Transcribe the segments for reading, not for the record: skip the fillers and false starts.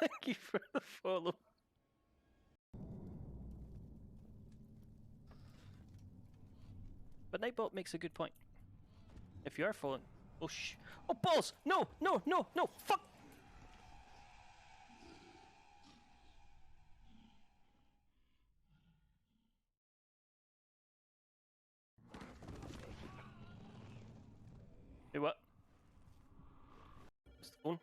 Thank you for the follow. But Nightbot makes a good point. If you are falling, oh oh balls! No, no, no, no! Fuck! Hey, what? What's the phone?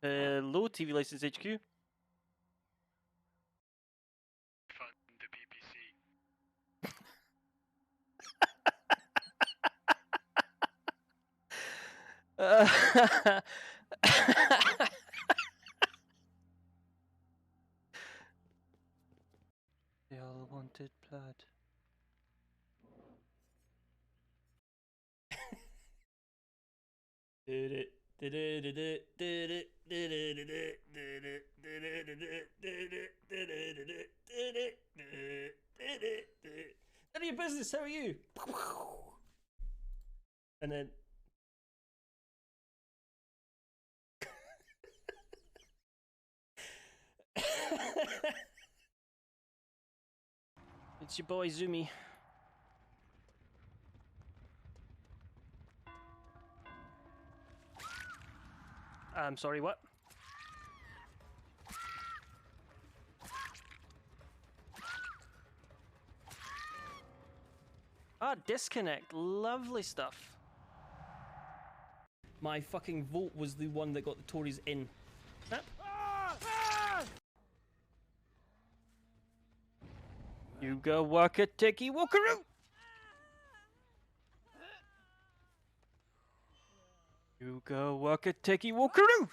Low TV license HQ. Fund the BBC. They all wanted blood. Did it? Did it? Did it? Did it? Did it? Did it? Did it? Did it? Did it? Did it? Did it? Did it? Did it? Did it? Did it? None of your business. How are you? And then. It's your boy Zoomy. I'm sorry, what? Ah, disconnect. Lovely stuff. My fucking vote was the one that got the Tories in. Snap. You go walk a ticky walkaroo. You go walk a ticky walkaroo.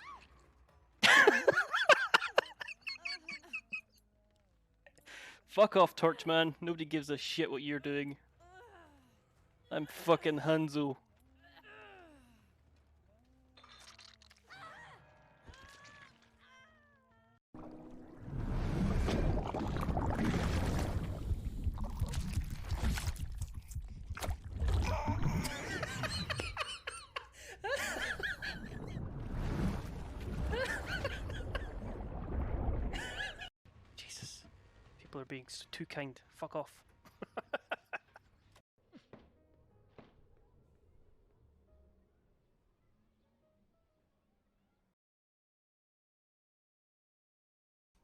Fuck off, Torchman. Nobody gives a shit what you're doing. I'm fucking Hanzo. Jesus. People are being too kind. Fuck off.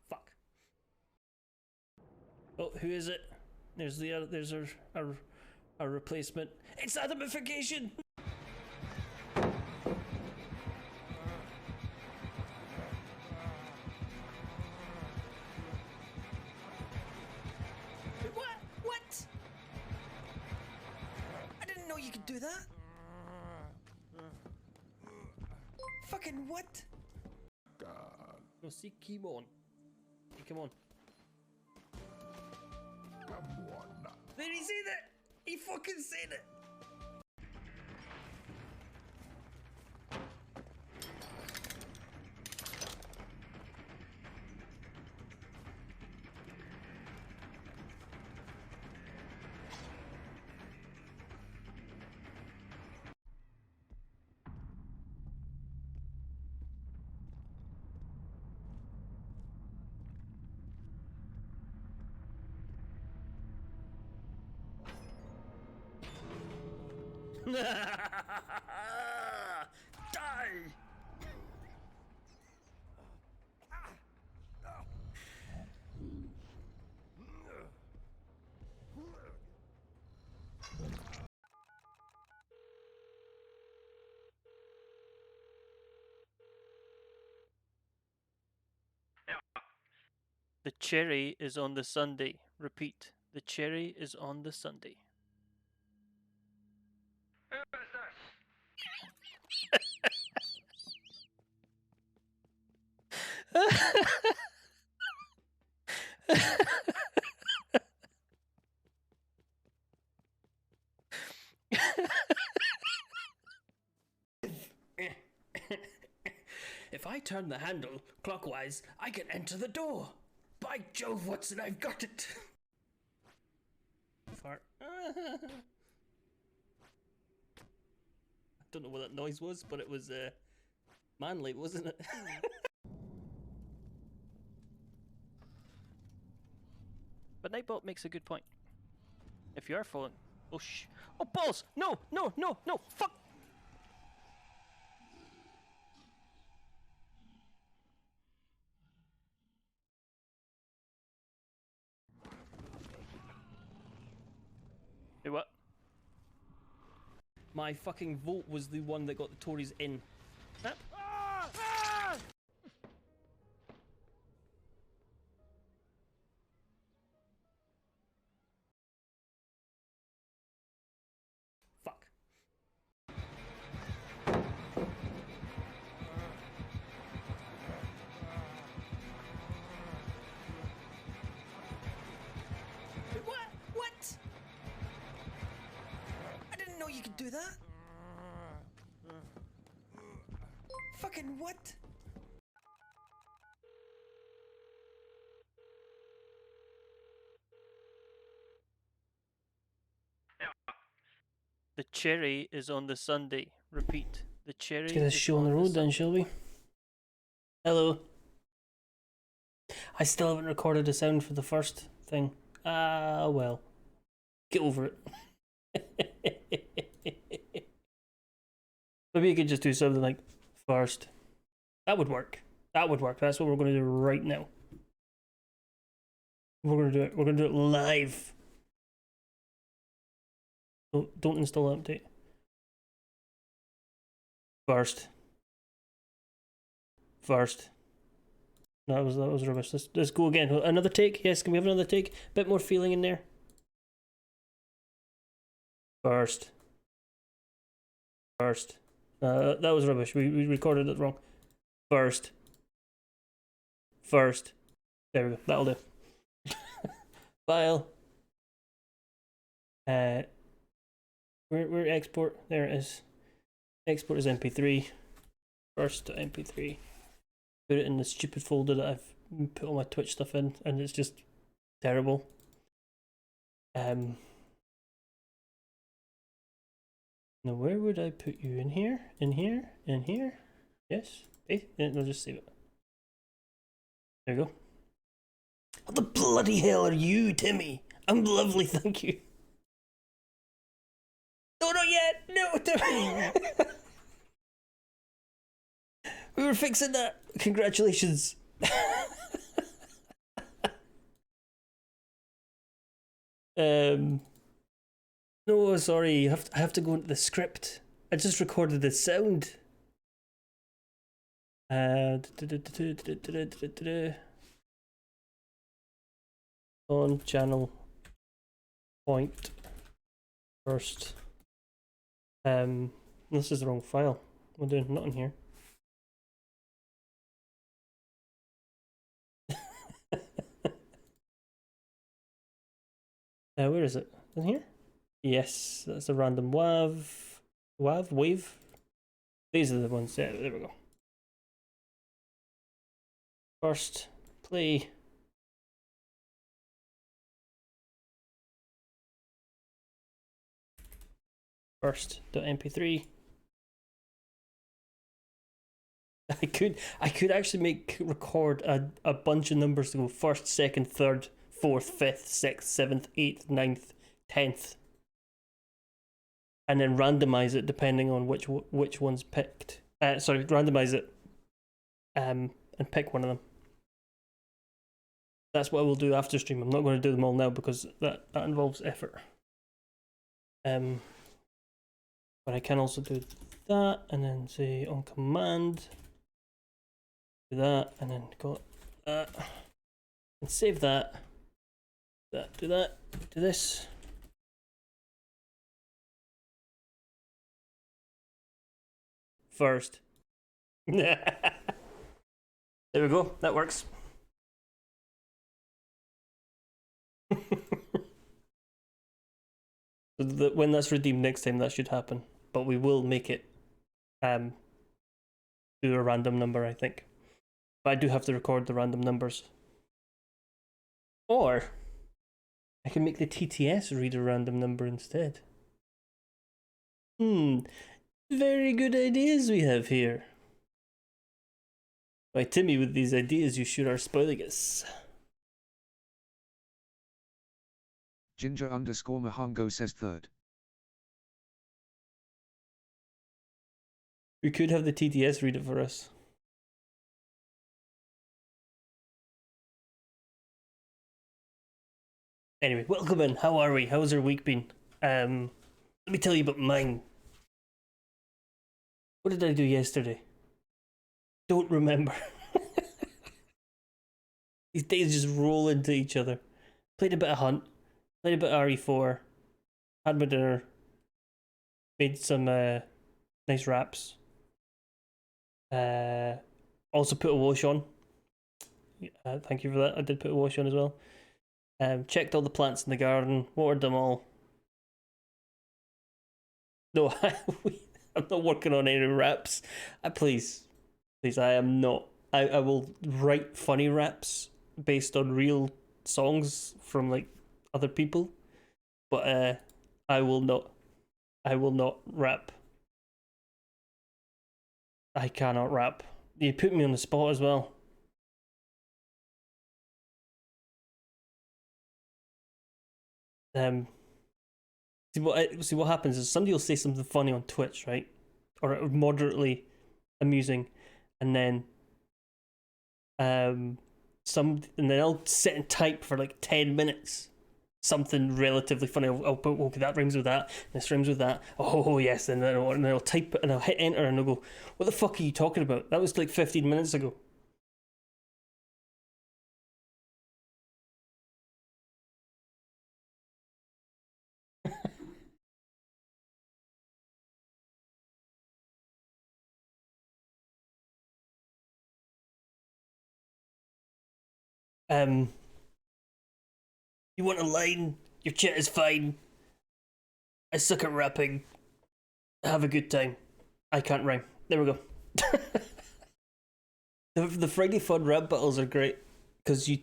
Fuck. Oh, who is it? There's the other. There's our replacement. It's atomification. What? I didn't know you could do that. Fucking what? No, see, keep on. Hey, come on. Did he say that? He fucking said it. Die! The cherry is on the sundae. Repeat. The cherry is on the sundae. Who is If I turn the handle clockwise, I can enter the door. By Jove, Watson, I've got it. Fart. I don't know what that noise was, but it was manly, wasn't it? But Nightbot makes a good point. If you are falling... Oh, oh, balls! No, no, no, no! Fuck! Hey, what? My fucking vote was the one that got the Tories in. Snap. Fuck. What? What? I didn't know you could do that. Fucking what? The cherry is on the Sunday. Repeat. The cherry Let's get this is show on the road then, Sunday. shall we? Hello. I still haven't recorded the sound for the first thing. Ah, well. Get over it. Maybe you could just do something like first. That would work. That would work. That's what we're going to do right now. We're going to do it. We're going to do it live. Don't install update. First. That was rubbish. Let's go again. Another take. Yes, can we have another take? Bit more feeling in there. First. That was rubbish. We recorded it wrong. First. There we go. That'll do. File. Where export? There it is. Export is MP3. First.mp3. Put it in the stupid folder that I've put all my Twitch stuff in, and it's just terrible. Now where would I put you? In here? In here? In here? Yes? Okay, I'll just save it. There we go. What the bloody hell are you, Timmy? I'm lovely, thank you. No, not yet! No, Timmy! We were fixing that. Congratulations. No, sorry. I have to go into the script. I just recorded the sound. On channel point first. This is the wrong file. We're doing not in here. Where is it? In here? Yes, that's a random wave. These are the ones. Yeah, there we go. First, play. First.mp3. I could actually record a bunch of numbers to go first, second, third, fourth, fifth, sixth, seventh, eighth, ninth, 10th, and then randomize it depending on which one's picked. Randomize it and pick one of them. That's what I will do after stream. I'm not going to do them all now because that involves effort. But I can also do that and then say on command, do that and then go that and save that. Do that, do this. First. There we go, that works. When that's redeemed next time, that should happen. But we will make it do a random number, I think. But I do have to record the random numbers. Or I can make the TTS read a random number instead. Very good ideas we have here. Right, Timmy, with these ideas, you sure are spoiling us. Ginger_Mahango says third. We could have the TTS read it for us. Anyway, welcome in. How are we? How's our week been? Let me tell you about mine. What did I do yesterday? Don't remember. These days just roll into each other. Played a bit of Hunt. Played a bit of RE4. Had my dinner. Made some nice wraps. Also put a wash on. Thank you for that. I did put a wash on as well. Checked all the plants in the garden. Watered them all. No, I'm not working on any raps. Please, I am not. I will write funny raps based on real songs from like other people, but I will not. I will not rap. I cannot rap. You put me on the spot as well. See what happens is somebody will say something funny on Twitch, right, or moderately amusing, and then and then I'll sit and type for like 10 minutes something relatively funny. I'll put, okay, that rhymes with that, this rhymes with that, oh yes, and then I'll type it and I'll hit enter and I'll go, what the fuck are you talking about? That was like 15 minutes ago. You want a line? Your chat is fine. I suck at rapping. Have a good time. I can't rhyme. There we go. The Friday Fun rap battles are great because you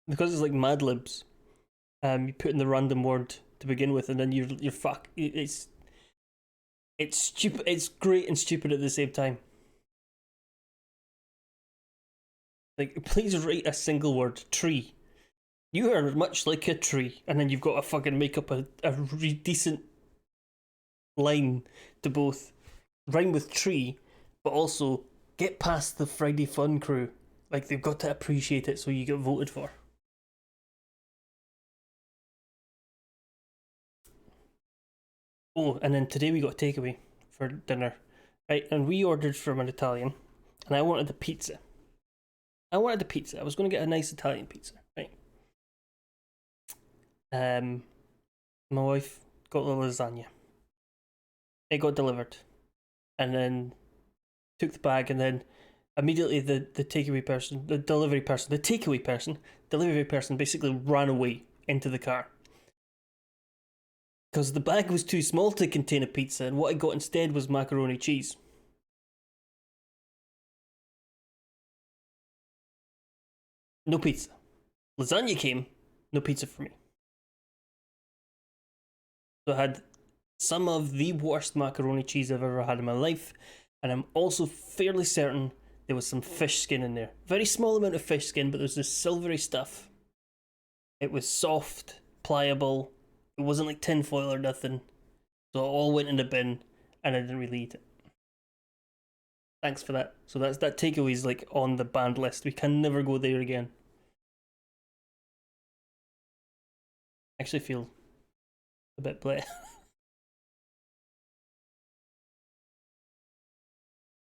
because it's like Mad Libs. You put in the random word to begin with, and then you're fuck. It's stupid. It's great and stupid at the same time. Like, please write a single word. Tree. You are much like a tree, and then you've got to fucking make up a decent line to both rhyme with tree, but also get past the Friday Fun crew. Like, they've got to appreciate it so you get voted for. Oh, and then today we got a takeaway for dinner. Right, and we ordered from an Italian, and I wanted the pizza. I was going to get a nice Italian pizza, right? My wife got the lasagna. It got delivered, and then took the bag, and then immediately the takeaway person, the delivery person basically ran away into the car because the bag was too small to contain a pizza, and what I got instead was macaroni cheese. No pizza. Lasagna came, no pizza for me. So I had some of the worst macaroni cheese I've ever had in my life, and I'm also fairly certain there was some fish skin in there. Very small amount of fish skin, but there's this silvery stuff. It was soft, pliable. It wasn't like tinfoil or nothing. So it all went in the bin, and I didn't really eat it. Thanks for that. So that takeaway's like on the banned list. We can never go there again. I actually feel a bit bleh.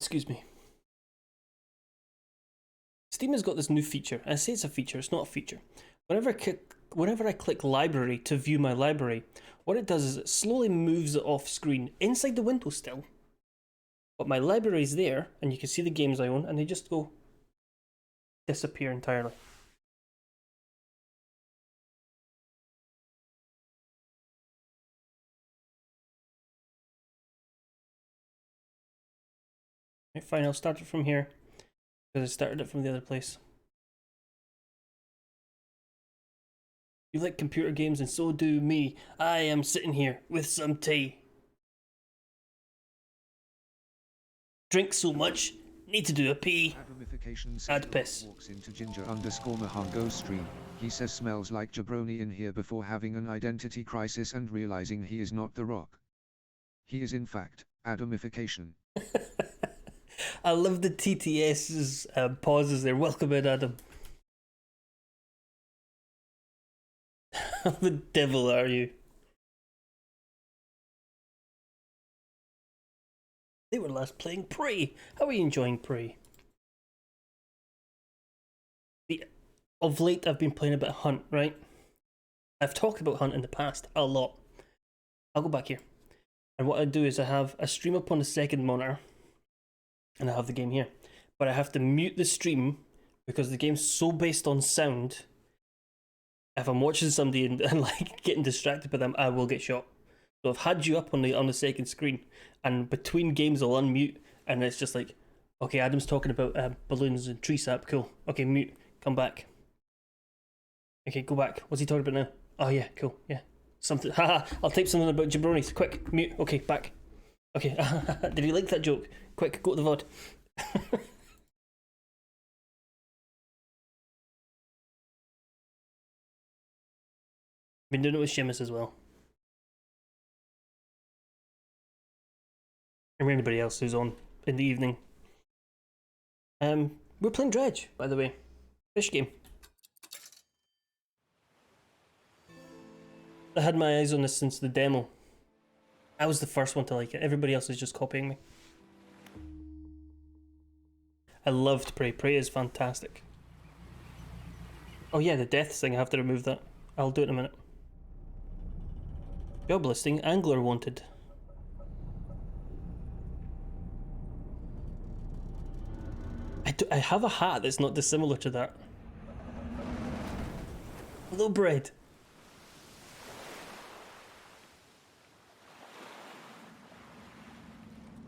Excuse me. Steam has got this new feature. I say it's a feature, it's not a feature. Whenever I click library to view my library, what it does is it slowly moves it off screen inside the window still. But my library is there, and you can see the games I own, and they just go disappear entirely. Right, fine, I'll start it from here, because I started it from the other place. You like computer games, and so do me. I am sitting here with some tea. Drink so much, Need to do a pee. Atomification Add piss. walks into Ginger_Mahango stream. He says smells like jabroni in here before having an identity crisis and realizing he is not the Rock. He is in fact Atomification. I love the TTS's pauses there. Welcome in, Adam. How the devil are you? They were last playing Prey. How are you enjoying Prey? Of late, I've been playing a bit of Hunt, right? I've talked about Hunt in the past a lot. I'll go back here. And what I do is I have a stream up on the second monitor, and I have the game here. But I have to mute the stream because the game's so based on sound. If I'm watching somebody and like getting distracted by them, I will get shot. So I've had you up on the second screen, and between games I'll unmute, and it's just like, okay, Adam's talking about balloons and tree sap. Cool. Okay, mute. Come back. Okay, go back. What's he talking about now? Oh yeah, cool. Yeah, something. Haha. I'll type something about jabronis. Quick, mute. Okay, back. Okay. Did you like that joke? Quick, go to the VOD. Been doing it with Seamus as well. And anybody else who's on in the evening. We're playing Dredge, by the way. Fish game. I had my eyes on this since the demo. I was the first one to like it. Everybody else is just copying me. I loved Prey. Prey is fantastic. Oh yeah, the deaths thing, I have to remove that. I'll do it in a minute. Job listing, angler wanted. I have a hat that's not dissimilar to that. Hello, bread.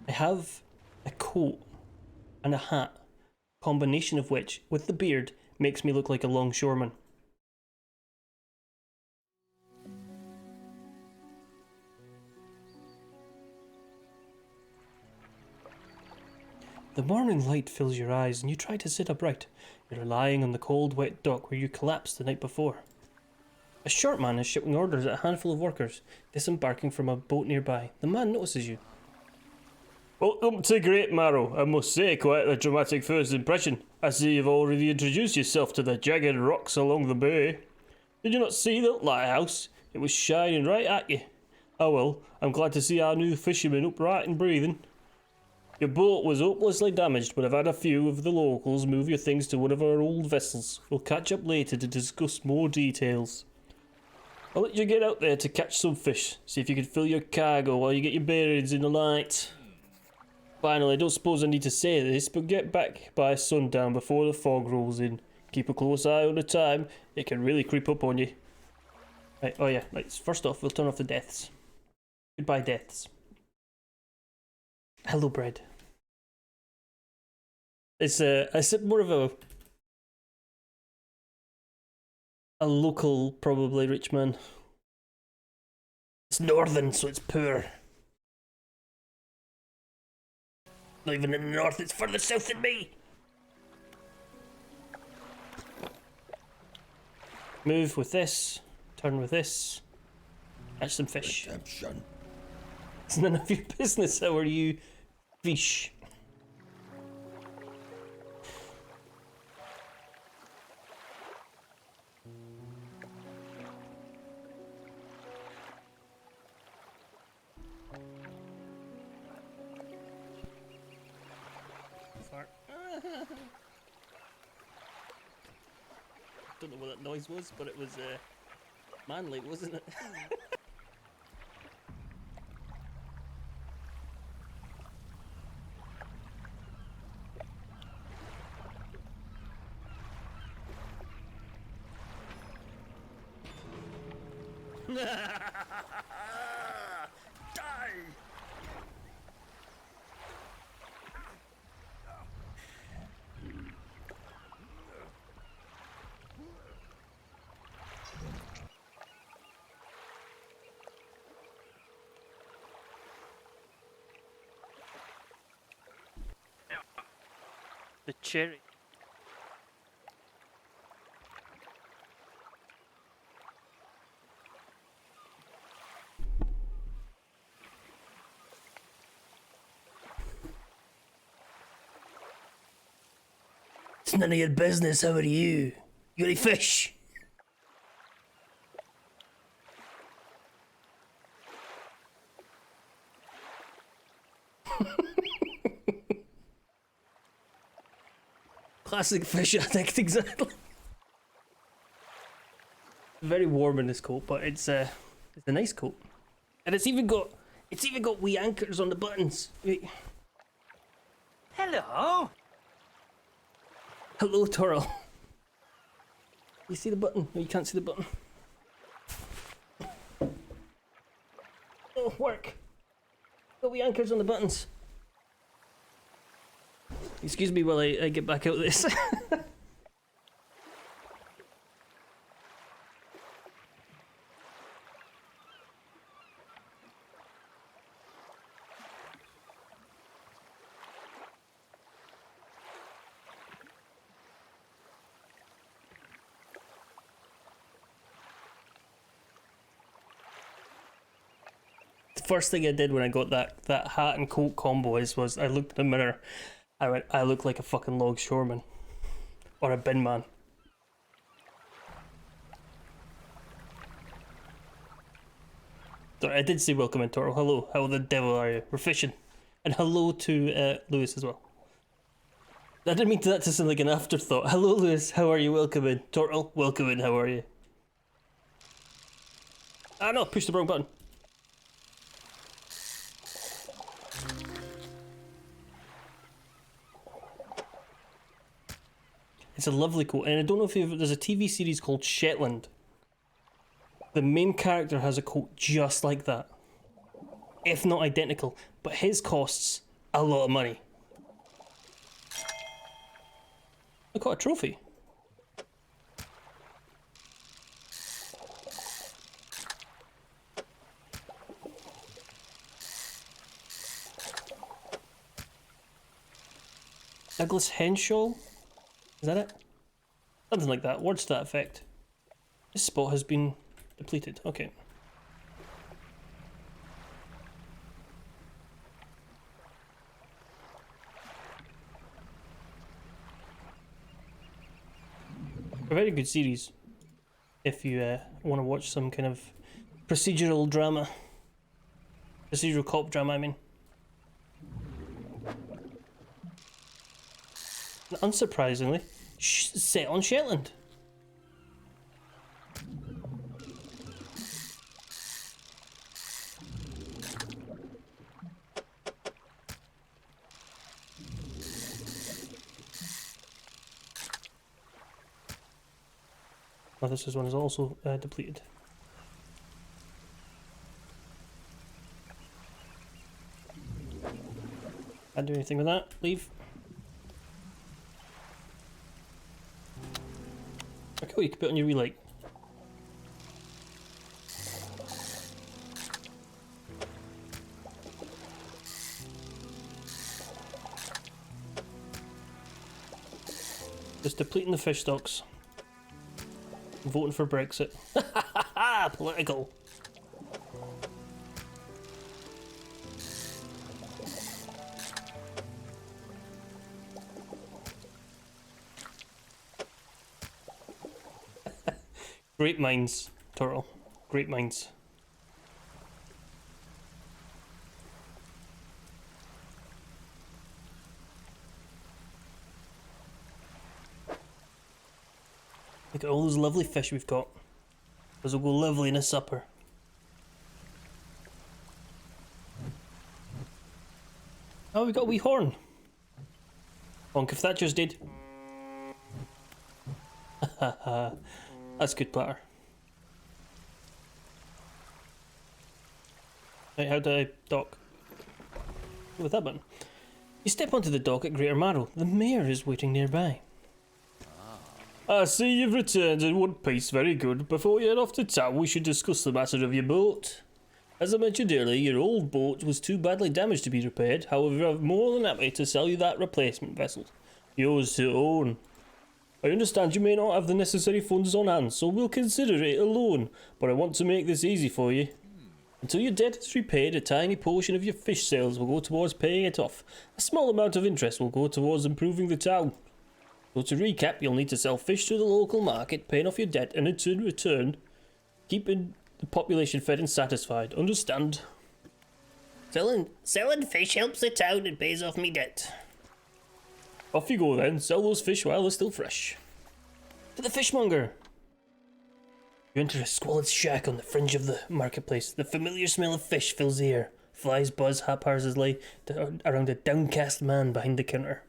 I have a coat and a hat, combination of which, with the beard, makes me look like a longshoreman. The morning light fills your eyes and you try to sit upright. You're lying on the cold, wet dock where you collapsed the night before. A short man is shouting orders at a handful of workers, disembarking from a boat nearby. The man notices you. Welcome to Great Marrow. I must say, quite a dramatic first impression. I see you've already introduced yourself to the jagged rocks along the bay. Did you not see the lighthouse? It was shining right at you. Oh well, I'm glad to see our new fisherman upright and breathing. Your boat was hopelessly damaged, but I've had a few of the locals move your things to one of our old vessels. We'll catch up later to discuss more details. I'll let you get out there to catch some fish. See if you can fill your cargo while you get your bearings in the night. Finally, I don't suppose I need to say this, but get back by sundown before the fog rolls in. Keep a close eye on the time. It can really creep up on you. Right, oh yeah, right, first off, we'll turn off the deaths. Goodbye, deaths. Hello, bread. It's more of a local, probably, rich man. It's northern, so it's poor. Not even in the north, it's further south than me! Move with this, turn with this, catch some fish. Redemption. It's none of your business, how are you fish? Don't know what that noise was, but it was manly, wasn't it? Die! The cherry. It's none of your business, how are you? You got any fish? Classic fish addict, exactly. Very warm in this coat, but it's a nice coat, and it's even got wee anchors on the buttons. Wait. Hello. Hello, Toril. You see the button? No, you can't see the button. Oh, work. Got wee anchors on the buttons. Excuse me while I get back out of this. The first thing I did when I got that hat and coat combo was I looked in the mirror. I went, I look like a fucking longshoreman. Or a bin man. Sorry, I did say welcome in, Toro. Hello, how the devil are you? We're fishing. And hello to Lewis as well. I didn't mean that to sound like an afterthought. Hello, Lewis, how are you? Welcome in. Turtle, welcome in, how are you? Ah no, push the wrong button. It's a lovely coat, and I don't know if there's a TV series called Shetland. The main character has a coat just like that, if not identical, but his costs a lot of money. I got a trophy. Douglas Henshaw? Is that it? Something like that. Words to that effect. This spot has been depleted. Okay. A very good series if you want to watch some kind of procedural drama. Procedural cop drama, I mean. Unsurprisingly, set on Shetland. Oh, this one is also depleted. Can't do anything with that. Leave. Okay, you can put on your relight. Just depleting the fish stocks. Voting for Brexit. Political. Great minds, Turtle. Great minds. Look at all those lovely fish we've got. Those will go lovely in a supper. Oh, we got a wee horn. Bonk if that just did. That's good platter. Right, how do I dock? With that button. You step onto the dock at Greater Marrow. The mayor is waiting nearby. I see you've returned in one piece. Very good. Before you head off to town, we should discuss the matter of your boat. As I mentioned earlier, your old boat was too badly damaged to be repaired. However, I'm more than happy to sell you that replacement vessel. Yours to own. I understand you may not have the necessary funds on hand, so we'll consider it a loan, but I want to make this easy for you. Until your debt is repaid, a tiny portion of your fish sales will go towards paying it off. A small amount of interest will go towards improving the town. So to recap, you'll need to sell fish to the local market, paying off your debt, and in return, keeping the population fed and satisfied. Understand? Selling fish helps the town and pays off me debt. Off you go then, sell those fish while they're still fresh. To the fishmonger! You enter a squalid shack on the fringe of the marketplace. The familiar smell of fish fills the air. Flies buzz haphazardly around a downcast man behind the counter.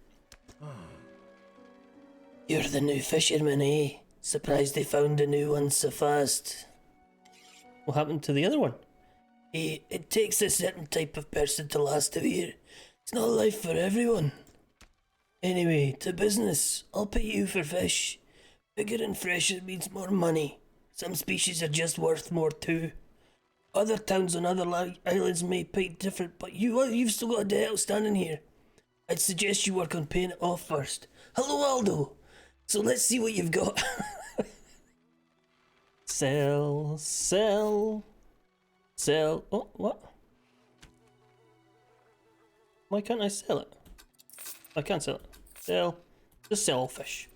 You're the new fisherman, eh? Surprised they found a new one so fast. What happened to the other one? It takes a certain type of person to last a year. It's not life for everyone. Anyway, to business. I'll pay you for fish. Bigger and fresher means more money. Some species are just worth more too. Other towns on other islands may pay different, but you've still got a debt outstanding here. I'd suggest you work on paying it off first. Hello, Aldo. So let's see what you've got. Sell. Oh, what? Why can't I sell it? I can't sell it. Sell. Just sell fish.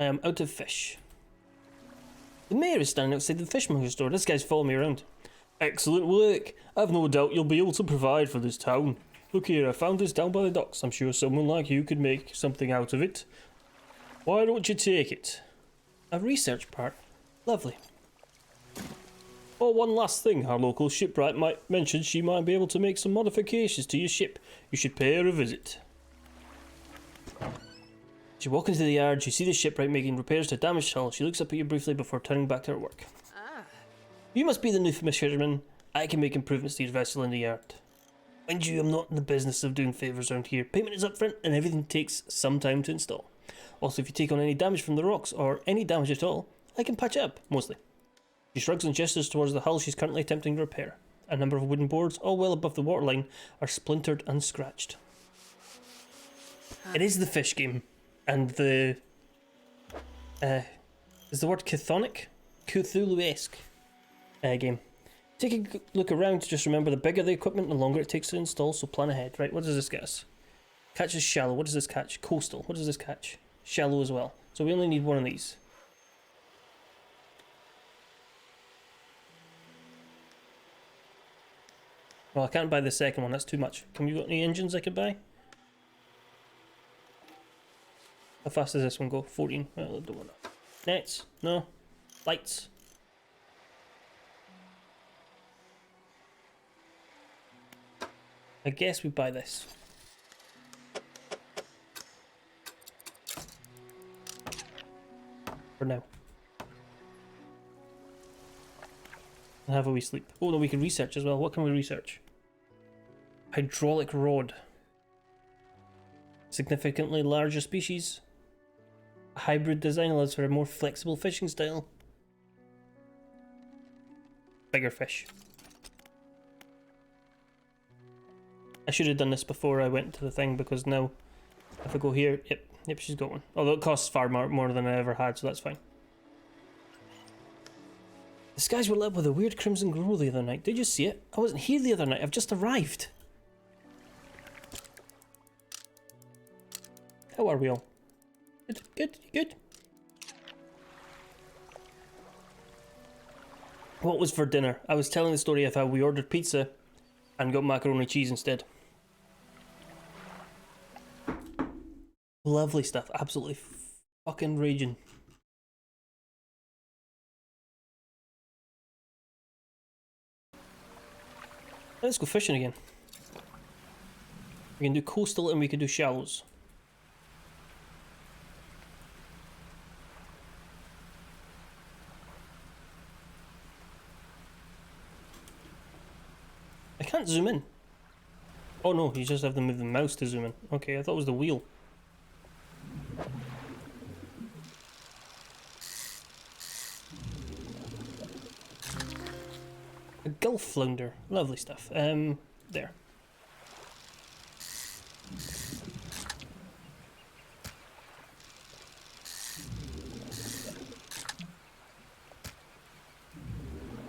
I am out of fish. The mayor is standing outside the fishmonger store. This guy's following me around. Excellent work. I've no doubt you'll be able to provide for this town. Look here, I found this down by the docks. I'm sure someone like you could make something out of it. Why don't you take it? A research part. Lovely. Oh, one last thing. Our local shipwright might mention she might be able to make some modifications to your ship. You should pay her a visit. As you walk into the yard, you see the shipwright making repairs to a damaged hull. She looks up at you briefly before turning back to her work. You must be the new fisherman. I can make improvements to your vessel in the yard. Mind you, I'm not in the business of doing favours around here. Payment is upfront and everything takes some time to install. Also, if you take on any damage from the rocks, or any damage at all, I can patch it up, mostly. She shrugs and gestures towards the hull she's currently attempting to repair. A number of wooden boards, all well above the waterline, are splintered and scratched. It is the fish game, and the... is the word chthonic? Cthulhu-esque game. Take a look around, just remember the bigger the equipment, the longer it takes to install, so plan ahead. Right, what does this get us? Catches shallow, what does this catch? Coastal, what does this catch? Shallow as well. So we only need one of these. Well, I can't buy the second one, that's too much. Can you got any engines I could buy? How fast does this one go? 14. Well, I don't want that. Nets? No. Lights? I guess we buy this. For now. And have a wee sleep. Oh no, we can research as well. What can we research? Hydraulic rod. Significantly larger species. A hybrid design allows for a more flexible fishing style. Bigger fish. I should have done this before I went to the thing, because now if I go here, yep, she's got one. Although it costs far more than I ever had, so that's fine. The skies were lit up with a weird crimson glow the other night. Did you see it? I wasn't here the other night, I've just arrived. How are we all? Good. What was for dinner? I was telling the story of how we ordered pizza and got macaroni cheese instead. Lovely stuff, absolutely fucking raging. Let's go fishing again. We can do coastal and we can do shallows. I can't zoom in. Oh no, you just have to move the mouse to zoom in. Okay, I thought it was the wheel. A gulf flounder. Lovely stuff. There.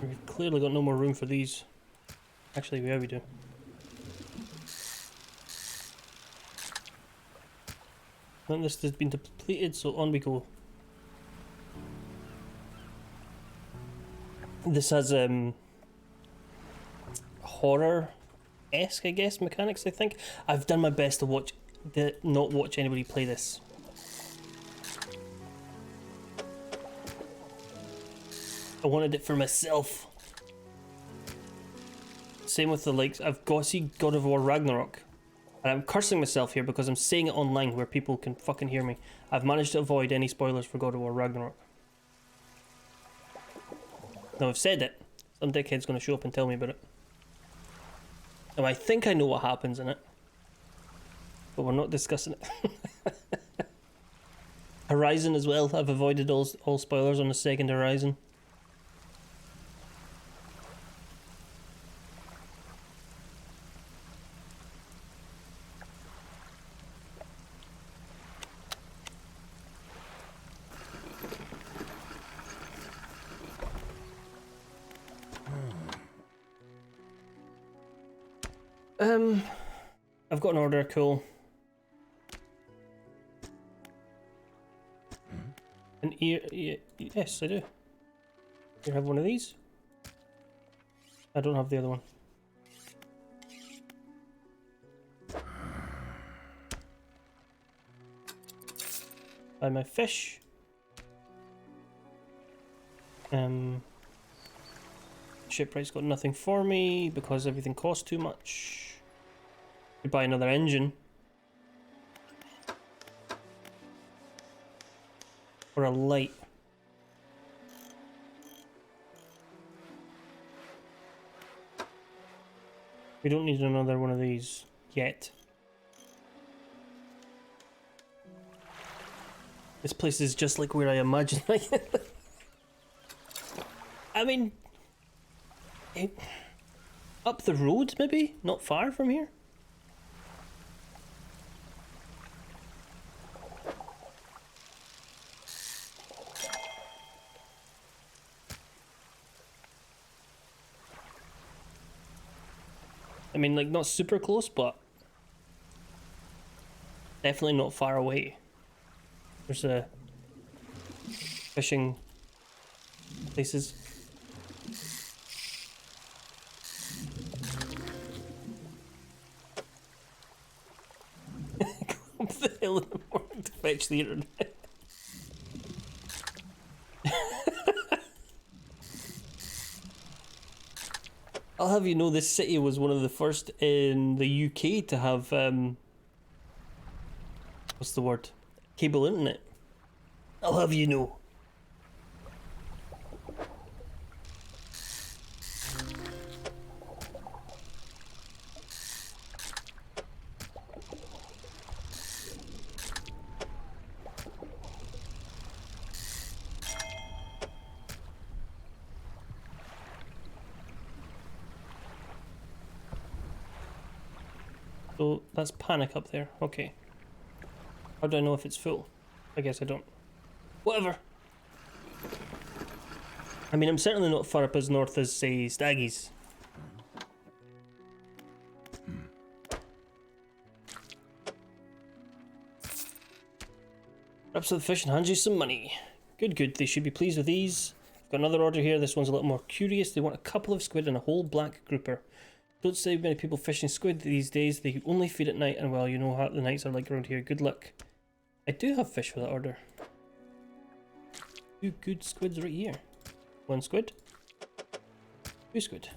We've clearly got no more room for these. Actually, yeah, we do. That list has been depleted, so on we go. This has horror-esque, I guess, mechanics. I think I've done my best to not watch anybody play this. I wanted it for myself. Same with the likes. I've got to see God of War Ragnarok. And I'm cursing myself here because I'm saying it online where people can fucking hear me. I've managed to avoid any spoilers for God of War Ragnarok. Now I've said it. Some dickhead's going to show up and tell me about it. Now I think I know what happens in it. But we're not discussing it. Horizon as well. I've avoided all spoilers on the second Horizon. I've got an order, cool. An ear, yes, I do. You have one of these? I don't have the other one. Buy my fish. Shipwright's got nothing for me because everything costs too much. Could buy another engine. Or a light. We don't need another one of these yet. This place is just like where I imagined. I mean, up the road maybe? Not far from here? I mean, like, not super close, but definitely not far away. There's fishing places. Go up the hill in the morning to fetch the internet. I'll have you know, this city was one of the first in the UK to have, what's the word? Cable internet. I'll have you know. So that's panic up there. Okay. How do I know if it's full? I guess I don't. Whatever. I mean, I'm certainly not far up as north as, say, Staggies. Perhaps the fish and hand you some money. Good, good. They should be pleased with these. I've got another order here. This one's a little more curious. They want a couple of squid and a whole black grouper. Don't say many people fishing squid these days. They only feed at night, and well, you know how the nights are like around here. Good luck. I do have fish for that order. 2 good squids right here. 1 squid. 2 squid.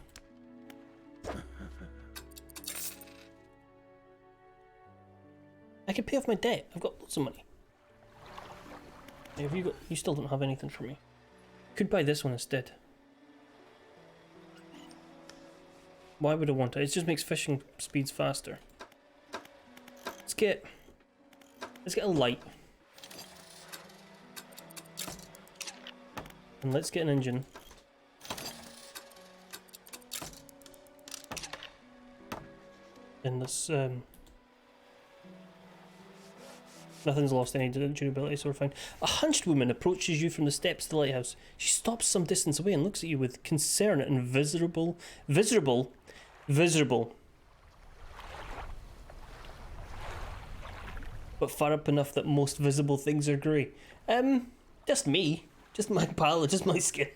I can pay off my debt. I've got lots of money. Have you got? You still don't have anything for me. Could buy this one instead. Why would I want it? It just makes fishing speeds faster. Let's get a light. And let's get an engine. And let's Nothing's lost any durability, so we're fine. A hunched woman approaches you from the steps of the lighthouse. She stops some distance away and looks at you with concern and visible, but far up enough that most visible things are grey. Just me. Just my palette, just my skin.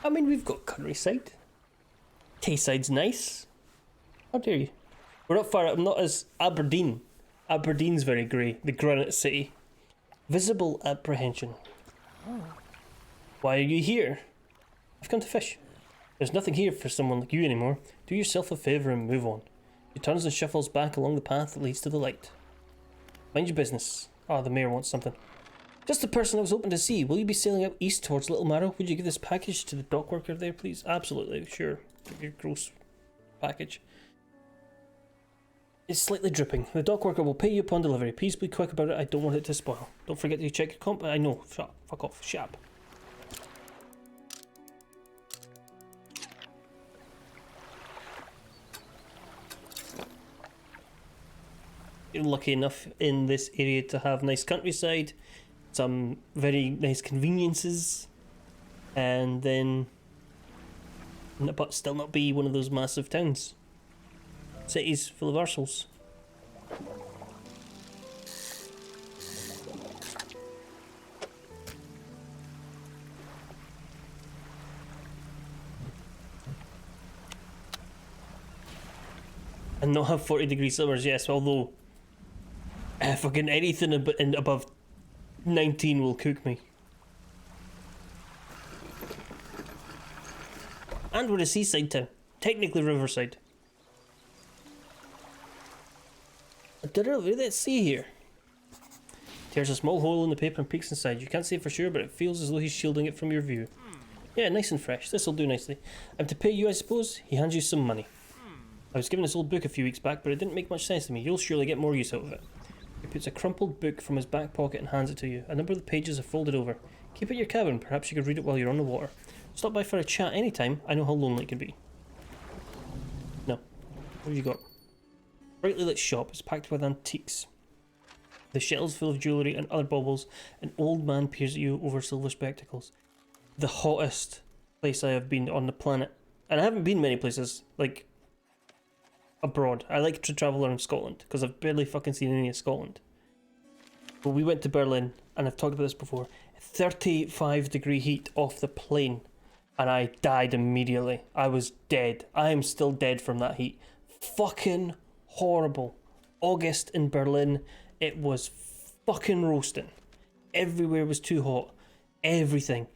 I mean, we've got countryside. Tayside's nice. How dare you? We're not far up, not as Aberdeen. Aberdeen's very grey. The Granite City. Visible apprehension. Why are you here? I've come to fish. There's nothing here for someone like you anymore. Do yourself a favour and move on. He turns and shuffles back along the path that leads to the light. Mind your business. Ah, the mayor wants something. Just the person I was hoping to see. Will you be sailing out east towards Little Marrow? Would you give this package to the dock worker there, please? Absolutely, sure. Give your gross package. It's slightly dripping. The dock worker will pay you upon delivery. Please be quick about it. I don't want it to spoil. Don't forget to check your comp. I know. Shut up. Fuck off. Shut up. You're lucky enough in this area to have nice countryside, some very nice conveniences, and then but still not be one of those massive towns. Cities full of arseholes. And not have 40-degree summers, yes, although fucking anything above 19 will cook me. And we're a seaside town. Technically riverside. I don't know, let's see here. Tears a small hole in the paper and peeks inside. You can't see it for sure, but it feels as though he's shielding it from your view. Yeah, nice and fresh. This'll do nicely. I'm to pay you, I suppose? He hands you some money. I was given this old book a few weeks back, but it didn't make much sense to me. You'll surely get more use out of it. He puts a crumpled book from his back pocket and hands it to you. A number of the pages are folded over. Keep it in your cabin. Perhaps you could read it while you're on the water. Stop by for a chat anytime. I know how lonely it can be. No. What have you got? Brightly lit shop is packed with antiques. The shelves full of jewellery and other baubles. An old man peers at you over silver spectacles. The hottest place I have been on the planet. And I haven't been many places, like, abroad. I like to travel around Scotland, because I've barely fucking seen any of Scotland. But we went to Berlin, and I've talked about this before. 35-degree heat off the plane, and I died immediately. I was dead. I am still dead from that heat. Fucking horrible. August in Berlin, it was fucking roasting. Everywhere was too hot. Everything.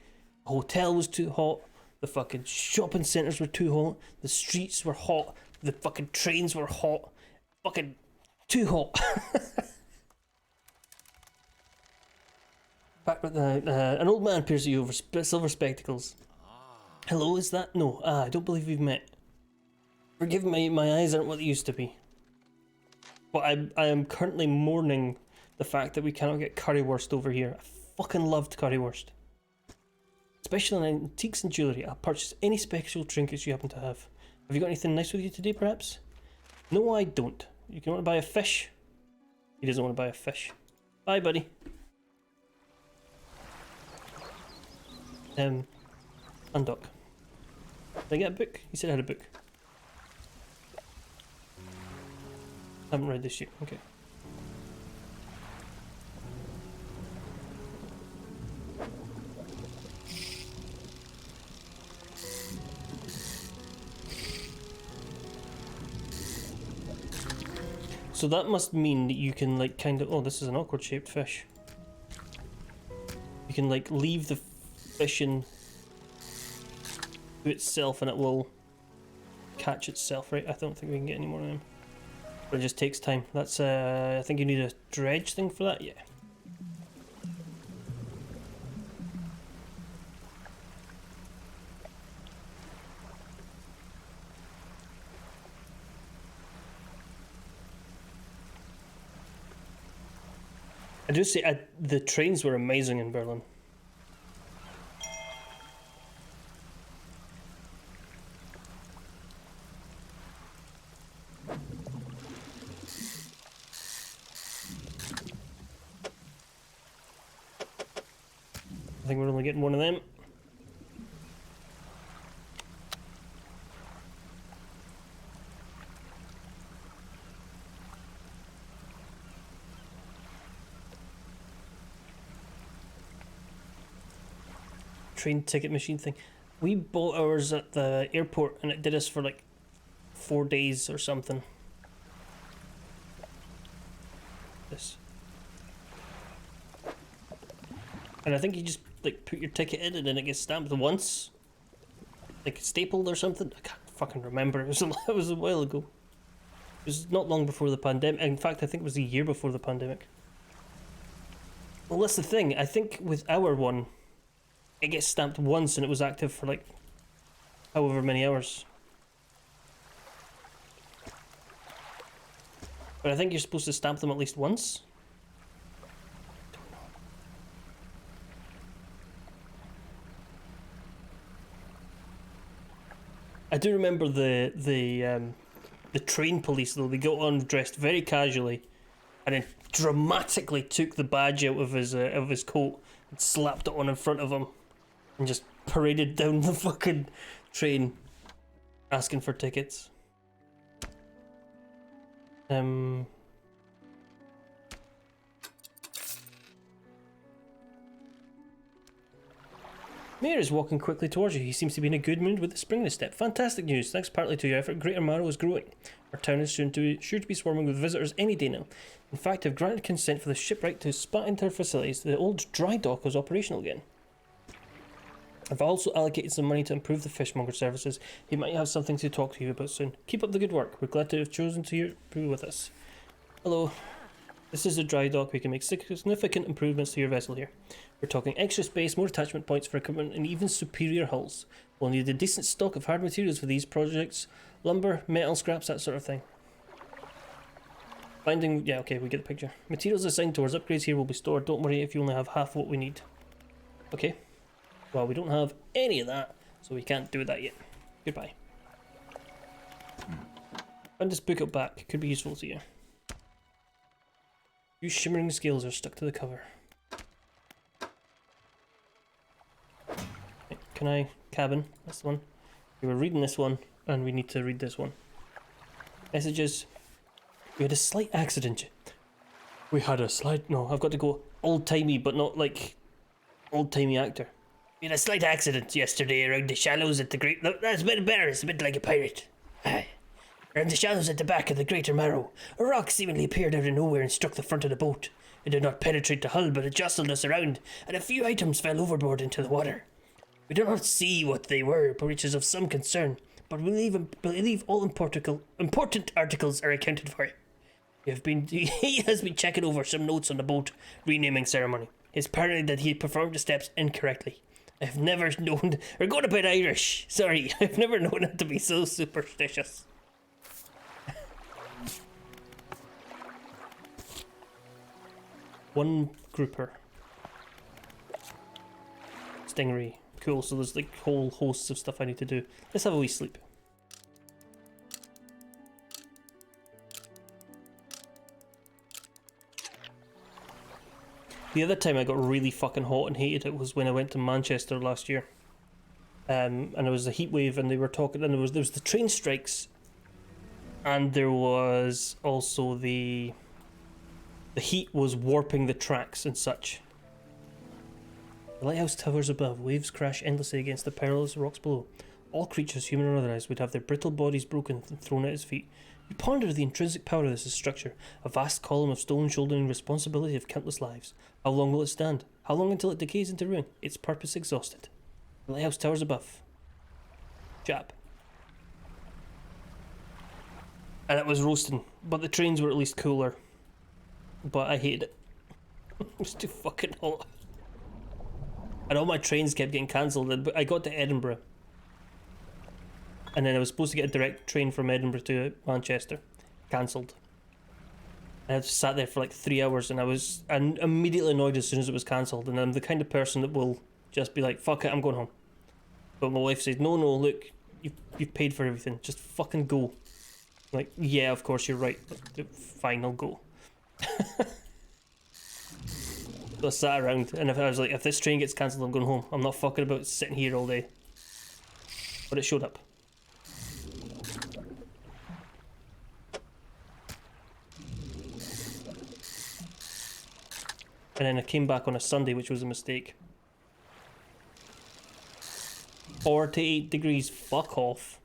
The hotel was too hot. The fucking shopping centres were too hot. The streets were hot. The fucking trains were hot. Fucking too hot. Back with an old man peers at you over silver spectacles. Hello, is that? No, I don't believe we've met. Forgive me, my eyes aren't what they used to be. But I am currently mourning the fact that we cannot get currywurst over here. I fucking loved currywurst. Especially on antiques and jewellery. I'll purchase any special trinkets you happen to have. Have you got anything nice with you today, perhaps? No, I don't. You can want to buy a fish? He doesn't want to buy a fish. Bye, buddy. Undock. Did I get a book? He said I had a book. I haven't read this yet. Okay. So that must mean that you can like kind of... Oh, this is an awkward shaped fish. You can like leave the fish in to itself and it will catch itself, right? I don't think we can get any more of them. But it just takes time. That's I think you need a dredge thing for that, yeah. I do say the trains were amazing in Berlin. think we're only getting one of them. Train ticket machine thing. We bought ours at the airport and it did us for like 4 days or something. This. And I think you just like put your ticket in and then it gets stamped once. Like stapled or something. I can't fucking remember. It was a while ago. It was not long before the pandemic. In fact, I think it was a year before the pandemic. Well, that's the thing. I think with our one, it gets stamped once and it was active for like however many hours. But I think you're supposed to stamp them at least once. I do remember the train police though. They got on dressed very casually, and then dramatically took the badge out of his coat and slapped it on in front of him, and just paraded down the fucking train, asking for tickets. Mayor is walking quickly towards you. He seems to be in a good mood with the spring in his step. Fantastic news. Thanks partly to your effort, Greater Marrow is growing. Our town is sure to be swarming with visitors any day now. In fact, I've granted consent for the shipwright to spat into our facilities. The old dry dock is operational again. I've also allocated some money to improve the fishmonger services. He might have something to talk to you about soon. Keep up the good work. We're glad to have chosen to be with us. Hello. This is a dry dock. We can make significant improvements to your vessel here. We're talking extra space, more attachment points for equipment, and even superior hulls. We'll need a decent stock of hard materials for these projects. Lumber, metal, scraps, that sort of thing. Finding... yeah, okay, we get the picture. Materials assigned towards upgrades here will be stored. Don't worry if you only have half what we need. Okay. Well, we don't have any of that, so we can't do that yet. Goodbye. Find this book up back. Could be useful to you. Few shimmering scales are stuck to the cover. Okay, can I... cabin, that's the one. We were reading this one, and we need to read this one. Messages. We had a slight accident. We had a slight... no, I've got to go old-timey, but not like... old-timey actor. We had a slight accident yesterday around the shallows at the Great... that's a bit better, it's a bit like a pirate. Aye. Around the shallows at the back of the Greater Marrow, a rock seemingly appeared out of nowhere and struck the front of the boat. It did not penetrate the hull, but it jostled us around, and a few items fell overboard into the water. We do not see what they were, but which is of some concern, but we believe all important articles are accounted for. He has been checking over some notes on the boat renaming ceremony. It's apparently that he performed the steps incorrectly. I've never known... we're going a bit Irish. Sorry, I've never known him to be so superstitious. One grouper. Stingray. Cool, so there's like whole hosts of stuff I need to do. Let's have a wee sleep. The other time I got really fucking hot and hated it was when I went to Manchester last year. And there was a heat wave and they were talking, and there was the train strikes, and there was also the heat was warping the tracks and such. The lighthouse towers above, waves crash endlessly against the perilous rocks below. All creatures, human or otherwise, would have their brittle bodies broken and thrown at his feet. You ponder the intrinsic power of this structure, a vast column of stone shouldering responsibility of countless lives. How long will it stand? How long until it decays into ruin? Its purpose exhausted. The lighthouse towers above. Chap. And it was roasting, but the trains were at least cooler. But I hated it. It was too fucking hot. And all my trains kept getting cancelled. I got to Edinburgh. And then I was supposed to get a direct train from Edinburgh to Manchester. Cancelled. And I just sat there for like 3 hours and I was immediately annoyed as soon as it was cancelled. And I'm the kind of person that will just be like, fuck it, I'm going home. But my wife says, no, look, you've paid for everything. Just fucking go. I'm like, yeah, of course, you're right. But fine, I'll go. So I sat around, and if I was like, if this train gets cancelled, I'm going home. I'm not fucking about sitting here all day. But it showed up. And then I came back on a Sunday, which was a mistake. 48 degrees, fuck off.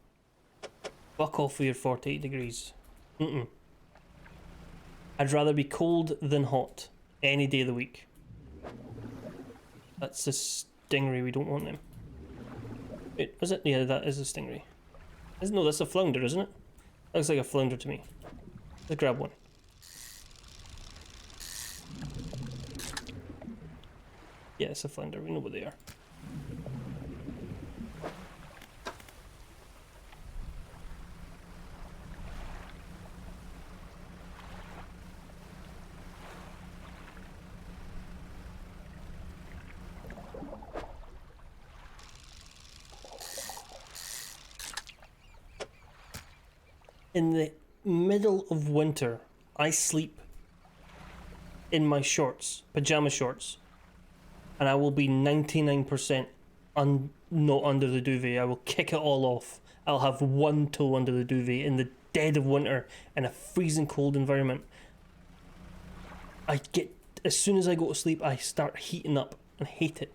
Fuck off with your 48 degrees. I'd rather be cold than hot any day of the week. That's a stingray, we don't want them. Wait, is it? Yeah, that is a stingray. No, that's a flounder, isn't it? That looks like a flounder to me. Let's grab one. Yeah, it's a flounder, we know what they are. In the middle of winter, I sleep in my shorts, pajama shorts, and I will be 99% not under the duvet. I will kick it all off. I'll have one toe under the duvet in the dead of winter in a freezing cold environment. As soon as I go to sleep, I start heating up and hate it.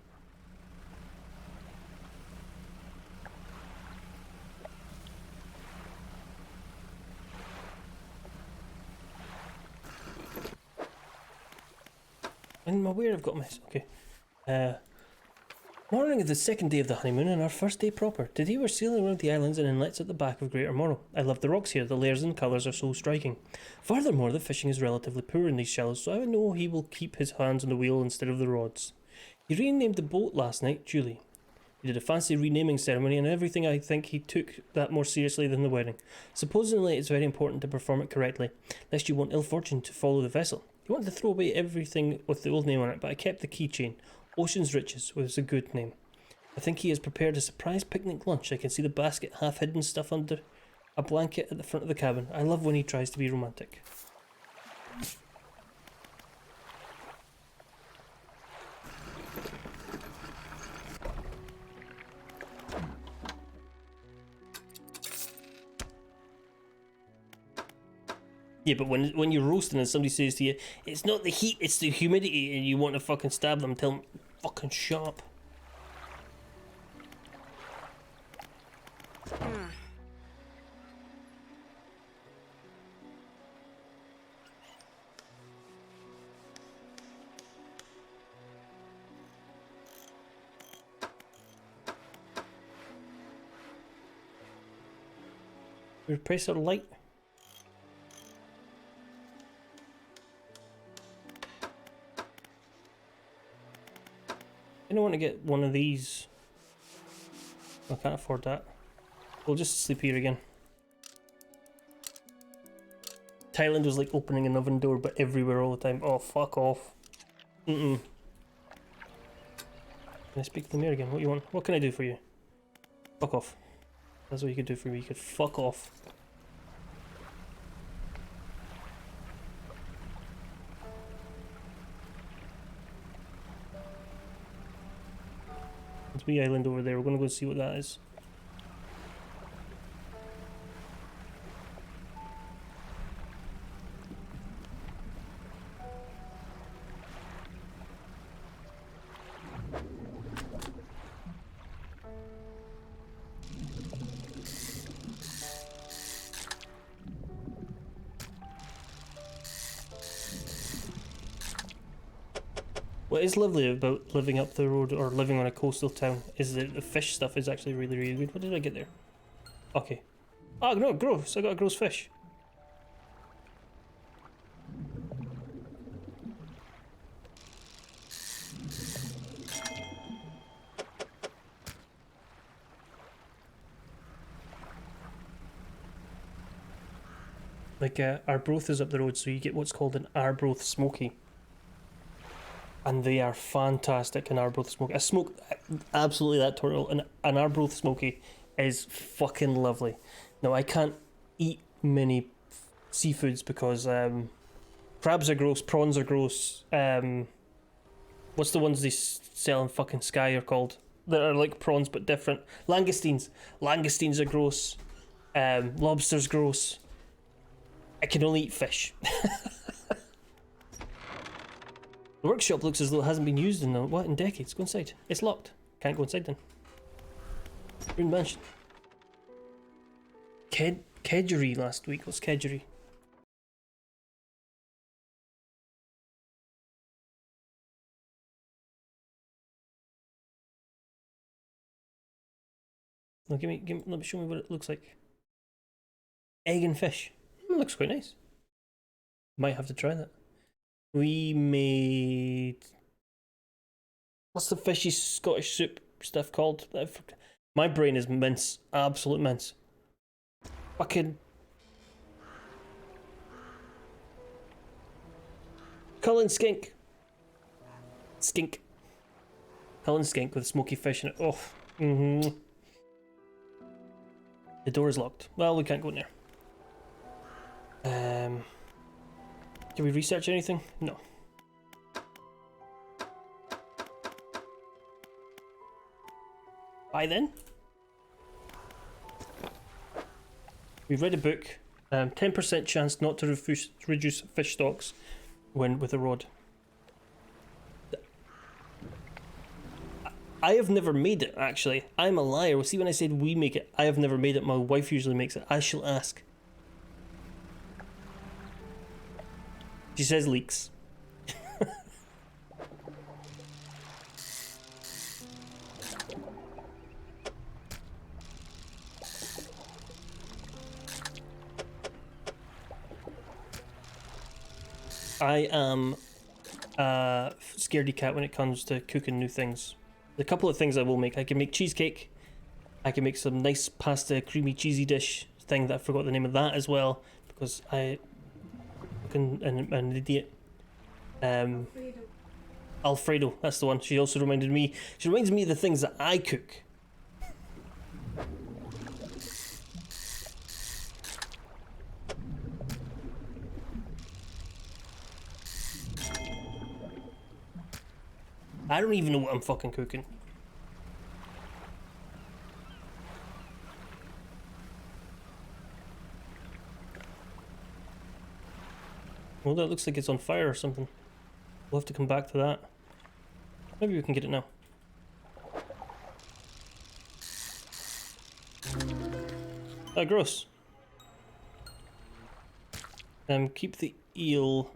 I'm aware I've got my... Okay. Morning of the second day of the honeymoon and our first day proper. Today we're sailing around the islands and inlets at the back of Greater Morrow. I love the rocks here, the layers and colours are so striking. Furthermore, the fishing is relatively poor in these shallows, so I know he will keep his hands on the wheel instead of the rods. He renamed the boat last night, Julie. He did a fancy renaming ceremony and everything. I think he took that more seriously than the wedding. Supposedly it's very important to perform it correctly, lest you want ill fortune to follow the vessel. He wanted to throw away everything with the old name on it, but I kept the keychain. Ocean's Riches was a good name. I think he has prepared a surprise picnic lunch. I can see the basket half hidden stuff under a blanket at the front of the cabin. I love when he tries to be romantic. Yeah, but when you're roasting and somebody says to you, it's not the heat, it's the humidity, and you want to fucking stab them, tell them, fucking shut up. Repressor light. I don't want to get one of these. I can't afford that. We'll just sleep here again. Thailand was like opening an oven door, but everywhere all the time. Oh, fuck off. Can I speak to the mayor again? What you want? What can I do for you? Fuck off. That's what you could do for me. You could fuck off. There's a wee island over there. We're going to go see what that is. What is lovely about living up the road or living on a coastal town is that the fish stuff is actually really, really good. What did I get there? Okay. Oh no, gross. I got a gross fish. Like Arbroath is up the road, so you get what's called an Arbroath Smoky. And they are fantastic in Arbroath Smoky. I smoke absolutely that turtle, and an Arbroath Smoky is fucking lovely. Now, I can't eat many seafoods because crabs are gross, prawns are gross, What's the ones they sell in fucking Sky are called? That are like prawns but different. Langoustines. Langoustines are gross. Lobster's gross. I can only eat fish. The workshop looks as though it hasn't been used in in decades. Go inside. It's locked. Can't go inside then. Ruined mansion. Kedgeree last week. What's Kedgeree? No, let me show me what it looks like. Egg and fish. Looks quite nice. Might have to try that. We made... What's the fishy Scottish soup stuff called? My brain is mince. Absolute mince. Fucking... Cullen skink. Skink. Cullen skink with smoky fish in it. Oh. Mm-hmm. The door is locked. Well, we can't go in there. Did we research anything? No. By then? We've read a book. 10% chance not to reduce fish stocks when with a rod. I have never made it, actually. I'm a liar. Well, see, when I said we make it, I have never made it. My wife usually makes it. I shall ask. She says leaks. I am a scaredy cat when it comes to cooking new things. A couple of things I will make. I can make cheesecake. I can make some nice pasta, creamy, cheesy dish thing that I forgot the name of that as well because I an idiot. Alfredo, that's the one. She also reminded me. She reminds me of the things that I cook. I don't even know what I'm fucking cooking. Well, that looks like it's on fire or something. We'll have to come back to that. Maybe we can get it now. Ah, gross. Keep the eel.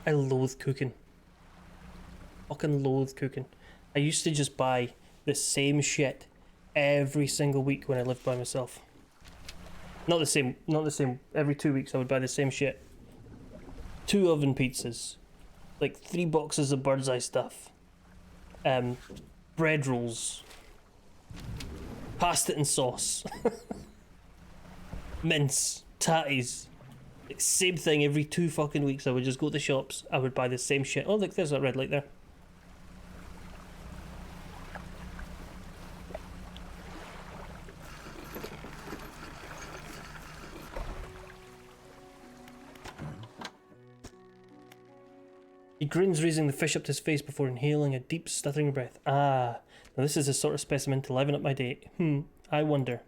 I loathe cooking. Fucking loathe cooking. I used to just buy the same shit every single week when I lived by myself. Not the same, every 2 weeks I would buy the same shit. 2 oven pizzas. Like 3 boxes of bird's eye stuff. Bread rolls. Pasta and sauce. Mince. Tatties. Same thing every 2 fucking weeks. I would just go to the shops. I would buy the same shit. Oh look, there's that red light there. He grins, raising the fish up to his face before inhaling a deep, stuttering breath. Ah, now this is the sort of specimen to liven up my day. I wonder.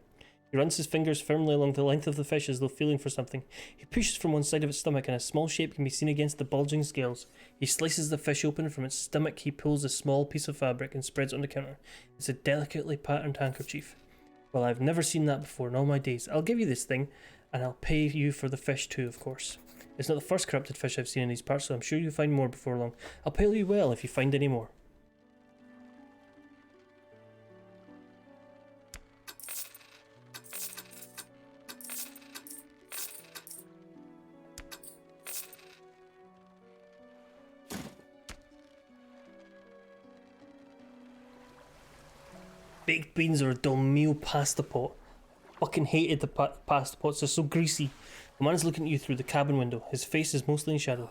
He runs his fingers firmly along the length of the fish as though feeling for something. He pushes from one side of its stomach and a small shape can be seen against the bulging scales. He slices the fish open. From its stomach he pulls a small piece of fabric and spreads it on the counter. It's a delicately patterned handkerchief. Well, I've never seen that before in all my days. I'll give you this thing, and I'll pay you for the fish too, of course. It's not the first corrupted fish I've seen in these parts, so I'm sure you'll find more before long. I'll pay you well if you find any more. Baked beans or a dull meal pasta pot. Fucking hated the pasta pots, they're so greasy. A man is looking at you through the cabin window. His face is mostly in shadow.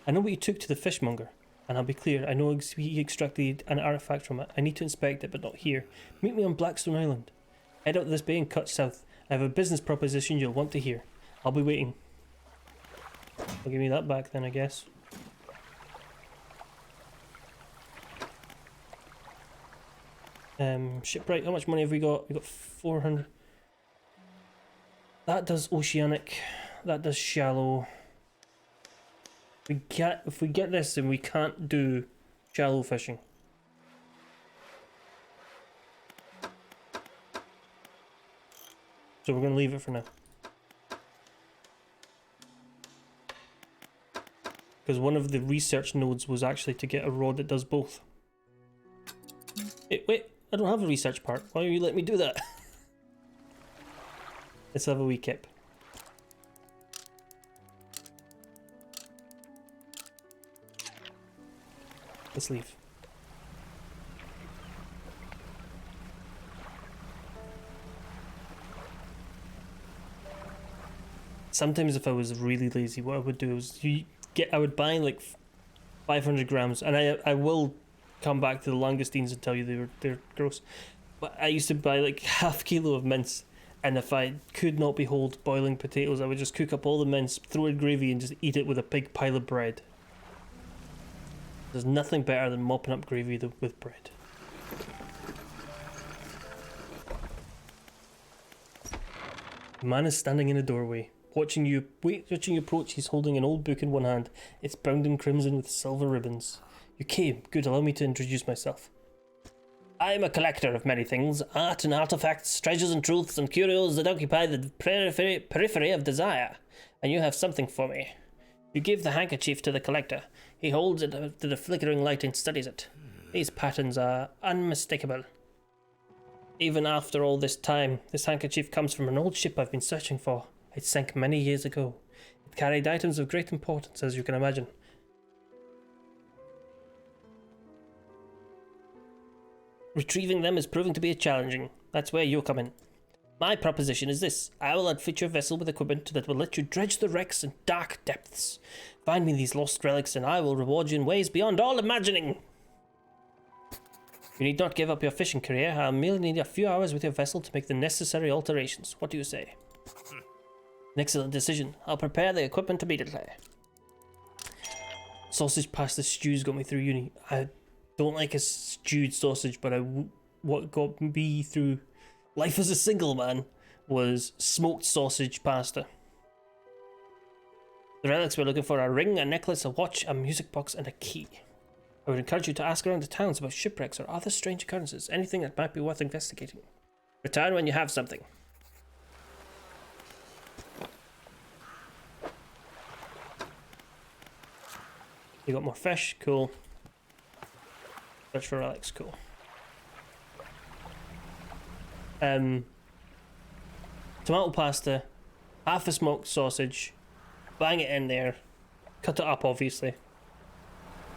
I know what you took to the fishmonger, and I'll be clear, I know he extracted an artifact from it. I need to inspect it, but not here. Meet me on Blackstone Island. Head out this bay and cut south. I have a business proposition you'll want to hear. I'll be waiting. I'll give me that back then, I guess. Shipwright, how much money have we got? We got 400. That does oceanic. That does shallow. If we get this, then we can't do shallow fishing. So we're going to leave it for now. Because one of the research nodes was actually to get a rod that does both. Wait, I don't have a research part. Why don't you let me do that? Let's have a wee kip. Let's leave. Sometimes if I was really lazy, what I would do is I would buy like 500 grams, and I will come back to the langoustines and tell you they're gross. But I used to buy like half kilo of mince, and if I could not behold boiling potatoes, I would just cook up all the mince, throw in gravy, and just eat it with a big pile of bread. There's nothing better than mopping up gravy with bread. The man is standing in a doorway, watching you approach. He's holding an old book in one hand. It's bound in crimson with silver ribbons. You came. Good, allow me to introduce myself. I am a collector of many things, art and artifacts, treasures and truths and curios that occupy the periphery of desire. And you have something for me. You give the handkerchief to the collector. He holds it to the flickering light and studies it. These patterns are unmistakable. Even after all this time, this handkerchief comes from an old ship I've been searching for. It sank many years ago. It carried items of great importance, as you can imagine. Retrieving them is proving to be challenging. That's where you come in. My proposition is this. I will outfit your vessel with equipment that will let you dredge the wrecks in dark depths. Find me these lost relics and I will reward you in ways beyond all imagining. You need not give up your fishing career. I'll merely need a few hours with your vessel to make the necessary alterations. What do you say? An excellent decision. I'll prepare the equipment immediately. Sausage pasta stews got me through uni. I don't like a stewed sausage, but what got me through life as a single man was smoked sausage pasta. The relics we're looking for are a ring, a necklace, a watch, a music box, and a key. I would encourage you to ask around the towns about shipwrecks or other strange occurrences, anything that might be worth investigating. Return when you have something. You got more fish, cool. Search for relics, cool. Tomato pasta, half a smoked sausage, bang it in there, cut it up obviously,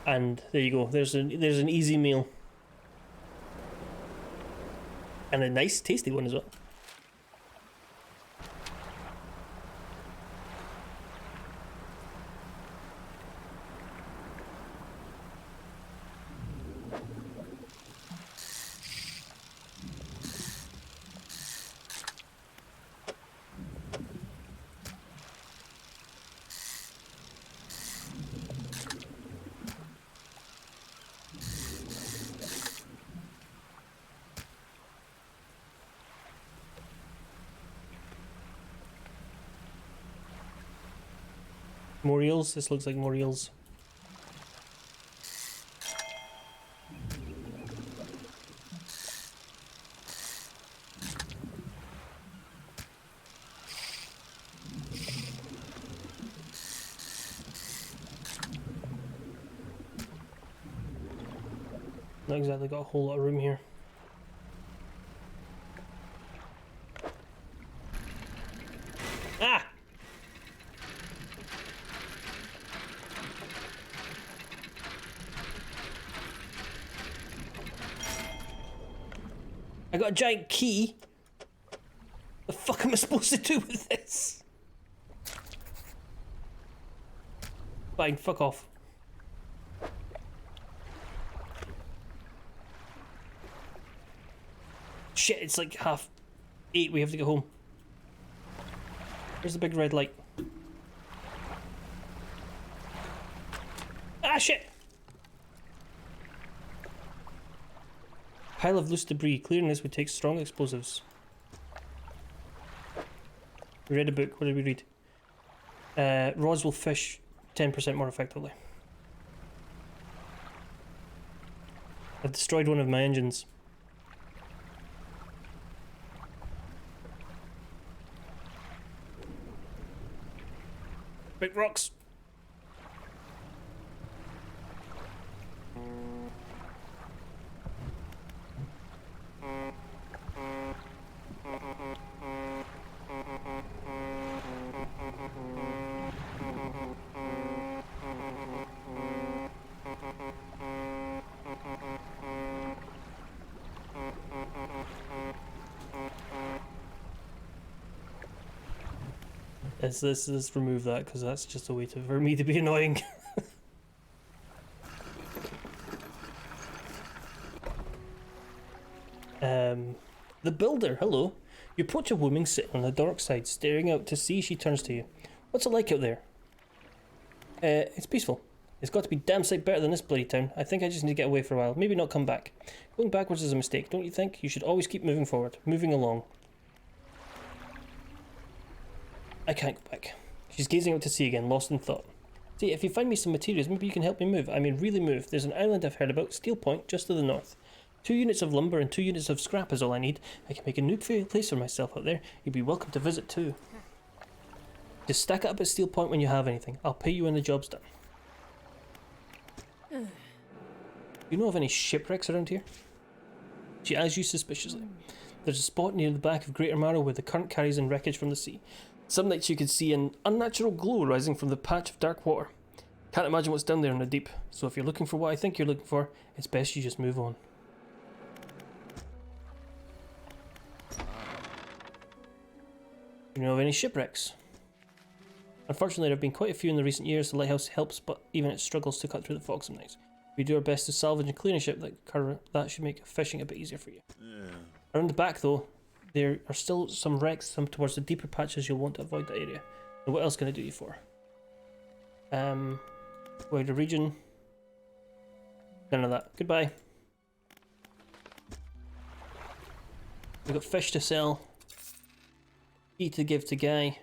and there you go. There's an easy meal, and a nice tasty one as well. More eels? This looks like more eels. Not exactly got a whole lot of room here. Ah! I got a giant key. The fuck am I supposed to do with this? fine, fuck off. Shit, it's like 8:30, we have to get home. Where's the big red light? Ah, shit! Pile of loose debris. Clearing this would take strong explosives. We read a book. What did we read? Rods will fish 10% more effectively. I've destroyed one of my engines. Big rocks. Let's remove that because that's just a way for me to be annoying. The builder, hello. You approach a woman sitting on the dark side, staring out to sea. She turns to you. What's it like out there? It's peaceful. It's got to be damn sight better than this bloody town. I think I just need to get away for a while. Maybe not come back. Going backwards is a mistake, don't you think? You should always keep moving forward, moving along. I can't go back. She's gazing out to sea again, lost in thought. See, if you find me some materials, maybe you can help me move. I mean, really move. There's an island I've heard about, Steel Point, just to the north. 2 units of lumber and 2 units of scrap is all I need. I can make a new place for myself out there. You'd be welcome to visit too. Just stack it up at Steel Point when you have anything. I'll pay you when the job's done. You know of any shipwrecks around here? She eyes you suspiciously. There's a spot near the back of Greater Marrow where the current carries in wreckage from the sea. Some nights you could see an unnatural glow rising from the patch of dark water. Can't imagine what's down there in the deep, so if you're looking for what I think you're looking for, it's best you just move on. You know of any shipwrecks? Unfortunately, there have been quite a few in the recent years. The lighthouse helps, but even it struggles to cut through the fog some nights. We do our best to salvage and clean a ship that should make fishing a bit easier for you. Yeah. Around the back, though, there are still some wrecks, some towards the deeper patches. You'll want to avoid that area. And what else can I do you for? Wider region. None of that. Goodbye. We've got fish to sell. Key to give to Guy.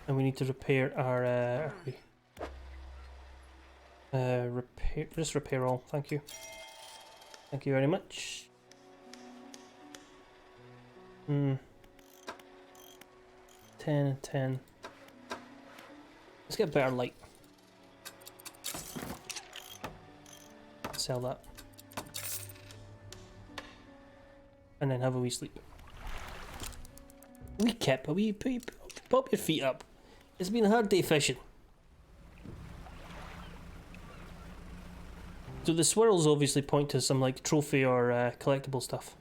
And we need to repair our repair all. Thank you. Thank you very much. 10 and 10. Let's get better light. Sell that. And then have a wee sleep. Wee kip, a wee pop your feet up. It's been a hard day fishing. So the swirls obviously point to some like trophy or collectible stuff.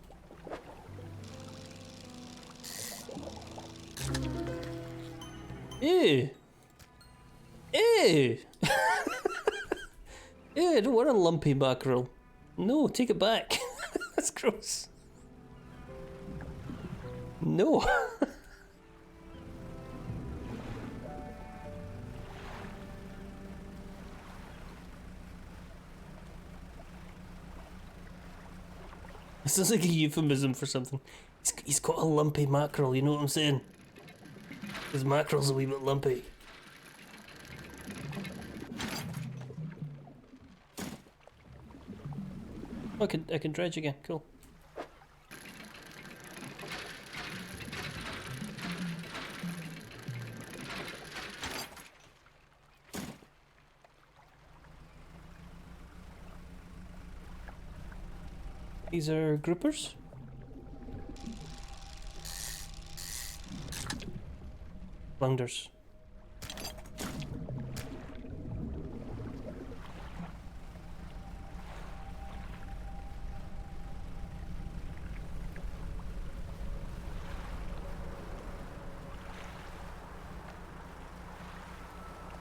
Ew! Ew! Ew, I don't want a lumpy mackerel. No, take it back. That's gross. No. This sounds like a euphemism for something. He's got a lumpy mackerel, you know what I'm saying? His mackerel's a wee bit lumpy. Oh, I can dredge again, cool. These are groupers. Flounders.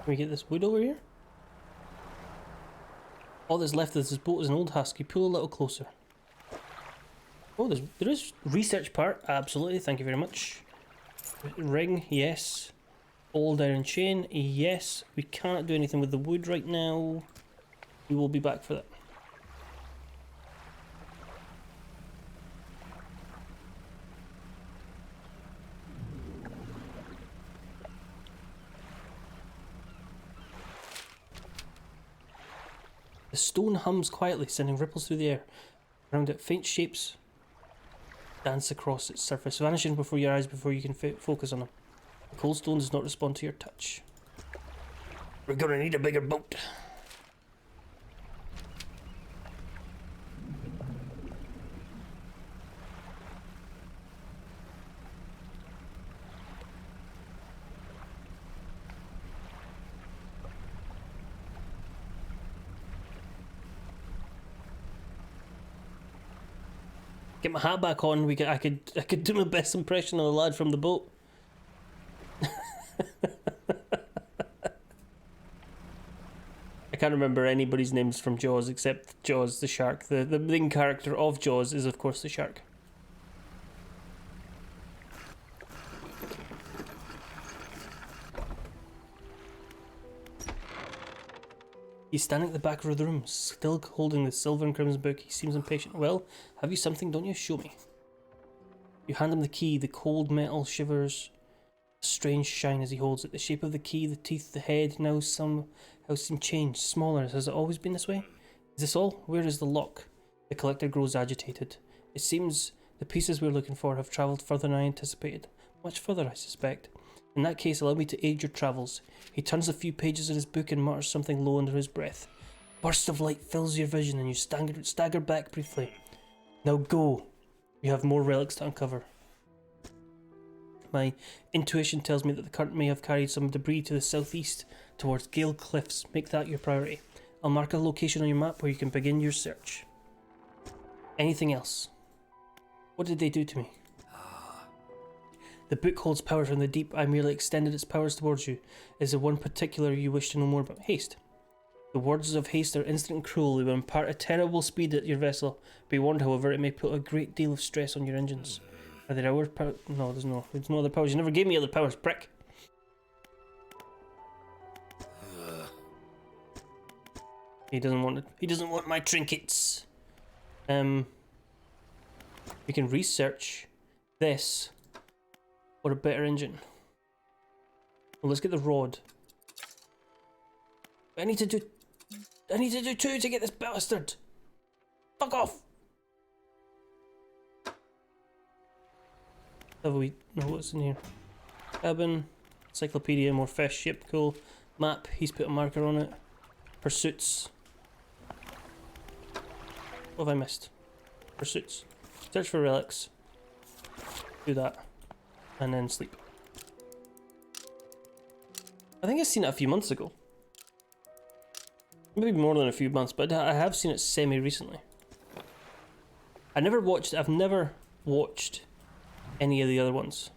Can we get this wood over here? All that's left of this boat is an old husky. Pull a little closer. Oh, there is research part. Absolutely, thank you very much. Ring, yes. Old iron chain, yes. We can't do anything with the wood right now. We will be back for that. The stone hums quietly, sending ripples through the air. Around it, faint shapes dance across its surface, vanishing before your eyes before you can focus on them. The cold stone does not respond to your touch. We're gonna need a bigger boat. Get my hat back on. I could do my best impression of the lad from the boat. I can't remember anybody's names from Jaws except Jaws the shark. The main character of Jaws is of course the shark. He's standing at the back of the room, still holding the silver and crimson book. He seems impatient. Well, have you something, don't you? Show me. You hand him the key. The cold metal shivers a strange shine as he holds it. The shape of the key, the teeth, the head now seem changed, smaller. Has it always been this way? Is this all? Where is the lock? The collector grows agitated. It seems the pieces we're looking for have travelled further than I anticipated. Much further, I suspect. In that case, allow me to aid your travels. He turns a few pages of his book and mutters something low under his breath. A burst of light fills your vision and you stagger back briefly. Now go. You have more relics to uncover. My intuition tells me that the current may have carried some debris to the southeast towards Gale Cliffs. Make that your priority. I'll mark a location on your map where you can begin your search. Anything else? What did they do to me? The book holds power from the deep. I merely extended its powers towards you. Is there one particular you wish to know more about? Haste. The words of haste are instant and cruel. They will impart a terrible speed at your vessel. Be warned, however, it may put a great deal of stress on your engines. Are there other powers? No, there's no other powers. You never gave me other powers, prick. He doesn't want it. He doesn't want my trinkets. We can research this. Or a better engine. Well, let's get the rod. I need to do two to get this bastard. Fuck off. Have we? No, what's in here? Cabin, encyclopedia, more fish. Ship, cool. Map. He's put a marker on it. Pursuits. What have I missed? Pursuits. Search for relics. Do that. And then sleep. I think I've seen it a few months ago. Maybe more than a few months, but I have seen it semi-recently. I've never watched any of the other ones.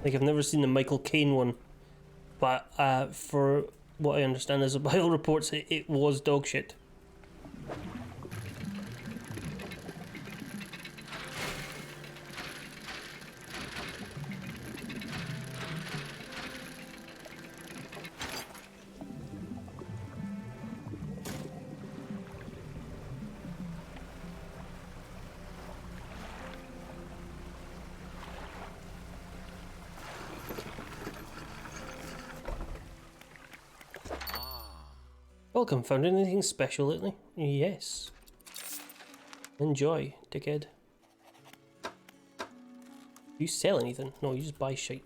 Like, I've never seen the Michael Caine one, but for what I understand is by all reports it was dog shit. Welcome, found anything special lately? Yes. Enjoy, dickhead. Do you sell anything? No, you just buy shit.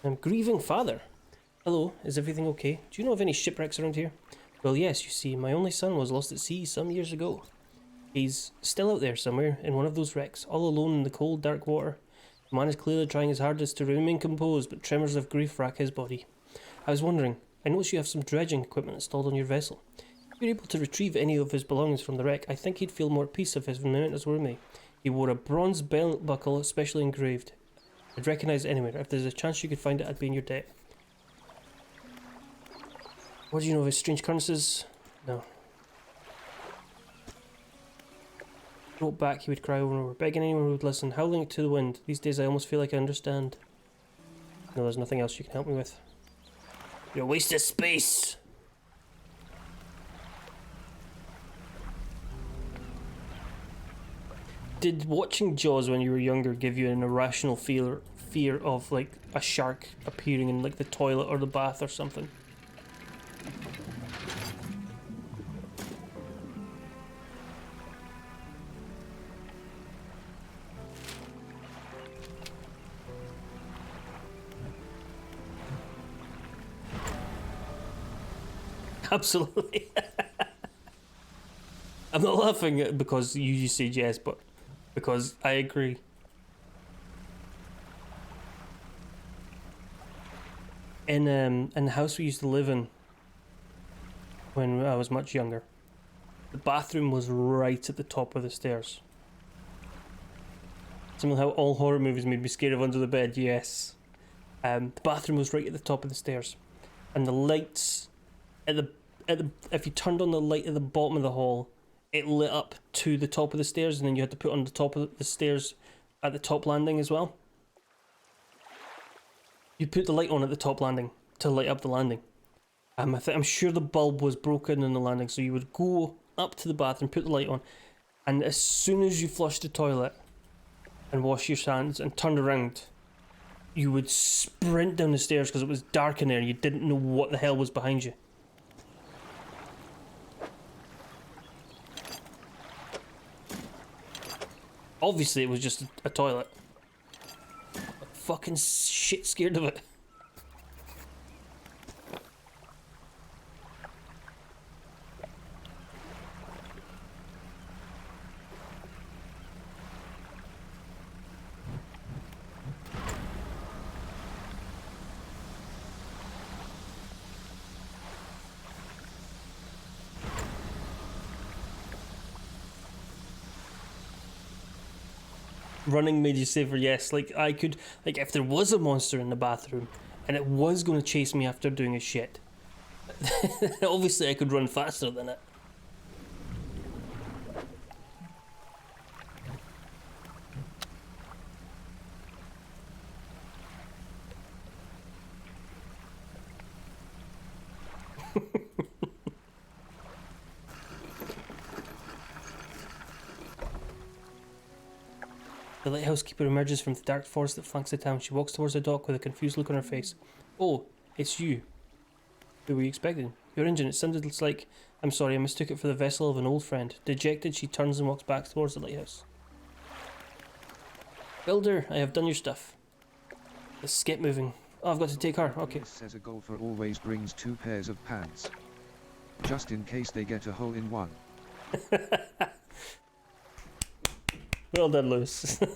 I'm grieving father. Hello, is everything okay? Do you know of any shipwrecks around here? Well, yes, you see, my only son was lost at sea some years ago. He's still out there somewhere in one of those wrecks, all alone in the cold, dark water. The man is clearly trying his hardest to remain composed, but tremors of grief rack his body. I was wondering, I noticed you have some dredging equipment installed on your vessel. If you're able to retrieve any of his belongings from the wreck, I think he'd feel more at peace if his mementos were with me. He wore a bronze belt buckle, specially engraved. I'd recognise it anywhere. If there's a chance you could find it, I'd be in your debt. What do you know of his strange occurrences? No. Wrote back, he would cry over and over, begging anyone who would listen, howling to the wind. These days I almost feel like I understand. No, there's nothing else you can help me with. You're a waste of space! Did watching Jaws when you were younger give you an irrational fear of like a shark appearing in like the toilet or the bath or something? Absolutely. I'm not laughing because you said yes, but because I agree. In the house we used to live in when I was much younger, the bathroom was right at the top of the stairs. Similar how all horror movies made me scared of under the bed, yes. The bathroom was right at the top of the stairs, and the lights at the if you turned on the light at the bottom of the hall, it lit up to the top of the stairs, and then you had to put on the top of the stairs at the top landing as well. You put the light on at the top landing to light up the landing. I'm sure the bulb was broken in the landing, so you would go up to the bathroom, put the light on, and as soon as you flushed the toilet and washed your hands and turned around, you would sprint down the stairs because it was dark in there and you didn't know what the hell was behind you. Obviously it was just a toilet. I'm fucking shit scared of it. Running made you safer, yes. Like, I could, like, if there was a monster in the bathroom and it was going to chase me after doing a shit, obviously I could run faster than it. The lighthouse keeper emerges from the dark forest that flanks the town. She walks towards the dock with a confused look on her face. Oh, it's you. Who were you expecting? Your engine, it sounded like... I'm sorry, I mistook it for the vessel of an old friend. Dejected, she turns and walks back towards the lighthouse. Builder, I have done your stuff. Let's get moving. Oh, I've got to take her. Okay. Says a golfer always brings 2 pairs of pants. Just in case they get a hole in one. Well done, Lewis. If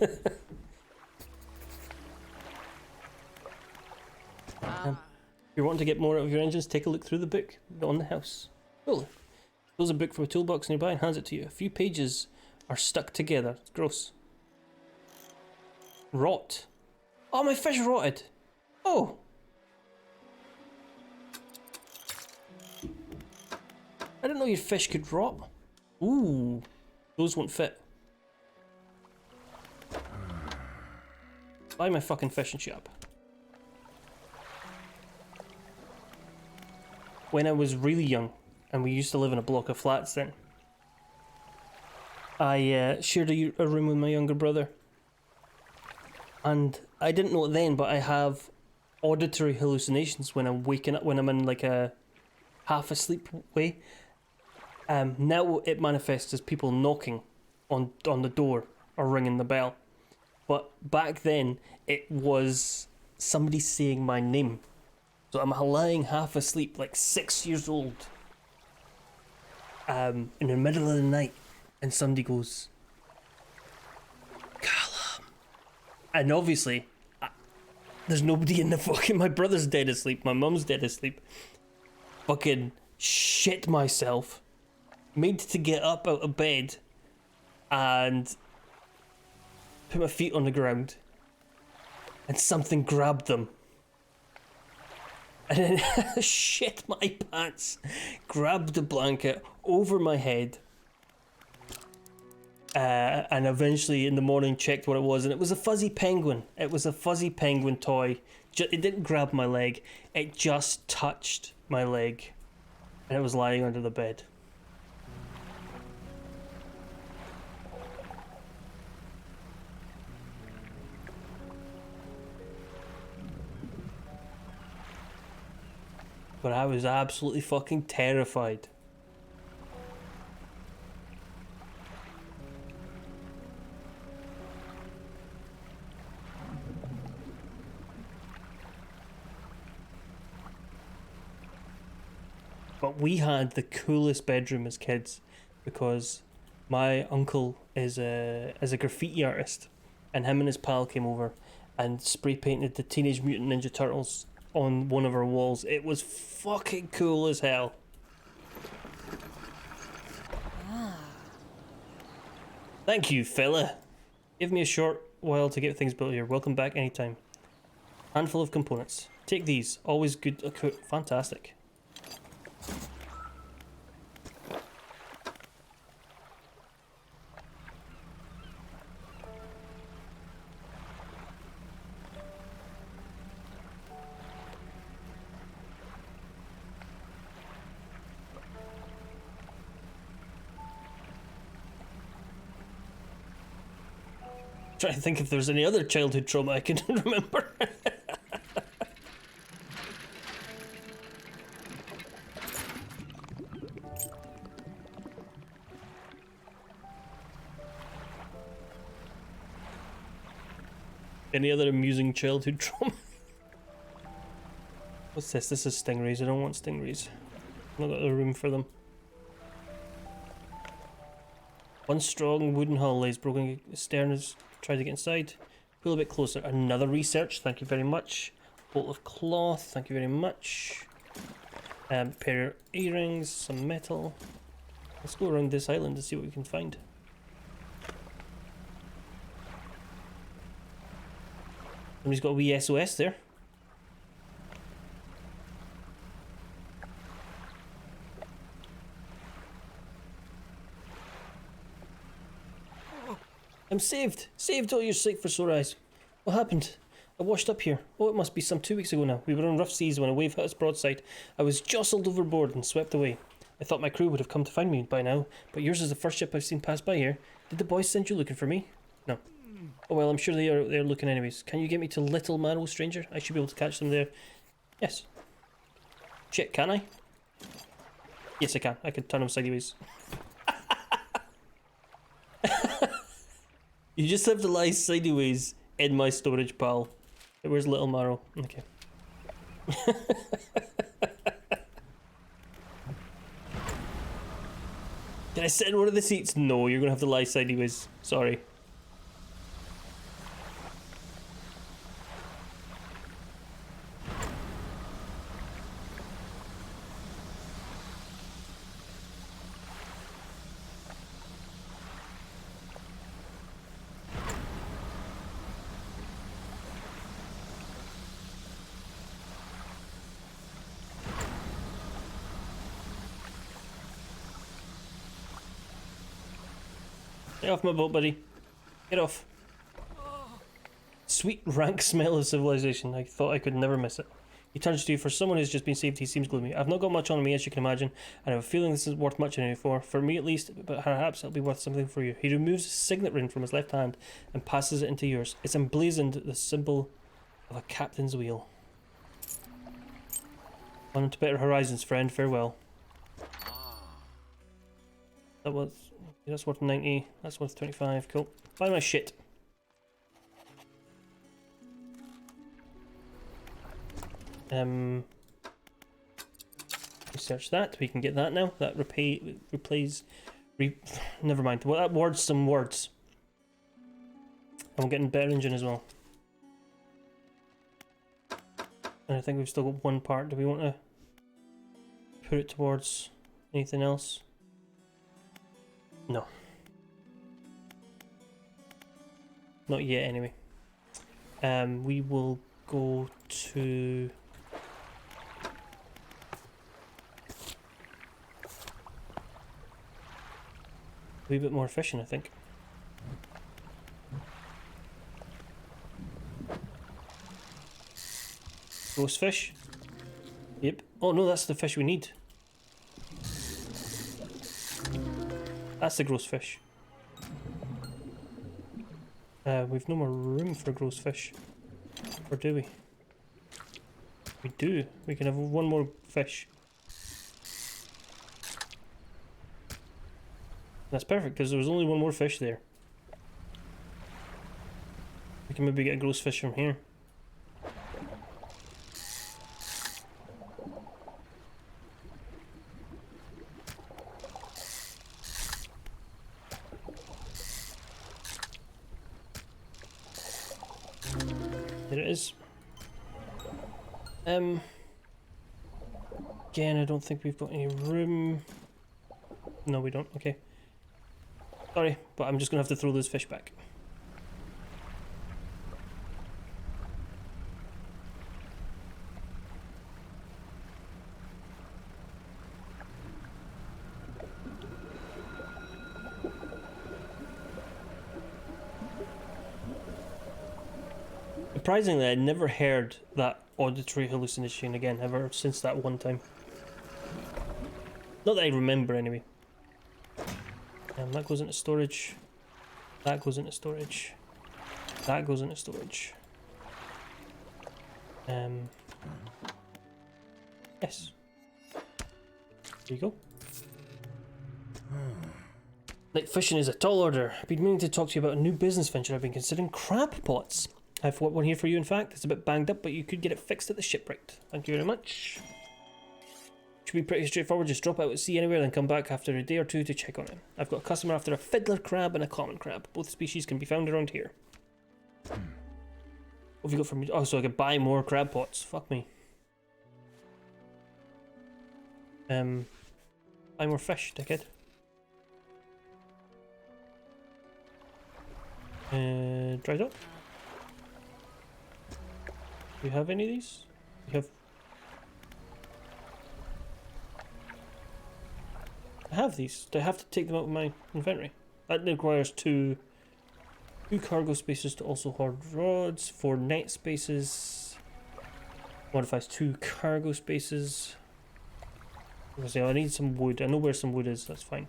you're wanting to get more out of your engines, take a look through the book on the house. Cool. Pulls a book from a toolbox nearby and hands it to you. A few pages are stuck together. It's gross. Rot. Oh, my fish rotted. Oh. I didn't know your fish could rot. Ooh. Those won't fit. Buy my fucking fishing shop. When I was really young, and we used to live in a block of flats then, I shared a room with my younger brother. And I didn't know it then, but I have auditory hallucinations when I'm waking up, when I'm in like a half asleep way. Now it manifests as people knocking on the door or ringing the bell. But back then, it was somebody saying my name. So I'm lying half asleep, like 6 years old, in the middle of the night, and somebody goes, Callum. And obviously, There's nobody in the fucking... My brother's dead asleep. My mum's dead asleep. Fucking shit myself. Made to get up out of bed. And... put my feet on the ground. And something grabbed them. And then shit my pants. Grabbed the blanket over my head. And eventually in the morning checked what it was, and it was a fuzzy penguin. It was a fuzzy penguin toy. It didn't grab my leg, it just touched my leg, and it was lying under the bed. But I was absolutely fucking terrified. But we had the coolest bedroom as kids because my uncle is a graffiti artist, and him and his pal came over and spray painted the Teenage Mutant Ninja Turtles on one of our walls. It was fucking cool as hell. Thank you, fella. Give me a short while to get things built here. Welcome back anytime. Handful of components. Take these. Always good. Fantastic. Trying to think if there's any other childhood trauma I can remember. Any other amusing childhood trauma? What's this? This is stingrays. I don't want stingrays. I've not got the room for them. One strong wooden hull lays broken stern is try to get inside. Pull a bit closer. Another research. Thank you very much. Bolt of cloth. Thank you very much. Pair of earrings. Some metal. Let's go around this island and see what we can find. Somebody's got a wee SOS there. I'm saved! Saved! Oh, you're sick for sore eyes. What happened? I washed up here. Oh, it must be some 2 weeks ago now. We were on rough seas when a wave hit us broadside. I was jostled overboard and swept away. I thought my crew would have come to find me by now, but yours is the first ship I've seen pass by here. Did the boys send you looking for me? No. Oh well, I'm sure they're looking anyways. Can you get me to Little Marrow, stranger? I should be able to catch them there. Yes. Shit, can I? Yes, I can. I can turn them sideways. You just have to lie sideways in my storage, pal. Where's Little Marrow? Okay. Can I sit in one of the seats? No, you're gonna have to lie sideways. Sorry. Get off my boat, buddy. Get off. Sweet, rank smell of civilization. I thought I could never miss it. He turns to you. For someone who's just been saved, he seems gloomy. I've not got much on me, as you can imagine, and I have a feeling this isn't worth much anymore. For me at least, but perhaps it'll be worth something for you. He removes his signet ring from his left hand and passes it into yours. It's emblazoned the symbol of a captain's wheel. On to better horizons, friend. Farewell. That was... That's worth 90. That's worth 25. Cool. Buy my shit. Research that. We can get that now. That never mind. Well, that words some words. I'm getting better engine as well. And I think we've still got one part. Do we want to put it towards anything else? No. Not yet, anyway. We will go to... a wee bit more fishing, I think. Gross fish? Yep. Oh no, that's the fish we need. That's the gross fish. We've no more room for gross fish. Or do we? We do. We can have one more fish. That's perfect, because there was only one more fish there. We can maybe get a gross fish from here. There it is. Again, I don't think we've got any room. No, we don't. Okay. Sorry, but I'm just gonna have to throw those fish back. Surprisingly, I never heard that auditory hallucination again, ever since that one time. Not that I remember, anyway. That goes into storage. That goes into storage. That goes into storage. Yes. There you go. Night fishing is a tall order. I've been meaning to talk to you about a new business venture I've been considering. Crab pots. I've got one here for you, in fact. It's a bit banged up, but you could get it fixed at the shipwright. Thank you very much. Should be pretty straightforward. Just drop out at sea anywhere, then come back after a day or two to check on it. I've got a customer after a fiddler crab and a common crab. Both species can be found around here. What have you got for me? Oh, so I could buy more crab pots. Fuck me. Buy more fish, dickhead. Dried up. Do you have any of these? You have... I have these. Do I have to take them out of my inventory? That requires two cargo spaces to also hoard rods, 4 net spaces. Modifies 2 cargo spaces. Obviously, I need some wood. I know where some wood is. That's fine.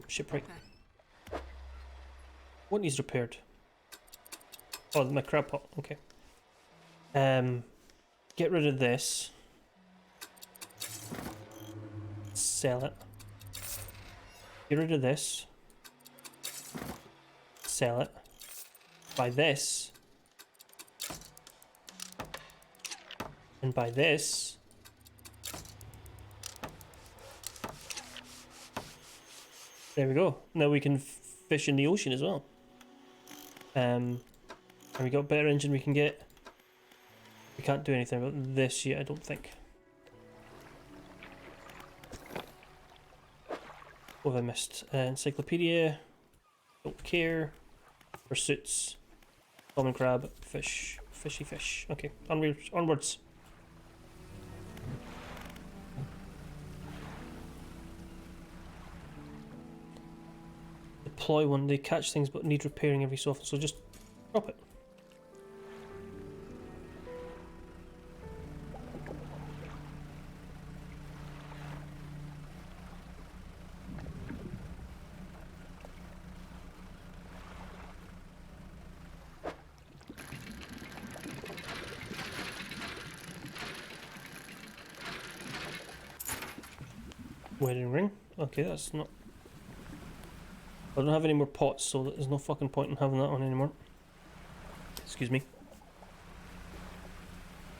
Shipwright. What needs repaired? Oh, my crab pot. Okay. Get rid of this. Sell it. Get rid of this. Sell it. Buy this. And buy this. There we go. Now we can fish in the ocean as well. And we got a better engine we can get. We can't do anything about this yet, I don't think. What have I missed? Encyclopedia. Don't care. Pursuits. Common crab. Fish. Fishy fish. Okay, onwards. Deploy one. They catch things but need repairing every so often, so just drop it. Wedding ring. Okay, that's not... I don't have any more pots, so there's no fucking point in having that on anymore. Excuse me.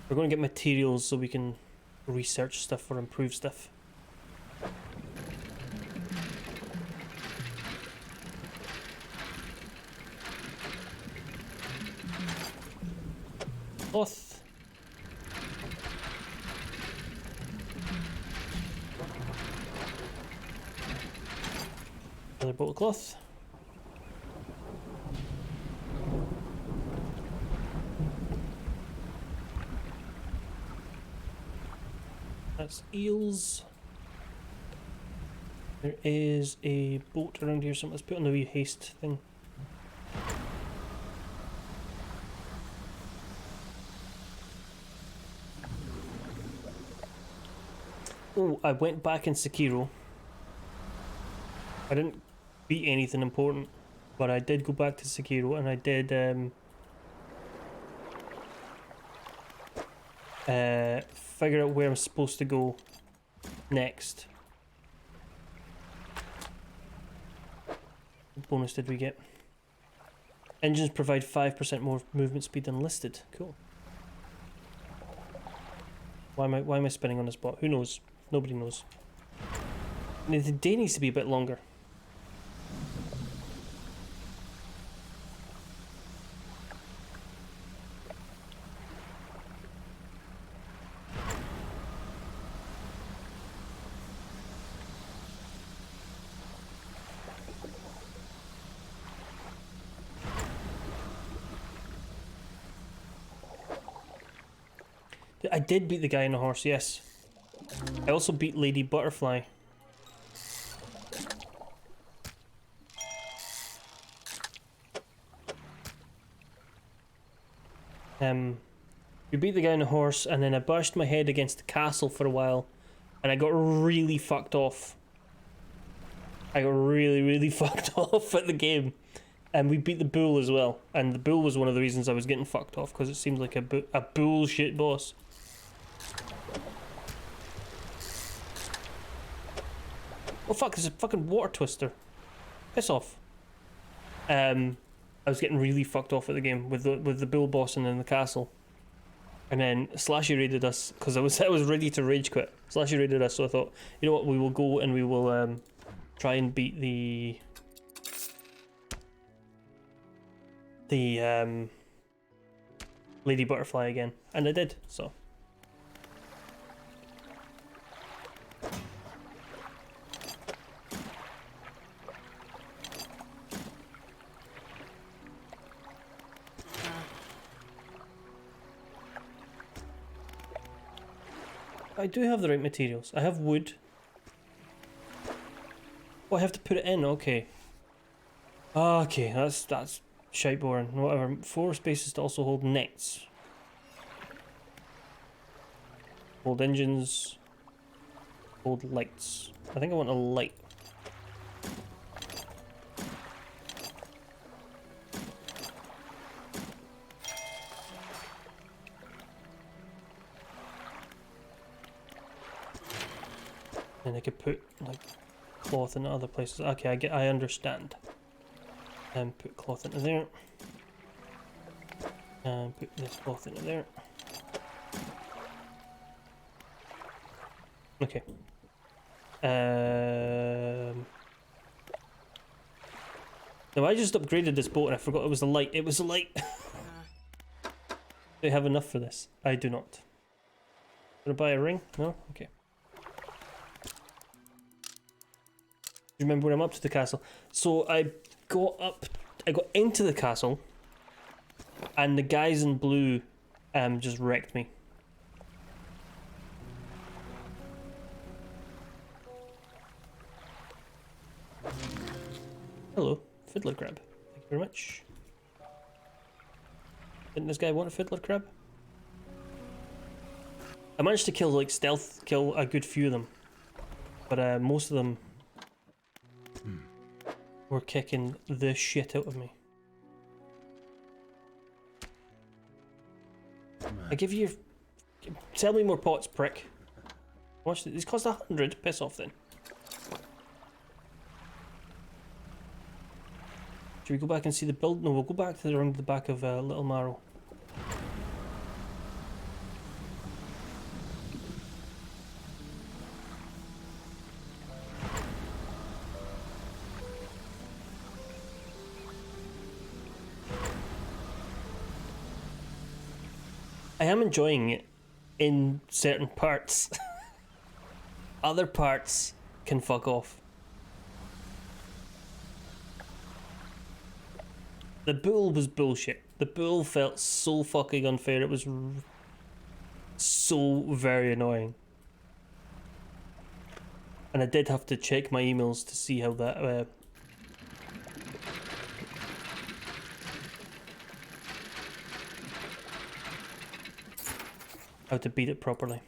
We're going to get materials so we can research stuff or improve stuff. Cloth. Another bolt of cloth. That's eels. There is a boat around here, so let's put on the wee haste thing. Oh, I went back in Sekiro. I didn't beat anything important, but I did go back to Sekiro and I did figure out where I'm supposed to go next. What bonus did we get? Engines provide 5% more movement speed than listed. Cool. Why am I spinning on the spot? Who knows? Nobody knows. The day needs to be a bit longer. I did beat the guy on the horse, yes. I also beat Lady Butterfly. We beat the guy on the horse, and then I bashed my head against the castle for a while, and I got really fucked off. I got really fucked off at the game. And we beat the bull as well, and the bull was one of the reasons I was getting fucked off, because it seems like a bullshit boss. Oh fuck, there's a fucking water twister. Piss off. I was getting really fucked off at the game with the bull boss and then the castle. And then Slashy raided us, because I was ready to rage quit. Slashy raided us, so I thought, you know what, we will go and we will try and beat the Lady Butterfly again. And I did, so. I do have the right materials. I have wood. Oh, I have to put it in, okay. Okay, that's shite boring. Whatever. 4 spaces to also hold nets. Hold engines. Hold lights. I think I want a light. And I could put like cloth in other places. Okay, I understand. And put cloth into there. And put this cloth into there. Okay. No, I just upgraded this boat and I forgot it was a light. It was a light. Do I have enough for this? I do not. Gonna buy a ring? No? Okay. Remember when I'm up to the castle? So I got into the castle, and the guys in blue just wrecked me. Hello, fiddler crab. Thank you very much. Didn't this guy want a fiddler crab? I managed to stealth kill a good few of them, but most of them were kicking the shit out of me. I give you... Sell me more pots, prick. Watch this. These cost 100. Piss off then. Should we go back and see the build? No, we'll go back to around the back of Little Marrow. I am enjoying it in certain parts. Other parts can fuck off. The bull was bullshit. The bull felt so fucking unfair. It was so very annoying. And I did have to check my emails to see how that how to beat it properly.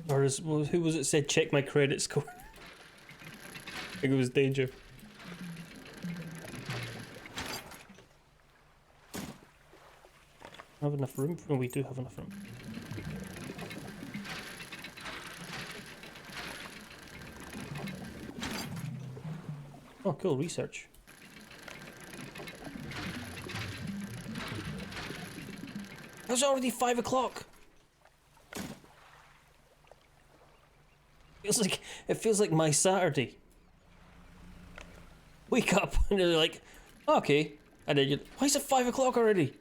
Or who was it said check my credit score? I think it was Danger. Have enough room? No, we do have enough room. Oh, cool, research. It's already 5 o'clock. It feels like my Saturday. Wake up and you're like, okay, and then why is it 5 o'clock already?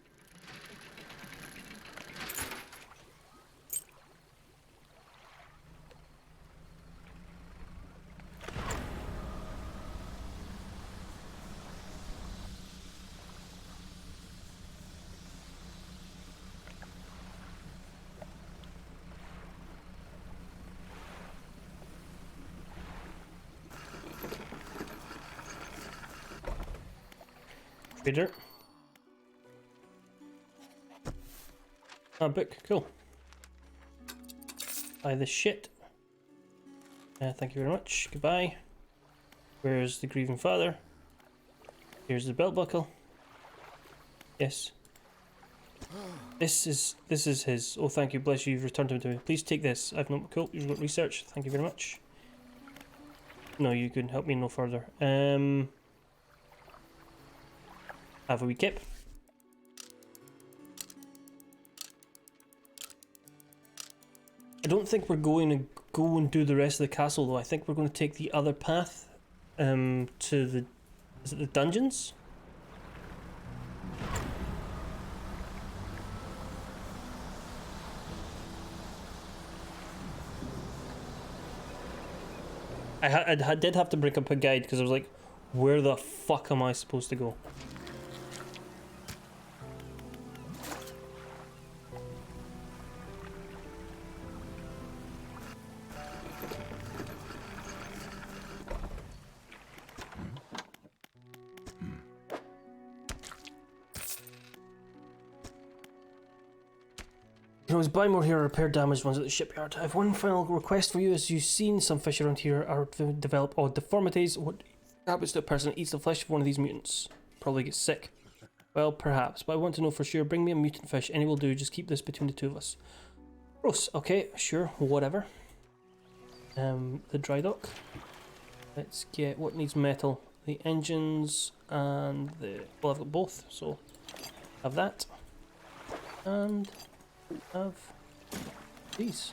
Trader. Ah, book, cool. Buy this shit. Thank you very much. Goodbye. Where's the grieving father? Here's the belt buckle. Yes. This is his. Oh, thank you. Bless you. You've returned him to me. Please take this. I've not. Cool. You've got research. Thank you very much. No, you can help me no further. Have a wee kip. I don't think we're going to go and do the rest of the castle though. I think we're going to take the other path to the... is it the dungeons? I did have to bring up a guide because I was like, where the fuck am I supposed to go? You can always buy more here or repair damaged ones at the shipyard. I have one final request for you. As you've seen, some fish around here are develop odd deformities. What happens to a person that eats the flesh of one of these mutants? Probably gets sick. Well, perhaps, but I want to know for sure. Bring me a mutant fish. Any will do. Just keep this between the two of us. Gross. Okay, sure. Whatever. The dry dock. Let's get what needs metal. The engines and the... well, I've got both, so have that. And... have these.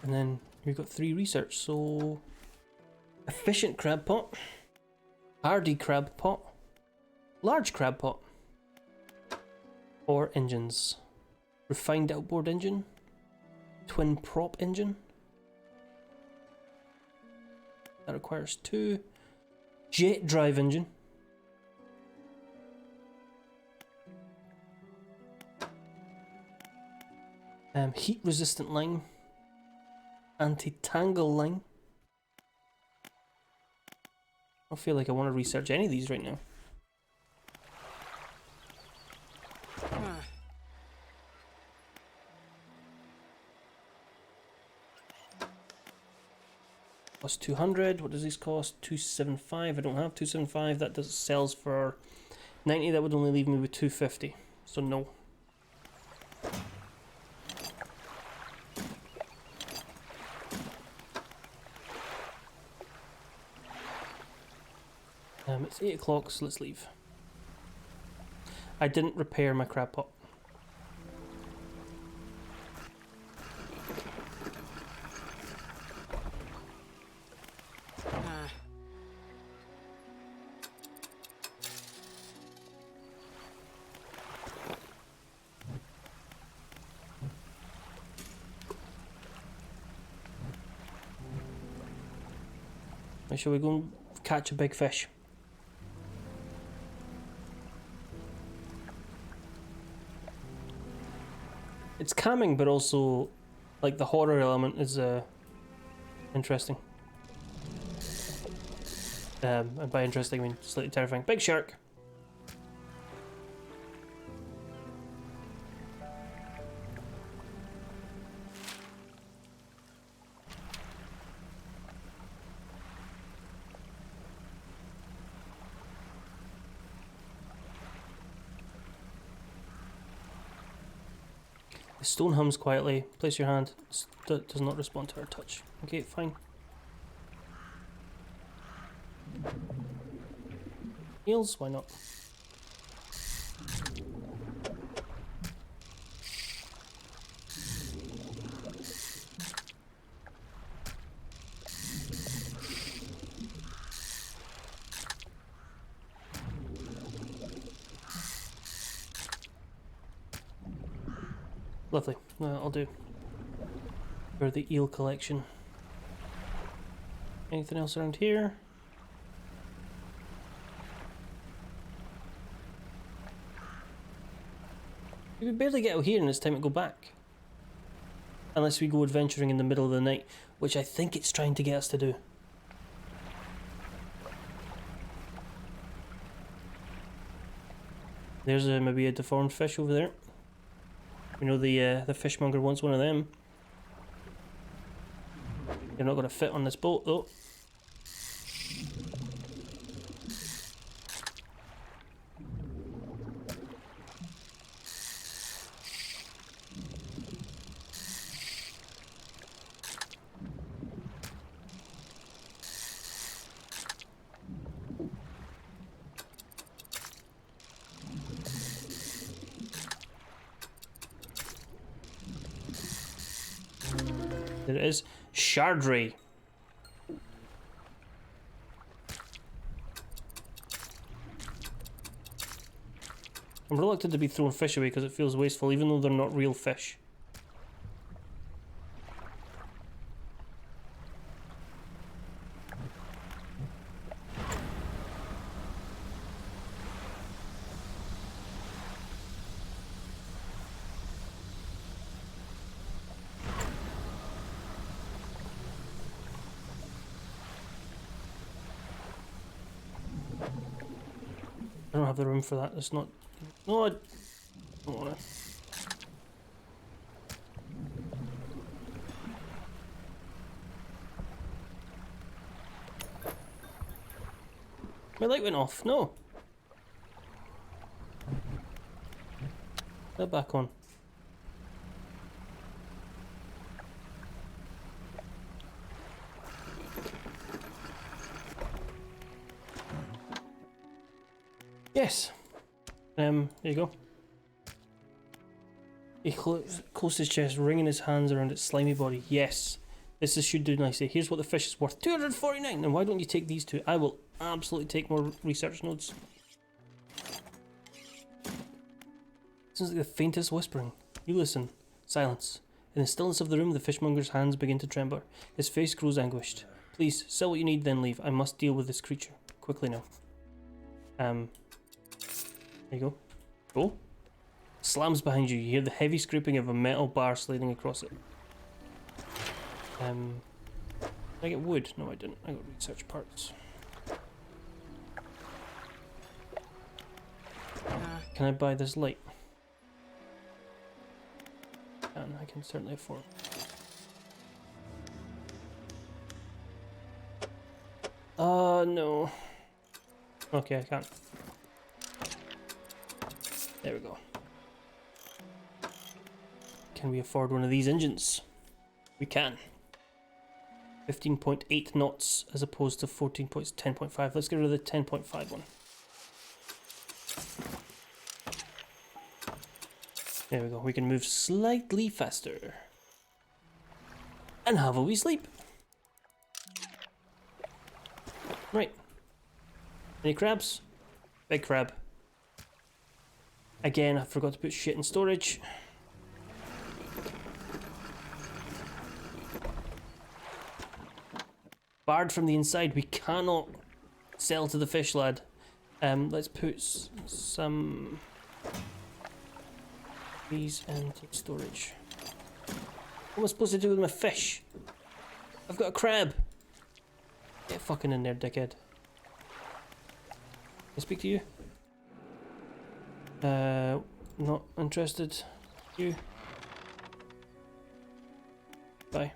And then we've got 3 research, so efficient crab pot, hardy crab pot, large crab pot, or engines. Refined outboard engine, twin prop engine. That requires 2. Jet drive engine. Heat resistant line, anti-tangle line. I feel like I want to research any of these right now. Cost 200. What does this cost? 275. I don't have 275. That does sells for 90. That would only leave me with 250. So no. It's 8 o'clock, so let's leave. I didn't repair my crab pot. Right, shall we go and catch a big fish? It's calming, but also, like, the horror element is interesting. And by interesting, I mean slightly terrifying. Big shark! The stone hums quietly. Place your hand. Does not respond to our touch. Okay, fine. Eels? Why not? Lovely. I'll do. For the eel collection. Anything else around here? We could barely get out here and it's time to go back. Unless we go adventuring in the middle of the night, which I think it's trying to get us to do. There's maybe a deformed fish over there. We know the fishmonger wants one of them. They're not going to fit on this boat though. There it is. Chardray. I'm reluctant to be throwing fish away because it feels wasteful, even though they're not real fish. I don't have the room for that. It's not. No, I don't want to. My light went off. No. Put it back on. Yes. There you go. He closed his chest, wringing his hands around its slimy body. Yes. This should do nicely. Here's what the fish is worth. 249! And why don't you take these two? I will absolutely take more research notes. Sounds like the faintest whispering. You listen. Silence. In the stillness of the room, the fishmonger's hands begin to tremble. His face grows anguished. Please, sell what you need, then leave. I must deal with this creature. Quickly now. There you go. Go. Slams behind you. You hear the heavy scraping of a metal bar sliding across it. Did I get wood? No, I didn't. I got research parts. Can I buy this light? I can certainly afford it. No. Okay, I can't. There we go. Can we afford one of these engines? We can. 15.8 knots as opposed to 10.5. Let's get rid of the 10.5 one. There we go. We can move slightly faster. And have a wee sleep. Right. Any crabs? Big crab. Again, I forgot to put shit in storage. barred from the inside. We cannot sell to the fish lad. Let's put some these into storage. What am I supposed to do with my fish? I've got a crab. Get fucking in there, dickhead. Can I speak to you? Not interested. You. Bye.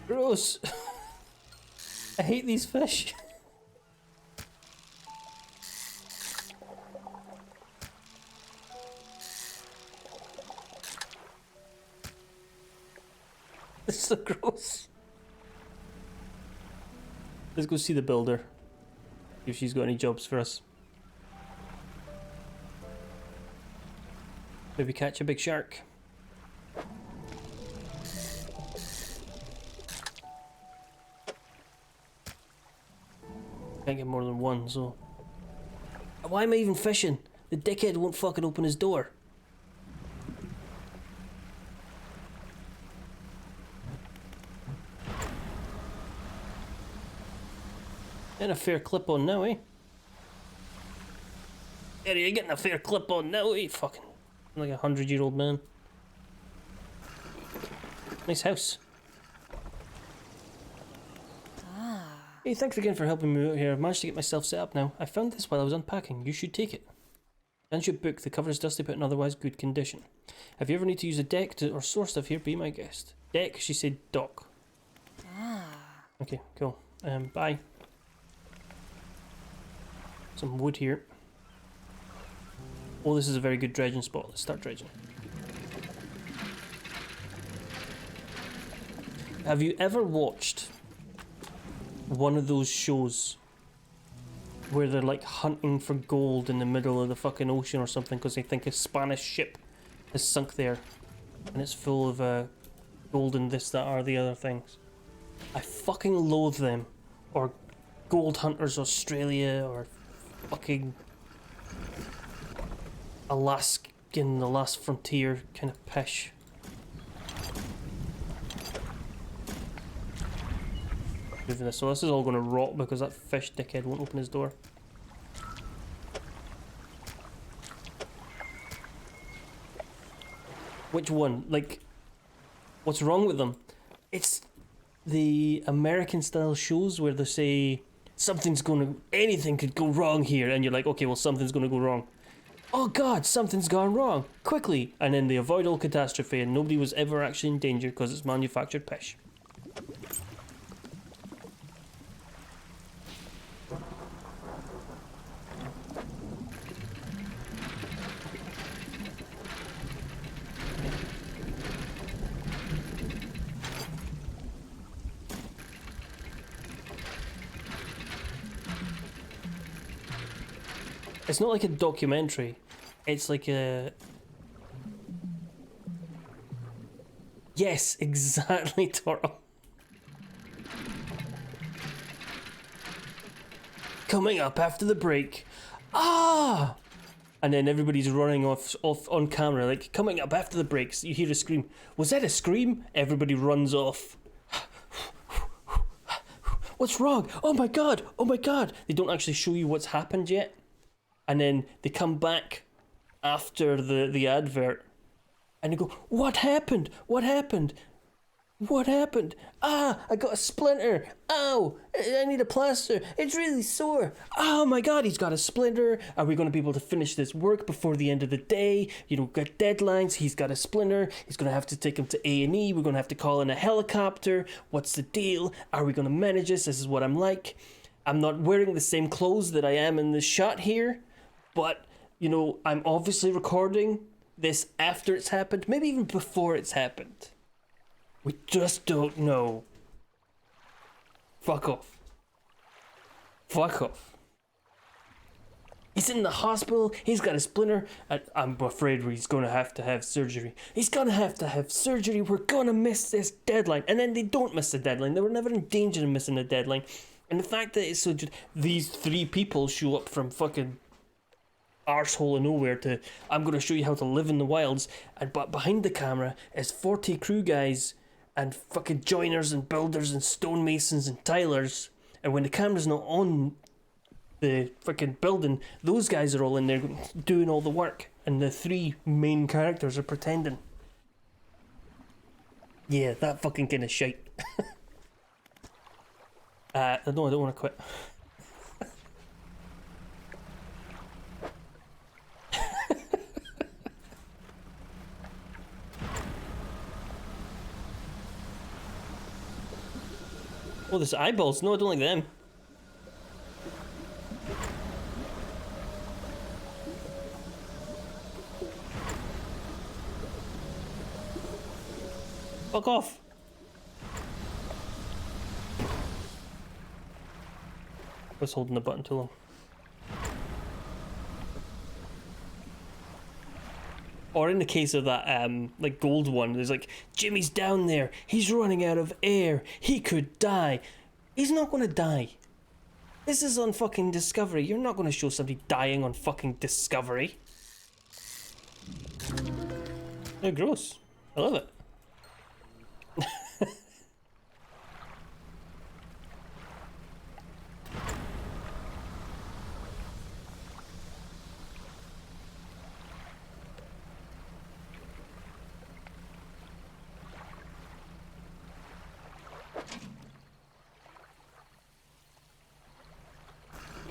Gross. I hate these fish. It's so gross. Let's go see the builder. See if she's got any jobs for us. Maybe catch a big shark. Can't get more than one, so... Why am I even fishing? The dickhead won't fucking open his door. Get a fair clip on now, eh? There you getting a fair clip on now, eh? Fucking like 100-year-old man. Nice house. Hey, thanks again for helping me out here. I've managed to get myself set up now. I found this while I was unpacking. You should take it. Friendship book. The cover is dusty but in otherwise good condition. If you ever need to use a deck or store stuff here, be my guest. Deck? She said dock. Okay, cool. Bye. Some wood here. Oh, this is a very good dredging spot. Let's start dredging. Have you ever watched one of those shows where they're like hunting for gold in the middle of the fucking ocean or something because they think a Spanish ship has sunk there and it's full of gold and this, that, or the other things? I fucking loathe them. Or Gold Hunters Australia, or fucking Alaskan, The Last Frontier kind of pish. Moving this, so this is all going to rot because that fish dickhead won't open his door. Which one? Like, what's wrong with them? It's the American style shows where they say anything could go wrong here, and you're like, okay, well, something's gonna go wrong. Oh god, something's gone wrong, quickly, and then they avoid all catastrophe and nobody was ever actually in danger because it's manufactured pish. It's not like a documentary, it's like a... Yes, exactly, Turtle. Coming up after the break. Ah! And then everybody's running off on camera, like, coming up after the breaks. You hear a scream. Was that a scream? Everybody runs off. What's wrong? Oh my god! Oh my god! They don't actually show you what's happened yet. And then they come back after the advert and they go, what happened? What happened? What happened? Ah, I got a splinter. Ow, I need a plaster. It's really sore. Oh my god, he's got a splinter. Are we going to be able to finish this work before the end of the day? You know, got deadlines. He's got a splinter. He's going to have to take him to A&E. We're going to have to call in a helicopter. What's the deal? Are we going to manage this? This is what I'm like. I'm not wearing the same clothes that I am in the shot here. But, you know, I'm obviously recording this after it's happened, maybe even before it's happened. We just don't know. Fuck off. Fuck off. He's in the hospital, he's got a splinter, I'm afraid he's gonna have to have surgery. He's gonna have to have surgery, we're gonna miss this deadline. And then they don't miss the deadline, they were never in danger of missing the deadline. And the fact that it's so just these three people show up from fucking arsehole of nowhere to I'm going to show you how to live in the wilds, and but behind the camera is 40 crew guys and fucking joiners and builders and stonemasons and tilers, and when the camera's not on the fucking building, those guys are all in there doing all the work, and the three main characters are pretending. Yeah, that fucking kind of shite. No, I don't want to quit. Oh, there's eyeballs. No, I don't like them. Fuck off. I was holding the button too long. Or in the case of that, like gold one, there's like, Jimmy's down there. He's running out of air. He could die. He's not gonna die. This is on fucking Discovery. You're not gonna show somebody dying on fucking Discovery. Oh, gross. I love it.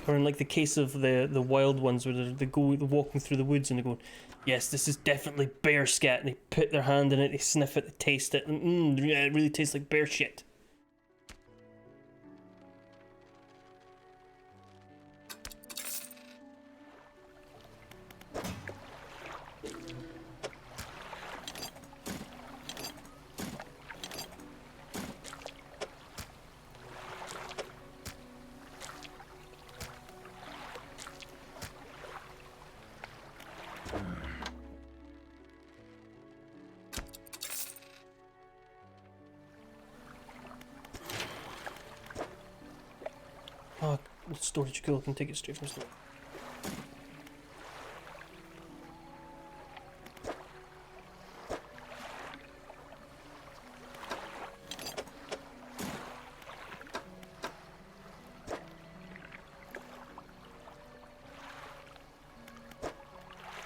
Or in like the case of the wild ones where they're walking through the woods and they're going, yes, this is definitely bear scat, and they put their hand in it, they sniff it, they taste it, and yeah, it really tastes like bear shit. Oh, storage cool, I can take it straight from store.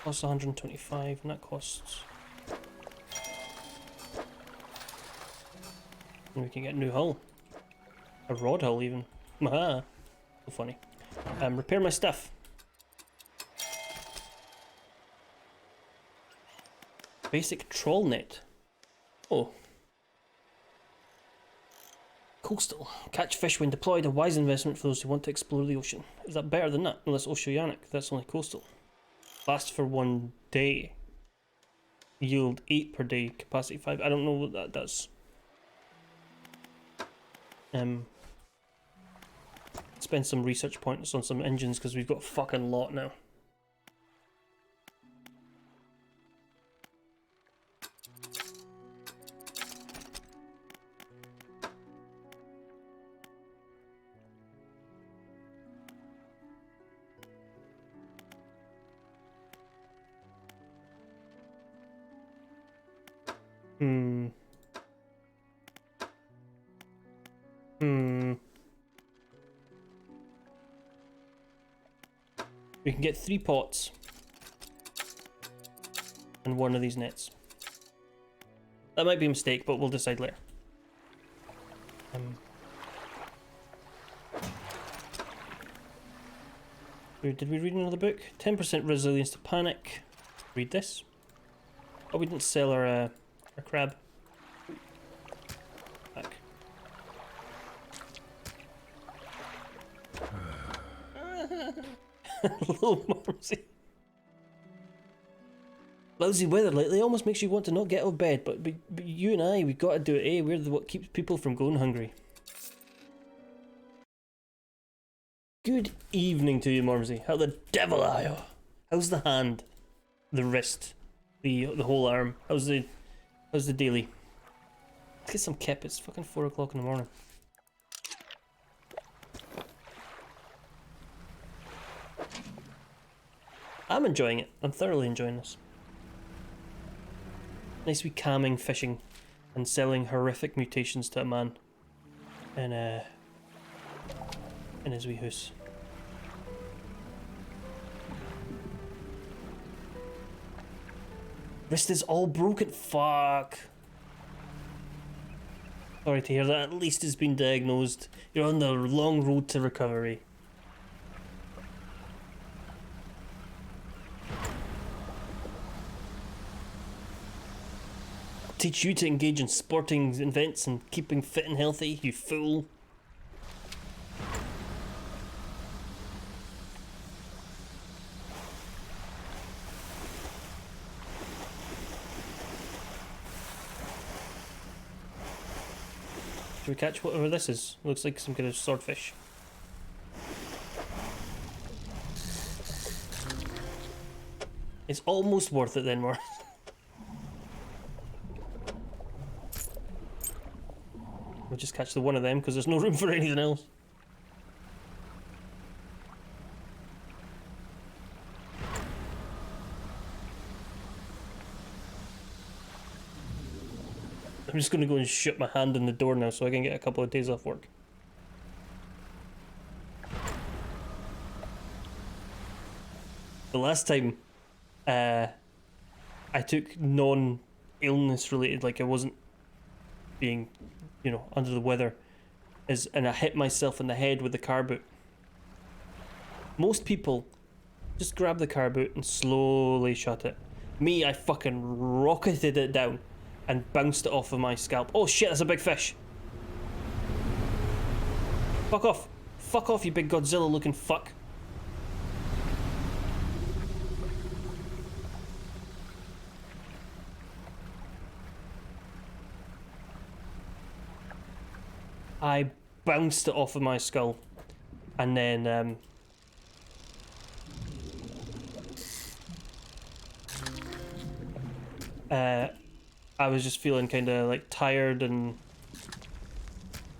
Costs 125, and that costs. And we can get a new hull. A rod hull, even. Maha! So funny. Repair my stuff. Basic trawl net. Oh. Coastal. Catch fish when deployed, a wise investment for those who want to explore the ocean. Is that better than that? No, that's oceanic. That's only coastal. Last for 1 day. Yield 8 per day, capacity 5. I don't know what that does. Spend some research points on some engines because we've got a fucking lot now. We can get 3 pots and 1 of these nets. That might be a mistake, but we'll decide later. Did we read another book? 10% resilience to panic. Read this. Oh, we didn't sell our crab. Back. Little Marmsy. Lousy weather lately almost makes you want to not get out of bed, but you and I, we've got to do it, eh? We're what keeps people from going hungry. Good evening to you, Marmsy. How the devil are you? How's the hand? The wrist? The whole arm? How's the daily? Let's get some kip, it's fucking 4 o'clock in the morning. I'm enjoying it. I'm thoroughly enjoying this. Nice wee calming fishing and selling horrific mutations to a man in his wee house. Wrist is all broken. Fuck. Sorry to hear that. At least it's been diagnosed. You're on the long road to recovery. Teach you to engage in sporting events and keeping fit and healthy, you fool. Should we catch whatever this is? Looks like some kind of swordfish. It's almost worth it then, Mark. We'll just catch the one of them because there's no room for anything else. I'm just going to go and shut my hand in the door now so I can get a couple of days off work. The last time I took non-illness related, like I wasn't being, you know, under the weather, and I hit myself in the head with the car boot. Most people just grab the car boot and slowly shut it. Me, I fucking rocketed it down and bounced it off of my scalp. Oh shit, that's a big fish. Fuck off. Fuck off, you big Godzilla looking fuck. I bounced it off of my skull, and then I was just feeling kind of like tired and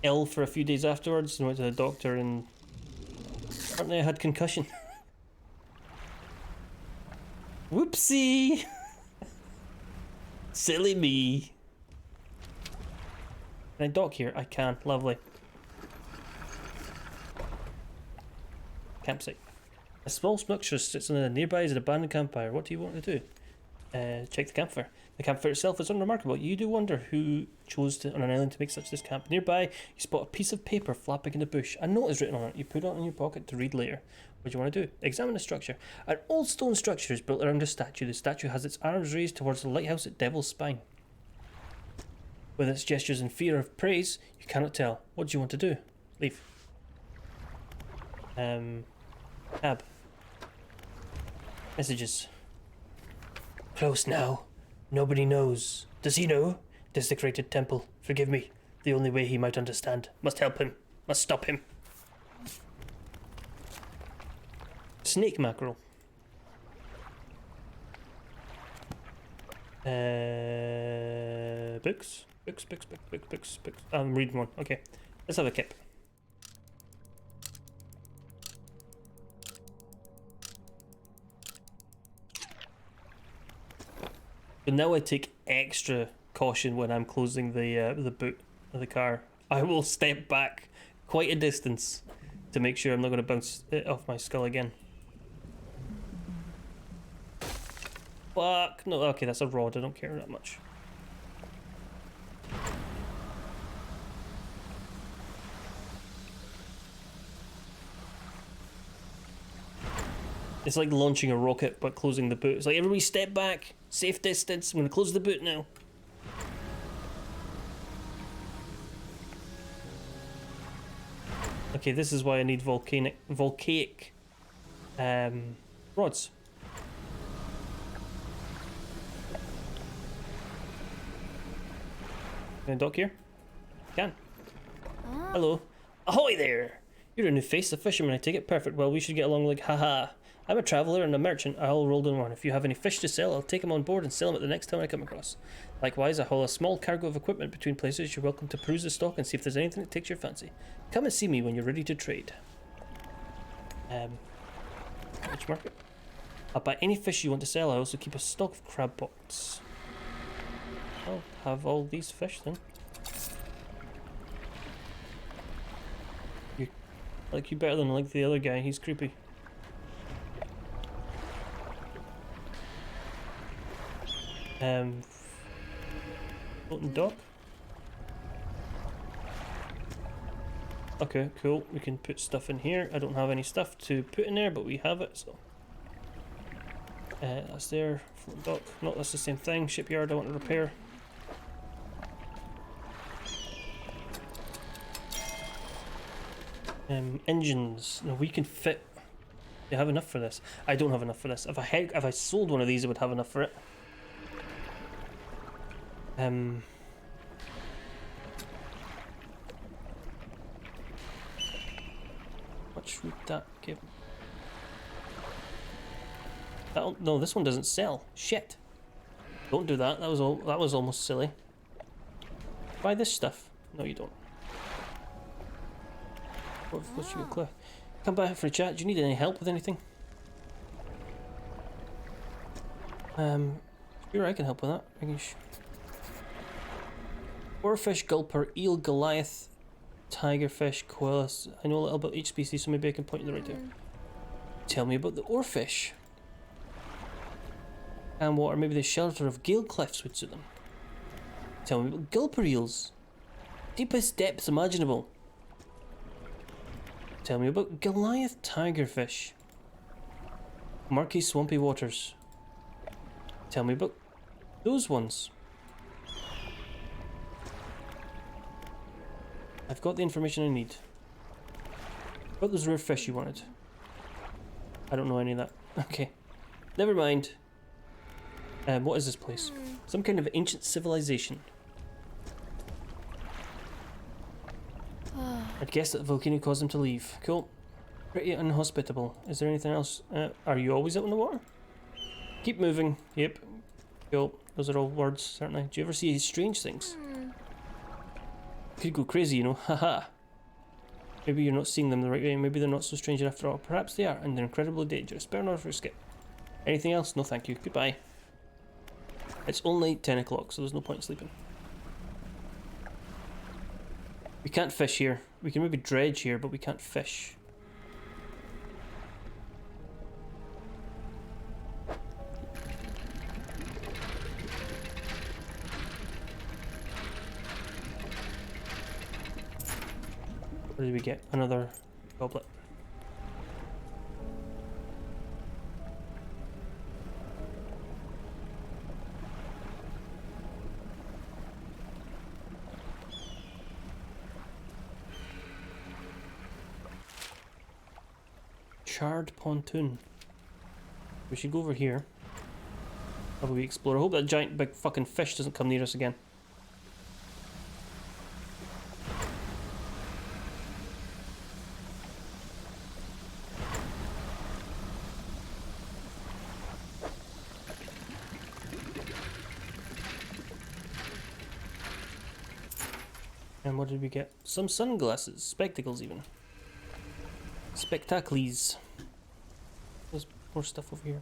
ill for a few days afterwards, and went to the doctor, and apparently I had concussion. Whoopsie! Silly me. Can I dock here? I can. Lovely. Campsite. A small structure sits on a nearby is an abandoned campfire. What do you want to do? Check the campfire. The campfire itself is unremarkable. You do wonder who chose to, on an island to make such this camp. Nearby, you spot a piece of paper flapping in the bush. A note is written on it. You put it in your pocket to read later. What do you want to do? Examine the structure. An old stone structure is built around a statue. The statue has its arms raised towards the lighthouse at Devil's Spine. With its gestures and fear of praise, you cannot tell. What do you want to do? Leave. Tab. Messages. Close now. Nobody knows. Does he know? Desecrated temple. Forgive me. The only way he might understand. Must help him. Must stop him. Snake mackerel. Books. Books. I'm reading one. Okay. Let's have a kip. So now I take extra caution when I'm closing the boot of the car. I will step back quite a distance to make sure I'm not going to bounce it off my skull again. Fuck. No, okay, that's a rod. I don't care that much. It's like launching a rocket but closing the boot. It's like, everybody step back, safe distance, I'm gonna close the boot now. Okay, this is why I need volcaic rods. Can I dock here? Can. Hello. Ahoy there! You're a new face, a fisherman, I take it. Perfect. Well, we should get along like haha. I'm a traveller and a merchant. I all rolled in one. If you have any fish to sell, I'll take them on board and sell them at the next town I come across. Likewise, I haul a small cargo of equipment between places. You're welcome to peruse the stock and see if there's anything that takes your fancy. Come and see me when you're ready to trade. Which market? I'll buy any fish you want to sell. I also keep a stock of crab pots. I'll have all these fish then. You like you better than like the other guy. He's creepy. Floating dock. Okay, cool. We can put stuff in here. I don't have any stuff to put in there, but we have it, so. That's there. Floating dock. No, that's the same thing. Shipyard I want to repair. Engines. No, we can fit. We have enough for this. I don't have enough for this. If I sold one of these, I would have enough for it. Much would that give? No, this one doesn't sell. Shit. Don't do that. That was almost silly. Buy this stuff. No, you don't. What's your clue? Come by for a chat. Do you need any help with anything? Sure, I can help with that. I can Oarfish, gulper, eel, Goliath, tigerfish, koalas. I know a little about each species, so maybe I can point you the right there. Tell me about the oarfish. And water, maybe the shelter of gale cliffs would suit them. Tell me about gulper eels. Deepest depths imaginable. Tell me about Goliath tigerfish. Murky swampy waters. Tell me about those ones. I've got the information I need. What those rare fish you wanted? I don't know any of that. Okay. Never mind. What is this place? Some kind of ancient civilization. I'd guess that the volcano caused them to leave. Cool. Pretty inhospitable. Is there anything else? Are you always out in the water? Keep moving. Yep. Cool. Those are all words, certainly. Do you ever see strange things? Could go crazy, you know. Haha. Maybe you're not seeing them the right way. Maybe they're not so strange after all. Perhaps they are, and they're incredibly dangerous. Better not risk it. Anything else? No, thank you. Goodbye. It's only 10 o'clock, so there's no point in sleeping. We can't fish here. We can maybe dredge here, but we can't fish. What did we get? Another goblet. Charred pontoon. We should go over here. How about we explore? I hope that giant big fucking fish doesn't come near us again. And what did we get? Some sunglasses, spectacles even. Spectacles. There's more stuff over here.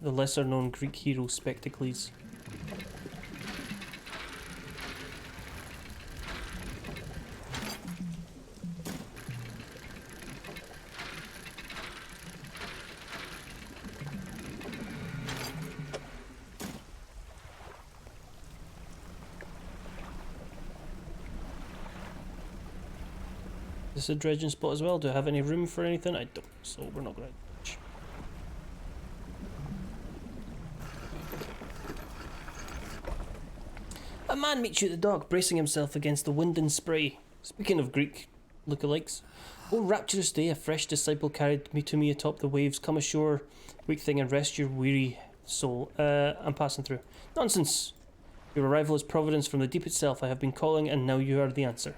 The lesser known Greek hero Spectacles. Is this a dredging spot as well? Do I have any room for anything? I don't, so we're not going to dredge. A man meets you at the dock, bracing himself against the wind and spray. Speaking of Greek lookalikes. Oh, rapturous day, a fresh disciple carried me to me atop the waves. Come ashore, weak thing, and rest your weary soul. I'm passing through. Nonsense! Your arrival is providence from the deep itself. I have been calling, and now you are the answer.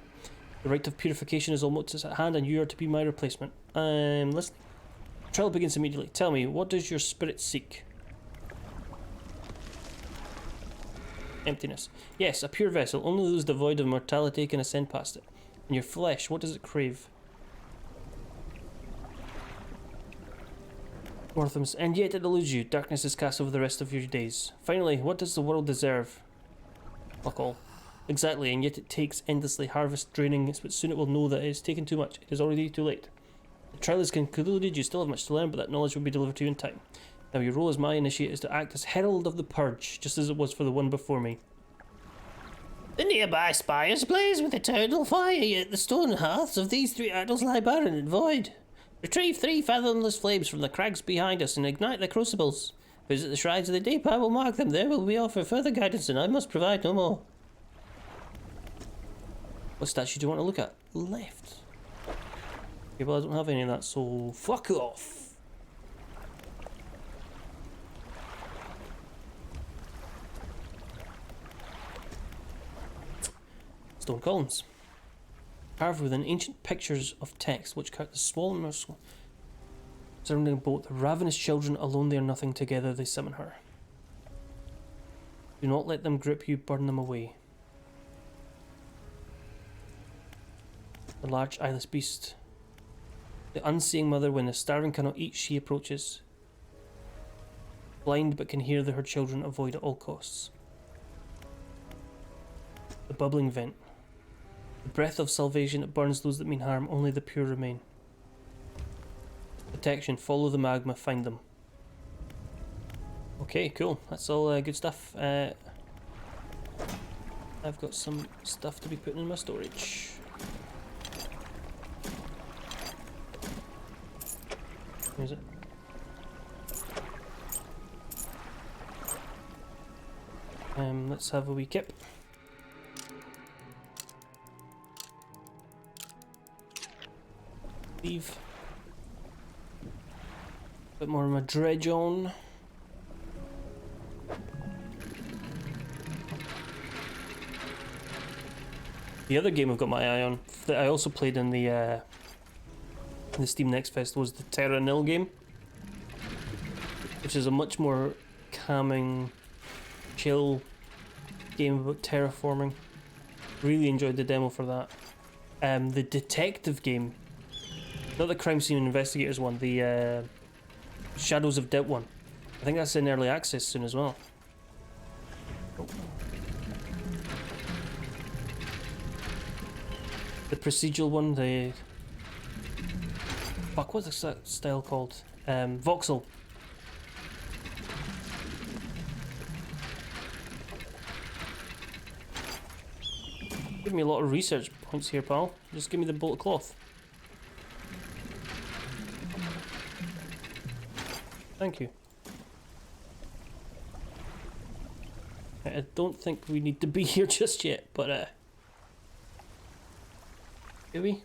The rite of purification is almost at hand, and you are to be my replacement. I'm listening. Trial begins immediately. Tell me, what does your spirit seek? Emptiness. Yes, a pure vessel. Only those devoid of mortality can ascend past it. And your flesh, what does it crave? Worthams. And yet it eludes you. Darkness is cast over the rest of your days. Finally, what does the world deserve? Fuck all. Exactly, and yet it takes endlessly, harvest draining, but soon it will know that it has taken too much. It is already too late. The trial is concluded, you still have much to learn, but that knowledge will be delivered to you in time. Now your role as my initiate is to act as herald of the purge, just as it was for the one before me. The nearby spires blaze with eternal fire, yet the stone hearths of these 3 idols lie barren and void. Retrieve 3 fathomless flames from the crags behind us and ignite their crucibles. Visit the shrines of the deep, I will mark them. There will be offer further guidance, and I must provide no more. What statue do you want to look at? Left. Okay, well I don't have any of that, so fuck off. Stone columns. Carved within ancient pictures of text which count the small and merciful. Surrounding a boat, the ravenous children, alone they are nothing, together they summon her. Do not let them grip you, burn them away. The large eyeless beast. The unseeing mother, when the starving cannot eat, she approaches. Blind but can hear her children, avoid at all costs. The bubbling vent. The breath of salvation that burns those that mean harm, only the pure remain. Protection, follow the magma, find them. Okay, cool. That's all good stuff. I've got some stuff to be putting in my storage. Where is it? Let's have a wee kip. Leave. Bit more of my dredge on. The other game I've got my eye on that I also played in the Steam Next Fest was the Terra Nil game, which is a much more calming, chill game about terraforming. Really enjoyed the demo for that. The detective game, not the crime scene investigators one, the Shadows of Doubt one. I think that's in early access soon as well. Oh. The procedural one, the fuck, what's that style called? Voxel. Give me a lot of research points here, pal. Just give me the bolt of cloth. Thank you. I don't think we need to be here just yet, but do we?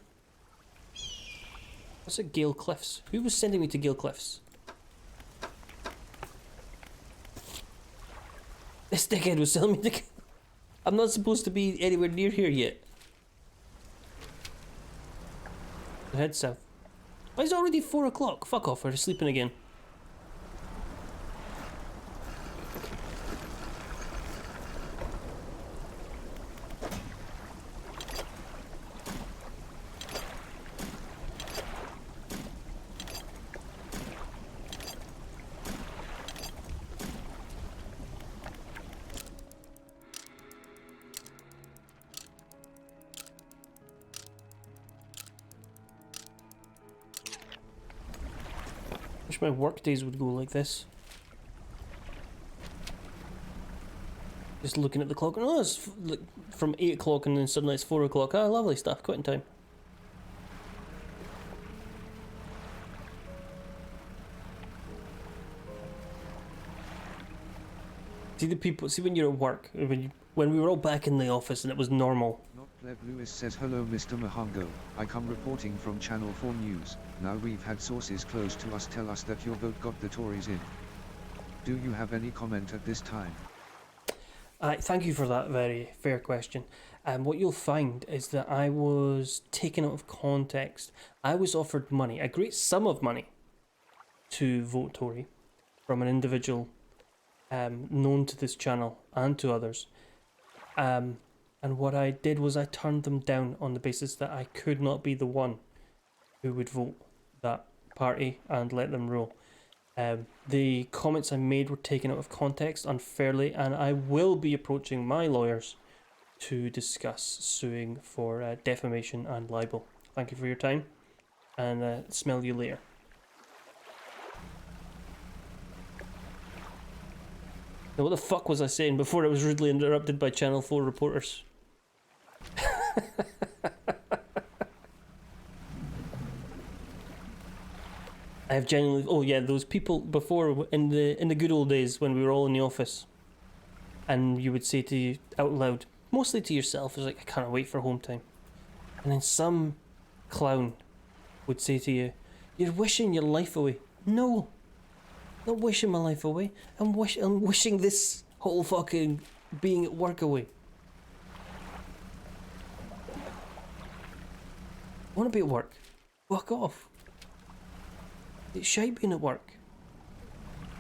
What's at Gale Cliffs? Who was sending me to Gale Cliffs? This dickhead was telling me to... I'm not supposed to be anywhere near here yet. Head south. Why is it already 4 o'clock? Fuck off, we're sleeping again. Wish my work days would go like this. Just looking at the clock, oh, it's like from 8 o'clock and then suddenly it's 4 o'clock. Ah, lovely stuff, quitting time. See the people, see when you're at work, when we were all back in the office and it was normal. Lev Lewis says hello Mr. Mahongo, I come reporting from Channel 4 News. Now we've had sources close to us tell us that your vote got the Tories in. Do you have any comment at this time? Thank you for that very fair question. What you'll find is that I was taken out of context. I was offered money, a great sum of money, to vote Tory from an individual known to this channel and to others. And what I did was I turned them down on the basis that I could not be the one who would vote that party and let them rule. The comments I made were taken out of context unfairly, and I will be approaching my lawyers to discuss suing for defamation and libel. Thank you for your time, and smell you later. Now, what the fuck was I saying before I was rudely interrupted by Channel 4 reporters? I have genuinely... Oh yeah, those people before, in the good old days when we were all in the office, and you would say to you out loud, mostly to yourself, it was like, I can't wait for home time. And then some clown would say to you, you're wishing your life away. No, not wishing my life away. I'm wishing this whole fucking being at work away. I want to be at work. Fuck off. It's shite being at work.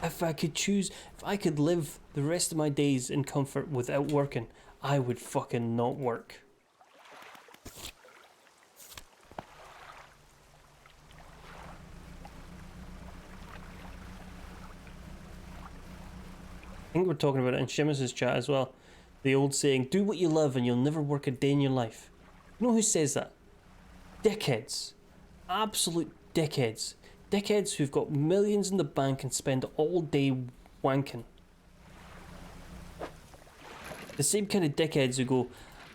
If I could choose, if I could live the rest of my days in comfort without working, I would fucking not work. I think we're talking about it in Seamus's chat as well. The old saying, do what you love and you'll never work a day in your life. You know who says that? Dickheads. Absolute dickheads. Dickheads who've got millions in the bank and spend all day wanking. The same kind of dickheads who go,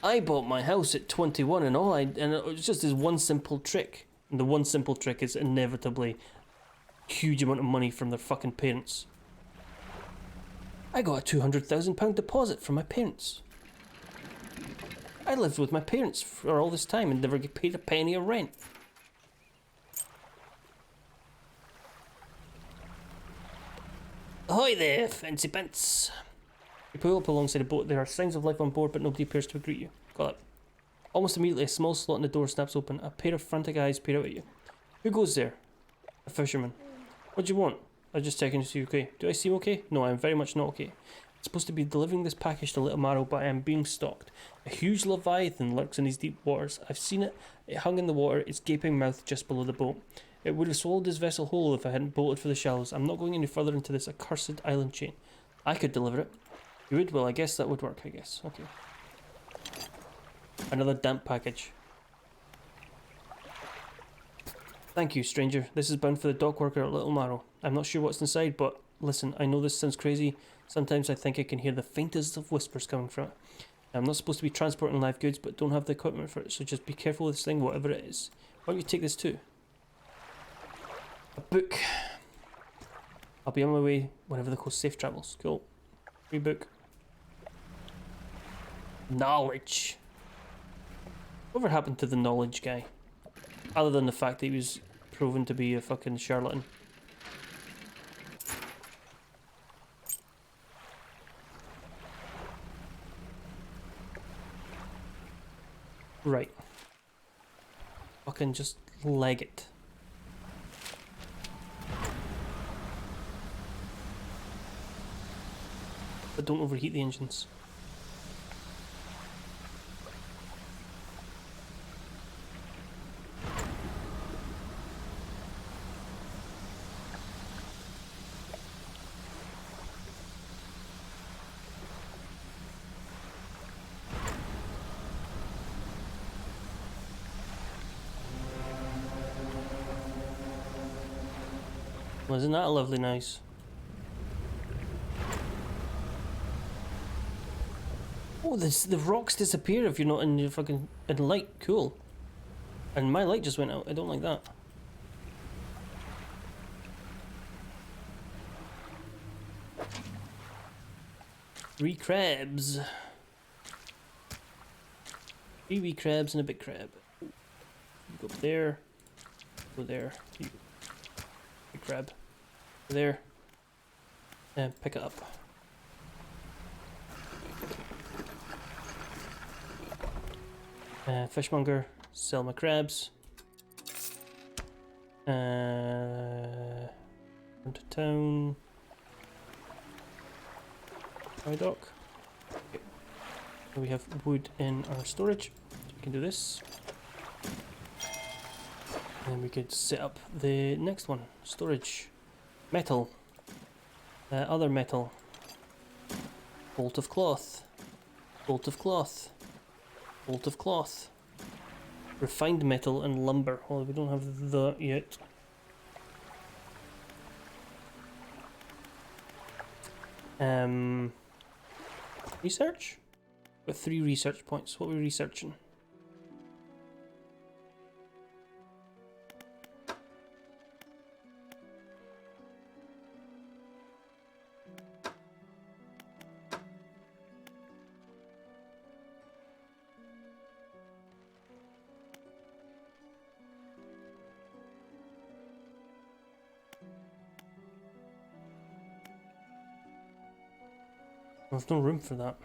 I bought my house at 21 and it was just this one simple trick. And the one simple trick is inevitably a huge amount of money from their fucking parents. I got a £200,000 deposit from my parents. I lived with my parents for all this time and never get paid a penny of rent. Ahoy there, fancy pants. You pull up alongside a boat. There are signs of life on board, but nobody appears to greet you. Got it. Almost immediately, a small slot in the door snaps open. A pair of frantic eyes peer out at you. Who goes there? A fisherman. What do you want? I was just checking to see you okay. Do I seem okay? No, I am very much not okay. I'm supposed to be delivering this package to Little Marrow, but I am being stalked. A huge leviathan lurks in these deep waters. I've seen it. It hung in the water, its gaping mouth just below the boat. It would have swallowed his vessel whole if I hadn't bolted for the shallows. I'm not going any further into this accursed island chain. I could deliver it. You would? Well, I guess that would work, I guess. Okay. Another damp package. Thank you, stranger. This is bound for the dock worker at Little Marrow. I'm not sure what's inside, but listen, I know this sounds crazy. Sometimes I think I can hear the faintest of whispers coming from it. I'm not supposed to be transporting live goods, but don't have the equipment for it, so just be careful with this thing, whatever it is. Why don't you take this too? A book. I'll be on my way whenever the coast safe travels. Cool. Free book. Knowledge. Whatever happened to the knowledge guy? Other than the fact that he was proven to be a fucking charlatan. Right. Fucking just leg it. But don't overheat the engines. Well, isn't that a lovely nice? Oh, the rocks disappear if you're not in your fucking light. Cool. And my light just went out. I don't like that. Three crabs. 3 wee crabs and a big crab. You go up there. Go there. You go. Big crab. Go there. And pick it up. Fishmonger, sell my crabs. Run to town. Dry dock. Okay. So we have wood in our storage. So we can do this. And we could set up the next one. Storage. Metal. Other metal. Bolt of cloth. Bolt of cloth. Bolt of cloth. Refined metal and lumber. Well, we don't have that yet. Research? Got 3 research points. What are we researching? There's no room for that.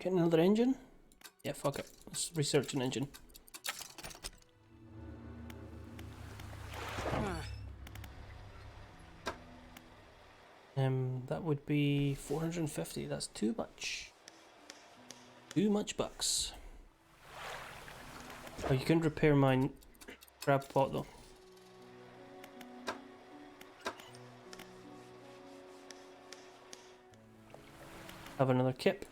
Get another engine? Yeah, fuck it. Let's research an engine. That would be 450. That's too much. Too much bucks. Oh, you can repair my crab pot though. Have another kip.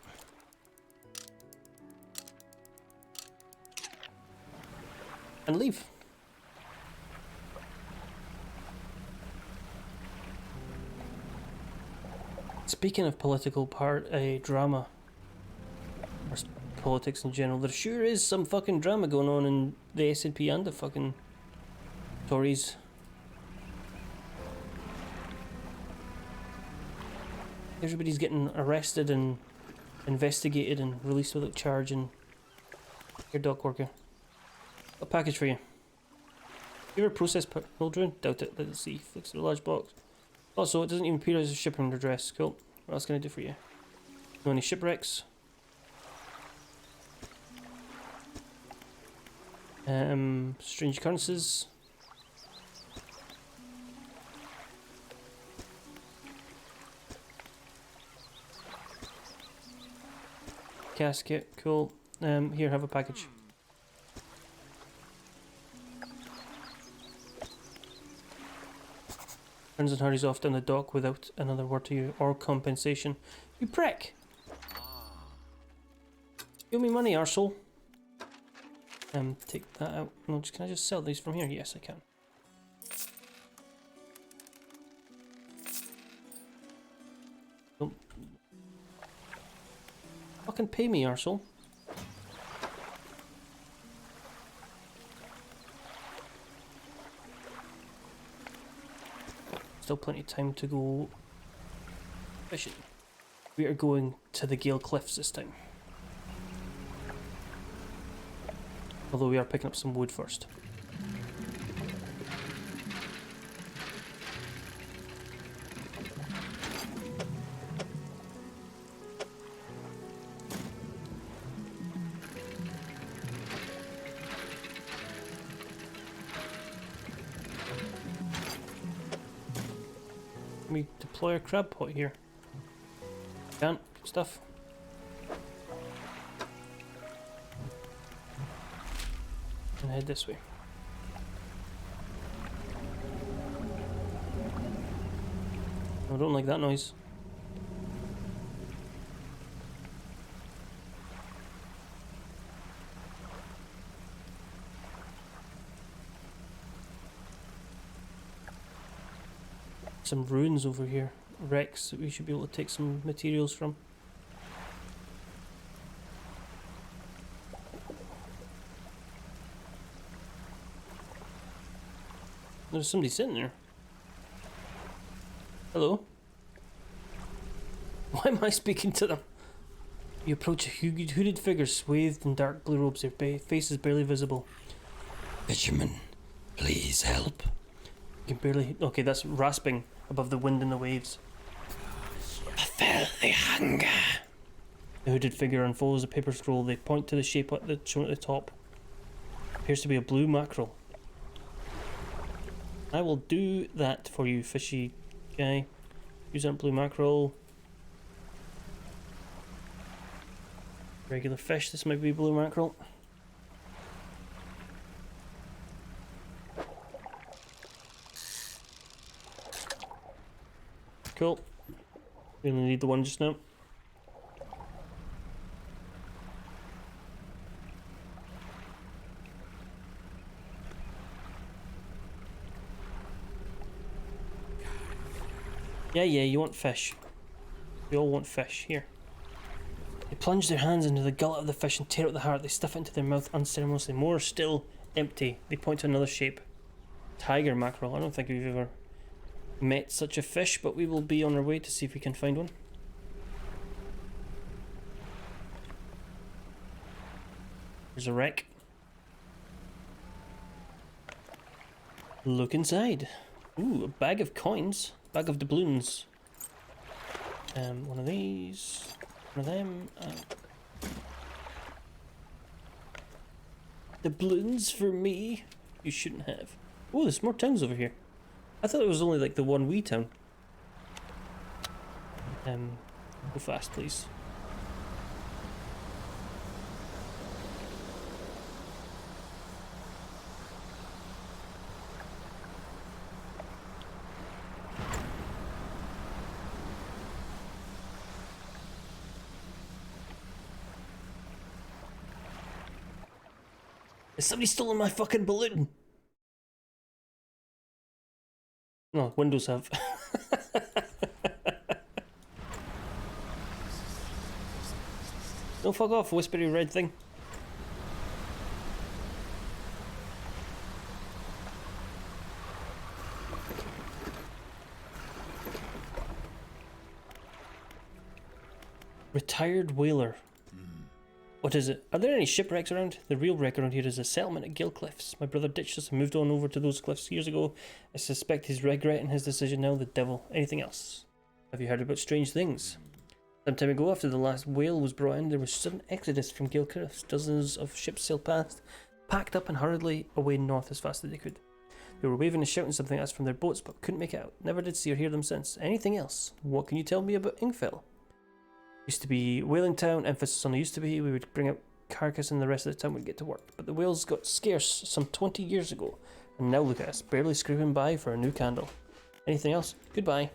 And leave. Speaking of political drama, or politics in general, there sure is some fucking drama going on in the SNP and the fucking Tories. Everybody's getting arrested and investigated and released without charge. And your dock worker. A package for you. You ever process children? Doubt it. Let's see. Looks at a large box. Also, it doesn't even appear as a shipping address. Cool. What else can I do for you? No any shipwrecks? Strange occurrences. Casket. Cool. Here, have a package. Turns and hurries off down the dock without another word to you or compensation. You prick! Give me money, arsehole. Take that out. No, can I just sell these from here? Yes, I can. Don't fucking pay me, arsehole. Still plenty of time to go fishing. We are going to the Gale Cliffs this time. Although we are picking up some wood first. Can we deploy a crab pot here? Can't. Good stuff. And head this way. I don't like that noise. Some ruins over here, wrecks that we should be able to take some materials from. There's somebody sitting there. Hello? Why am I speaking to them? You approach a hooded figure swathed in dark blue robes. Their face is barely visible. Fisherman, please help. You can barely. Okay, that's rasping above the wind and the waves. A filthy hunger. The hooded figure unfolds a paper scroll. They point to the shape shown at the top. Appears to be a blue mackerel. I will do that for you, fishy guy. Use that blue mackerel. Regular fish, this might be blue mackerel. Cool. We only need the one just now. Yeah, you want fish. We all want fish. Here. They plunge their hands into the gullet of the fish and tear out the heart. They stuff it into their mouth unceremoniously. More still empty. They point to another shape. Tiger mackerel. I don't think we've ever met such a fish, but we will be on our way to see if we can find one. There's a wreck. Look inside. Ooh, a bag of coins. Bag of doubloons. One of these. One of them. Doubloons for me. You shouldn't have. Oh, there's more towns over here. I thought it was only like the one wee town. Go fast, please. Has somebody stolen my fucking balloon? No, Windows have. No, fuck off, whispery red thing. Retired whaler. What is it? Are there any shipwrecks around? The real wreck around here is a settlement at Gill Cliffs. My brother ditched us and moved on over to those cliffs years ago. I suspect he's regretting his decision now. The devil. Anything else? Have you heard about strange things? Some time ago, after the last whale was brought in, there was sudden exodus from Gill Cliffs. Dozens of ships sailed past, packed up and hurriedly away north as fast as they could. They were waving and shouting something at us from their boats, but couldn't make it out. Never did see or hear them since. Anything else? What can you tell me about Ingfell? Used to be whaling town, emphasis on the used to be. We would bring out carcass and the rest of the town would get to work. But the whales got scarce some 20 years ago, and now look at us, barely scraping by for a new candle. Anything else? Goodbye.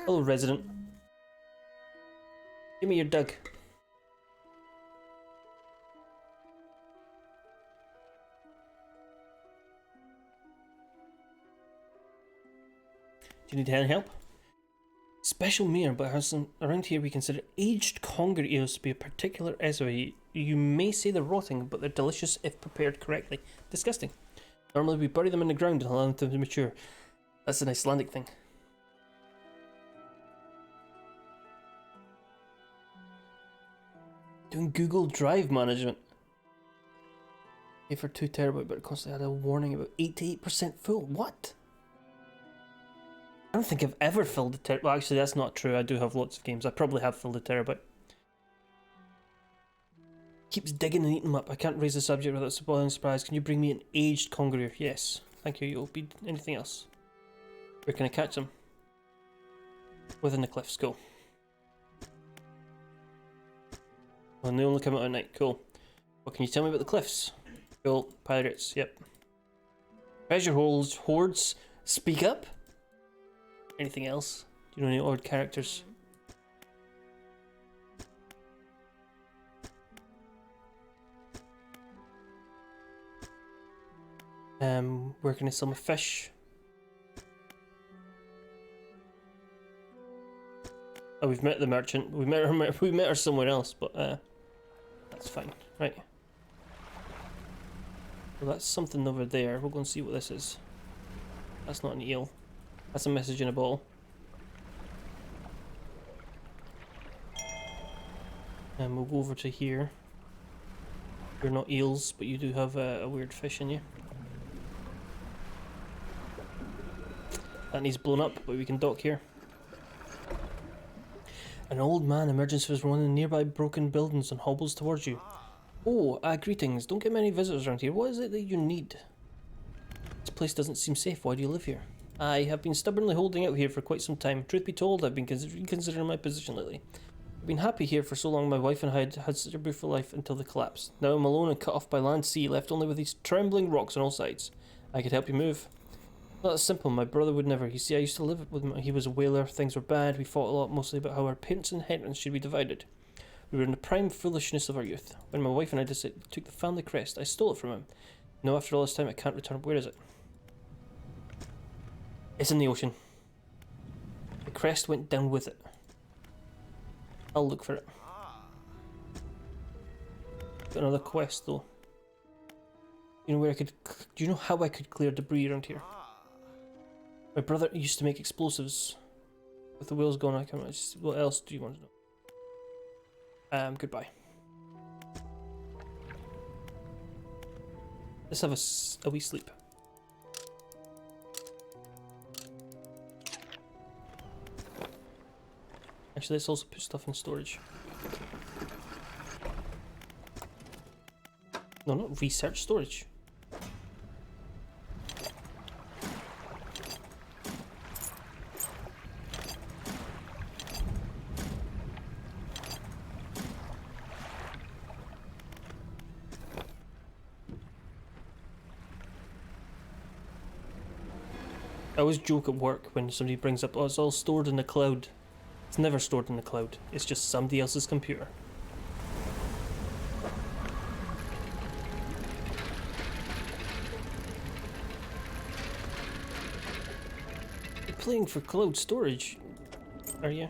Hello, resident. Give me your dug. Do you need any help? Special mare, but around here we consider aged conger eels to be a particular recipe. You may say they're rotting, but they're delicious if prepared correctly. Disgusting. Normally we bury them in the ground and allow them to mature. That's an Icelandic thing. Doing Google Drive management. Pay for 2 terabyte, but it constantly had a warning about 88% full. What? I don't think I've ever filled a terabyte. Well, actually, that's not true. I do have lots of games. I probably have filled a terabyte. Keeps digging and eating them up. I can't raise the subject without spoiling surprise. Can you bring me an aged conger? Yes. Thank you. You'll be anything else. Where can I catch them? Within the cliffs. Go. And they only come out at night. Cool. What can you tell me about the cliffs? Cool. Pirates. Yep. Treasure hoards. Speak up. Anything else? Do you know any odd characters? Where can I sell my fish? Oh, we've met the merchant. We met her somewhere else, but that's fine. Right. Well, that's something over there. We'll go and see what this is. That's not an eel. That's a message in a bottle. And we'll go over to here. You're not eels, but you do have a weird fish in you. That needs blown up, but we can dock here. An old man emerges from one of the nearby broken buildings and hobbles towards you. Oh, greetings. Don't get many visitors around here. What is it that you need? This place doesn't seem safe. Why do you live here? I have been stubbornly holding out here for quite some time. Truth be told, I've been reconsidering my position lately. I've been happy here for so long. My wife and I had such a beautiful life until the collapse. Now I'm alone and cut off by land, sea, left only with these trembling rocks on all sides. I could help you move. Not that simple. My brother would never. You see, I used to live with him. He was a whaler. Things were bad. We fought a lot, mostly about how our payments and inheritance should be divided. We were in the prime foolishness of our youth. When my wife and I took the family crest, I stole it from him. No, after all this time, I can't return. Where is it? It's in the ocean. The crest went down with it. I'll look for it. Got another quest though. You know where I could? Do you know how I could clear debris around here? My brother used to make explosives. With the wheels gone, I can't remember. What else do you want to know? Goodbye. Let's have a wee sleep. Actually, let's also put stuff in storage. No, not research, storage. I always joke at work when somebody brings up, oh, it's all stored in the cloud. It's never stored in the cloud. It's just somebody else's computer. You're playing for cloud storage, are you?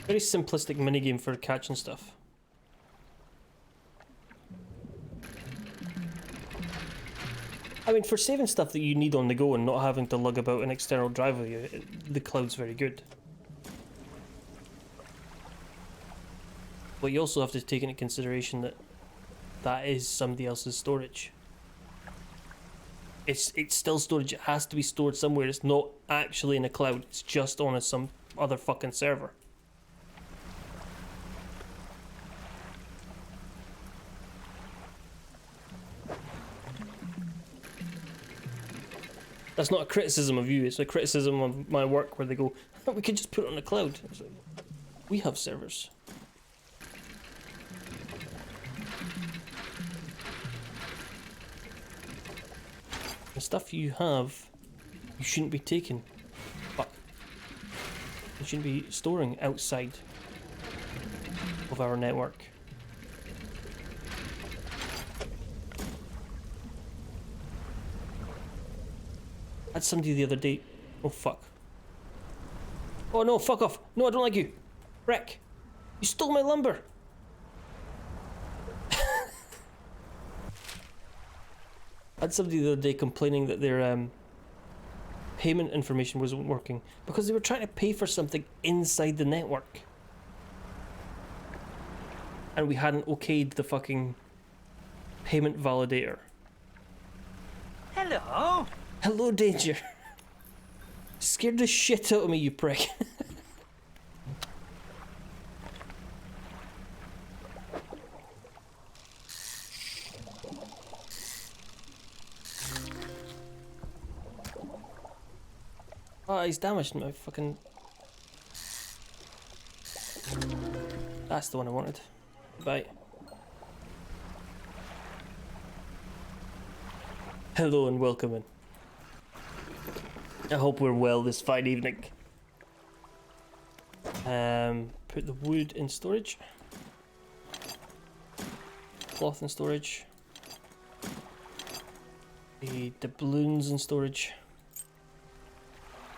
Very simplistic minigame for catching stuff. I mean, for saving stuff that you need on the go and not having to lug about an external drive with you, the cloud's very good. But you also have to take into consideration that that is somebody else's storage. It's still storage. It has to be stored somewhere. It's not actually in a cloud. It's just on some other fucking server. That's not a criticism of you, it's a criticism of my work where they go, oh, we could just put it on the cloud. It's like, we have servers. The stuff you have, you shouldn't be taking. Fuck. You shouldn't be storing outside of our network. I had somebody the other day. Oh fuck. Oh no, fuck off. No, I don't like you. Wreck. You stole my lumber. I had somebody the other day complaining that their payment information wasn't working because they were trying to pay for something inside the network. And we hadn't okayed the fucking payment validator. Hello? Hello, Danger. Scared the shit out of me, you prick. Oh, he's damaged my fucking... That's the one I wanted. Bye. Hello and welcome in. I hope we're well this fine evening. Put the wood in storage. Cloth in storage. The doubloons in storage.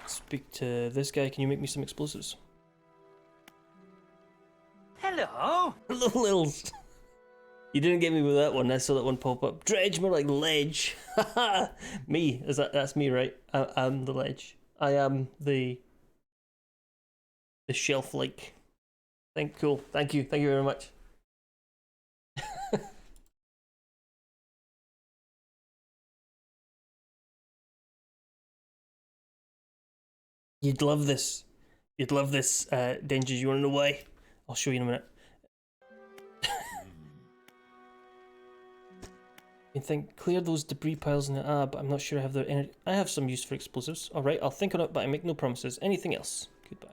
Speak to this guy. Can you make me some explosives? Hello. Hello, Lils. You didn't get me with that one. I saw that one pop up. Dredge, more like ledge. Haha. Me. That's me, right? I'm the ledge. I am the shelf-like thing. Cool. Thank you. Thank you very much. You'd love this. You'd love this, Denji. You want to know why? I'll show you in a minute. You think, clear those debris piles in the but I'm not sure I have the energy. I have some use for explosives. Alright, I'll think on it, but I make no promises. Anything else? Goodbye.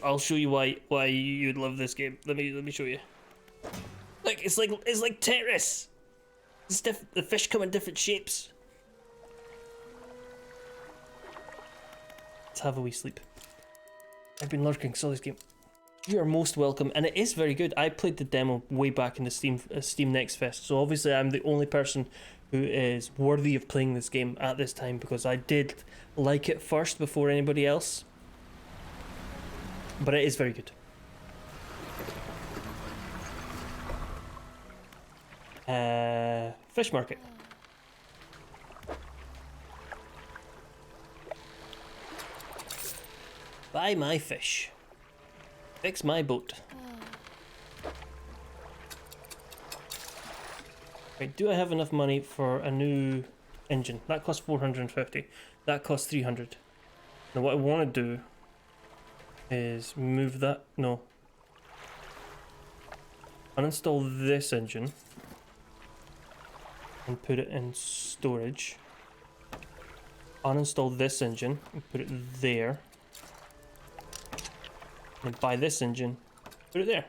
I'll show you why you'd love this game. Let me show you. Look, it's like Tetris. The fish come in different shapes. Let's have a wee sleep. I've been lurking, saw this game. You are most welcome, and it is very good. I played the demo way back in the Steam Next Fest, so obviously I'm the only person who is worthy of playing this game at this time because I did like it first before anybody else. But it is very good. Fish market. Buy my fish. Fix my boat. Right, do I have enough money for a new engine? That costs 450. That costs 300. Now what I want to do is move that. No. Uninstall this engine and put it in storage. Uninstall this engine and put it there. And buy this engine, put it there.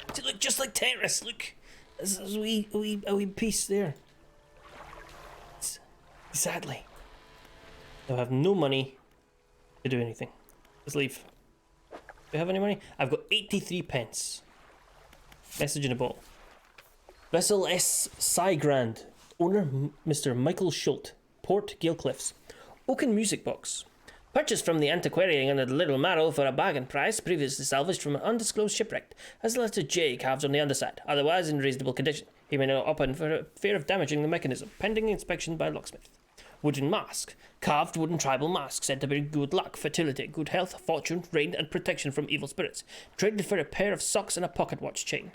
Does it look just like Tetris? Look, there's a wee piece there. Sadly, I have no money to do anything. Let's leave. Do I have any money? I've got 83 pence. Message in a bottle. Vessel S. Sigrand. Owner Mr. Michael Schult. Port Gale Cliffs. Oaken music box. Purchased from the antiquarian under the Little Marrow for a bargain price, previously salvaged from an undisclosed shipwreck, has the letter J carved on the underside, otherwise in reasonable condition. He may not open for fear of damaging the mechanism, pending inspection by locksmith. Wooden mask. Carved wooden tribal mask, said to bring good luck, fertility, good health, fortune, rain, and protection from evil spirits. Traded for a pair of socks and a pocket watch chain.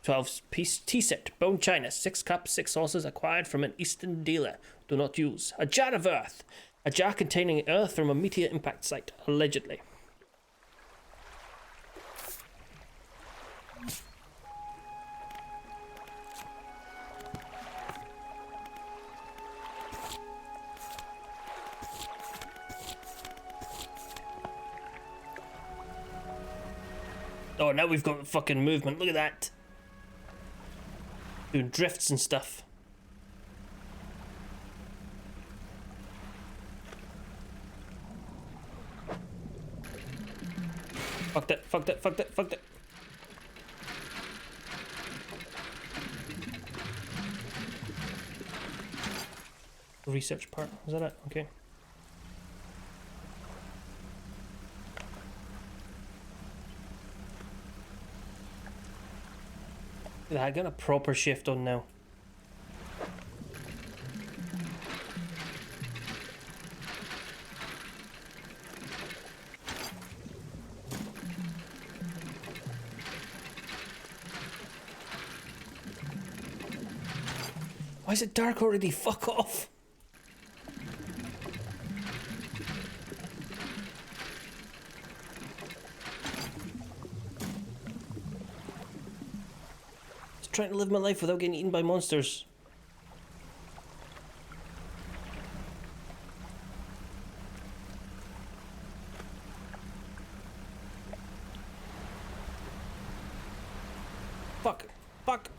12-piece tea set, bone china, 6 cups, 6 saucers, acquired from an eastern dealer. Do not use. A jar of earth. A jar containing earth from a meteor impact site, allegedly. Oh, now we've got fucking movement. Look at that. Doing drifts and stuff. Fuck that, fuck that, fuck that, fuck that. Research part, is that it? Okay. I got a proper shift on now. Why is it dark already? Fuck off. Just trying to live my life without getting eaten by monsters. Fuck. Fuck.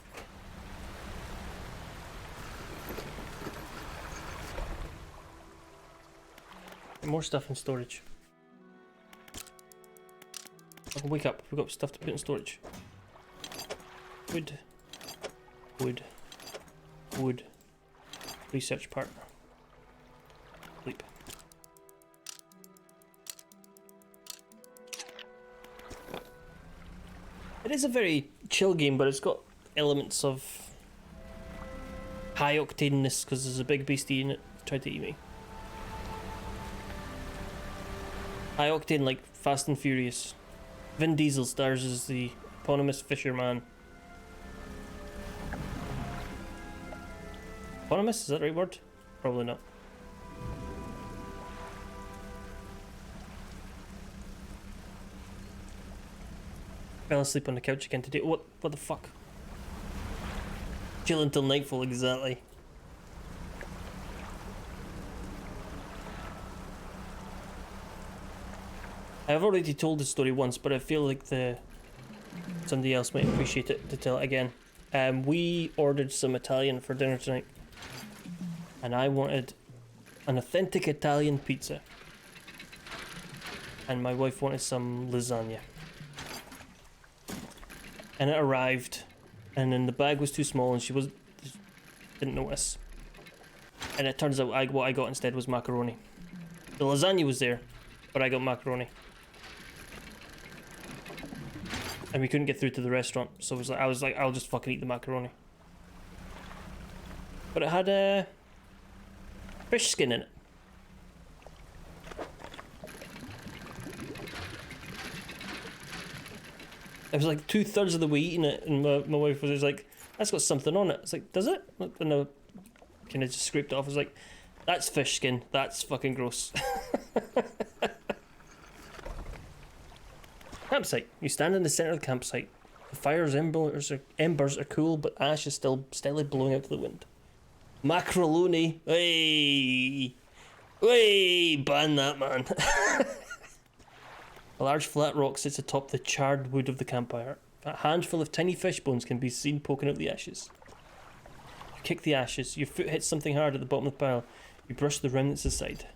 More stuff in storage. Fucking wake up. We've got stuff to put in storage. Wood. Wood. Wood. Research part. Sleep. It is a very chill game, but it's got elements of high octaneness because there's a big beastie in it tried to eat me. High octane like Fast and Furious. Vin Diesel stars as the eponymous fisherman. Eponymous? Is that the right word? Probably not. Fell asleep on the couch again today. What the fuck? Chill until nightfall, exactly. I've already told the story once, but I feel like somebody else might appreciate it to tell it again. We ordered some Italian for dinner tonight, and I wanted an authentic Italian pizza, and my wife wanted some lasagna. And it arrived, and then the bag was too small, and she didn't notice. And it turns out what I got instead was macaroni. The lasagna was there, but I got macaroni. And we couldn't get through to the restaurant, so I was like, I'll just fucking eat the macaroni. But it had a fish skin in it. I was like 2/3 of the way eating it, and my wife was just like, "That's got something on it." It's like, "Does it?" And I kind of just scraped it off. I was like, "That's fish skin. That's fucking gross." Campsite. You stand in the center of the campsite. The fire's embers are cool, but ash is still steadily blowing out to the wind. Macaroni. Hey, hey, ban that man. A large flat rock sits atop the charred wood of the campfire. A handful of tiny fish bones can be seen poking out the ashes. You kick the ashes. Your foot hits something hard at the bottom of the pile. You brush the remnants aside.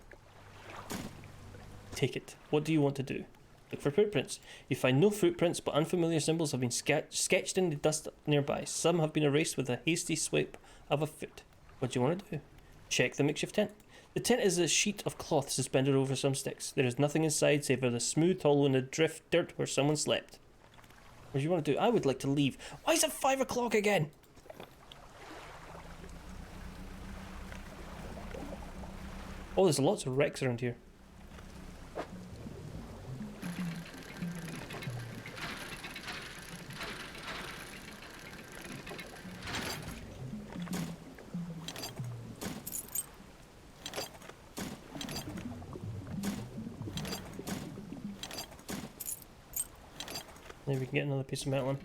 Take it. What do you want to do? Look for footprints. You find no footprints, but unfamiliar symbols have been sketched in the dust nearby. Some have been erased with a hasty swipe of a foot. What do you want to do? Check the makeshift tent. The tent is a sheet of cloth suspended over some sticks. There is nothing inside save for the smooth hollow in the dirt where someone slept. What do you want to do? I would like to leave. Why is it 5 o'clock again? Oh, there's lots of wrecks around here. Maybe we can get another piece of metal in.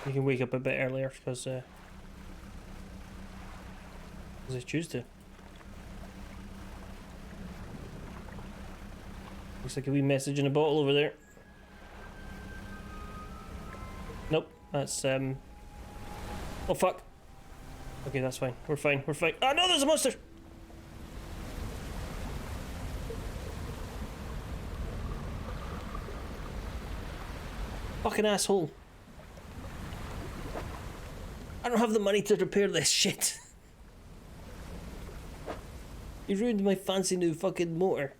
You can wake up a bit earlier because it's Tuesday. Looks like a wee message in a bottle over there. Nope, that's oh fuck. Okay, that's fine. We're fine. We're fine. Oh no, there's a monster. Fucking asshole. I don't have the money to repair this shit. You ruined my fancy new fucking motor.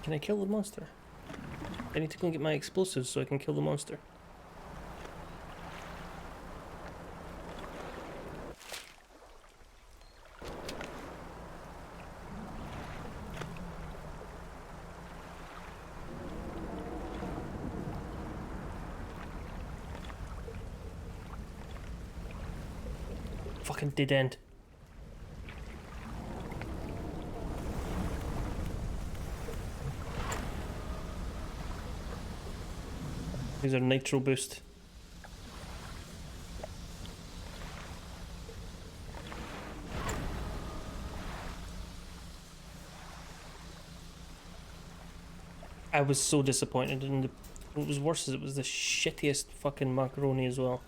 Can I kill the monster? I need to go and get my explosives so I can kill the monster. fucking dead end. Here's our nitro boost. I was so disappointed in the. What was worse is it was the shittiest fucking macaroni as well.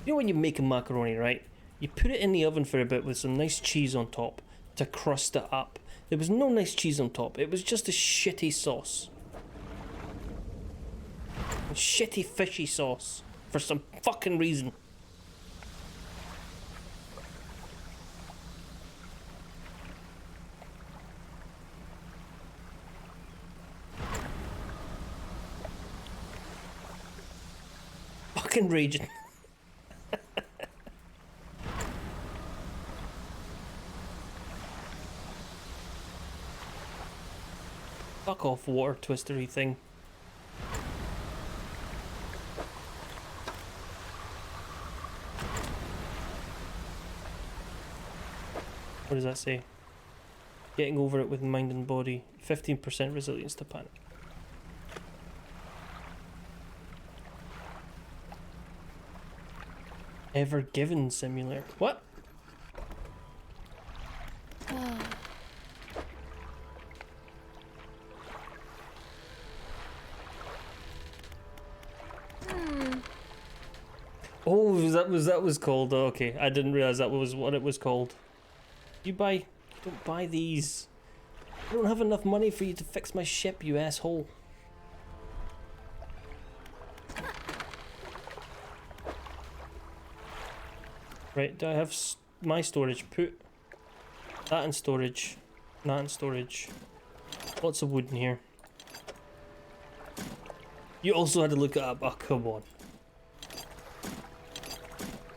You know when you make a macaroni, right? You put it in the oven for a bit with some nice cheese on top to crust it up. There was no nice cheese on top. It was just a shitty sauce. A shitty fishy sauce for some fucking reason. Fucking raging. Fuck off, water twistery thing. What does that say? Getting over it with mind and body. 15% resilience to panic. Ever Given simulator. What? Oh, that was called. Oh, okay, I didn't realize that was what it was called. Don't buy these. I don't have enough money for you to fix my ship, you asshole. Right, do I have my storage? Put that in storage. That in storage. Lots of wood in here. You also had to look it up. Oh, come on.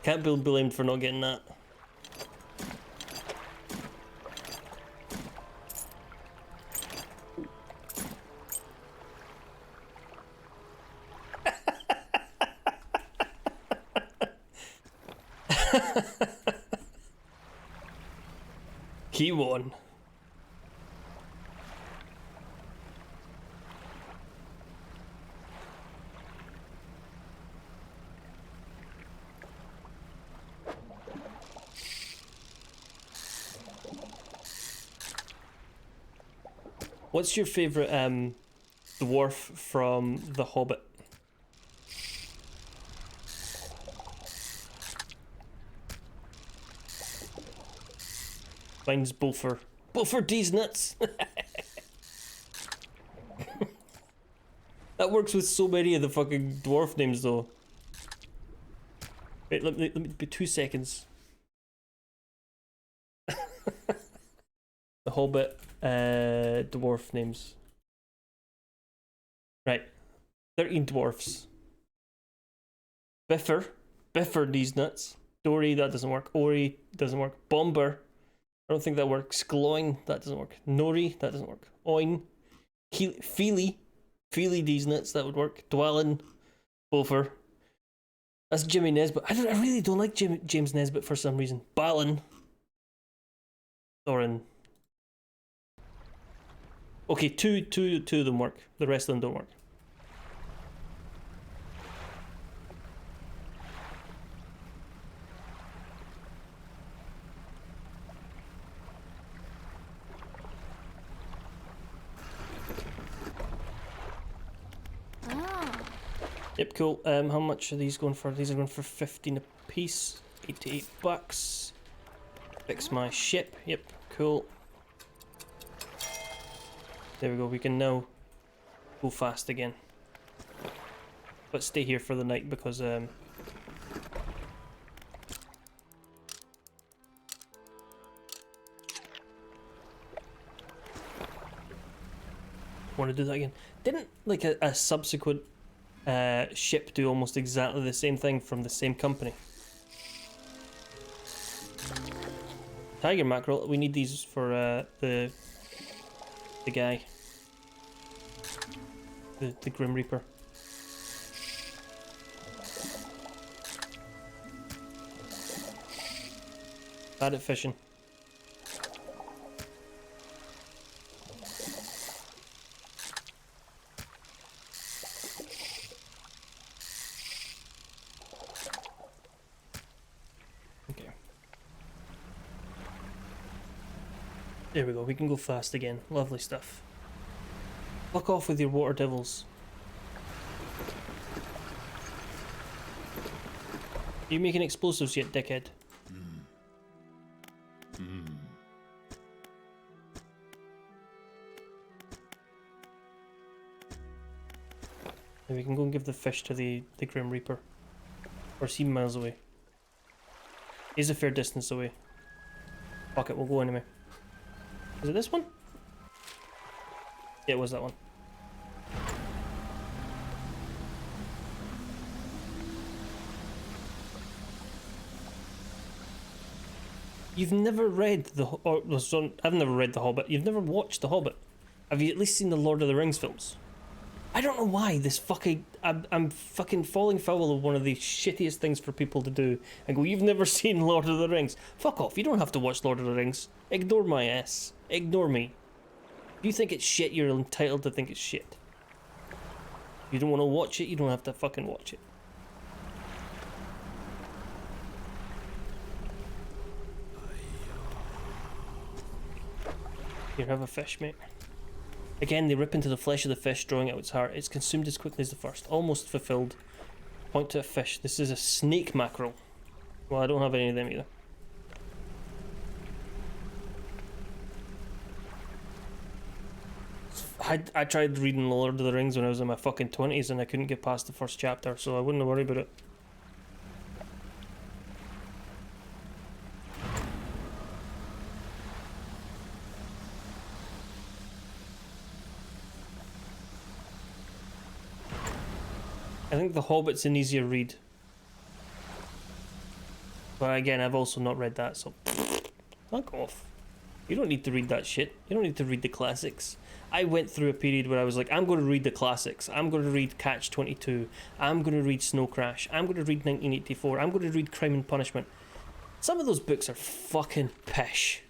Can't be blamed for not getting that. He won. What's your favourite dwarf from The Hobbit? Mine's Bolfer. Bolfer D's nuts! That works with so many of the fucking dwarf names though. Wait, let me be 2 seconds. The Hobbit dwarf names. Right. 13 dwarfs. Biffer these nuts. Dory, that doesn't work. Ori, doesn't work. Bomber, I don't think that works. Glowing, that doesn't work. Nori, that doesn't work. Oin. Feely these nuts, that would work. Dwellin. Bofer. That's Jimmy Nesbitt. I really don't like James Nesbitt for some reason. Balin. Thorin. Okay, two of them work. The rest of them don't work. Yep, cool. How much are these going for? These are going for 15 a piece. $88. Fix my ship. Yep, cool. There we go. We can now go fast again. But stay here for the night because want to do that again. Didn't like a subsequent ship do almost exactly the same thing from the same company? Tiger mackerel. We need these for the guy, the Grim Reaper. Bad at fishing. Okay. There we go, we can go fast again. Lovely stuff. Fuck off with your water devils. Are you making explosives yet, dickhead? Then we can go and give the fish to the Grim Reaper. Or is he miles away? He's a fair distance away. Fuck it, we'll go anyway. Is it this one? Yeah, it was that one. You've never read I've never read The Hobbit. You've never watched The Hobbit. Have you at least seen the Lord of the Rings films? I don't know why this fucking... I'm fucking falling foul of one of the shittiest things for people to do and go, you've never seen Lord of the Rings. Fuck off, you don't have to watch Lord of the Rings. Ignore my ass. Ignore me. If you think it's shit, you're entitled to think it's shit. If you don't want to watch it, you don't have to fucking watch it. Here, have a fish, mate. Again, they rip into the flesh of the fish, drawing out its heart. It's consumed as quickly as the first. Almost fulfilled. Point to a fish. This is a snake mackerel. Well, I don't have any of them either. I tried reading Lord of the Rings when I was in my fucking 20s and I couldn't get past the first chapter, so I wouldn't worry about it. I think The Hobbit's an easier read. But again, I've also not read that, so fuck off. You don't need to read that shit. You don't need to read the classics. I went through a period where I was like, I'm going to read the classics. I'm going to read Catch-22. I'm going to read Snow Crash. I'm going to read 1984. I'm going to read Crime and Punishment. Some of those books are fucking pish.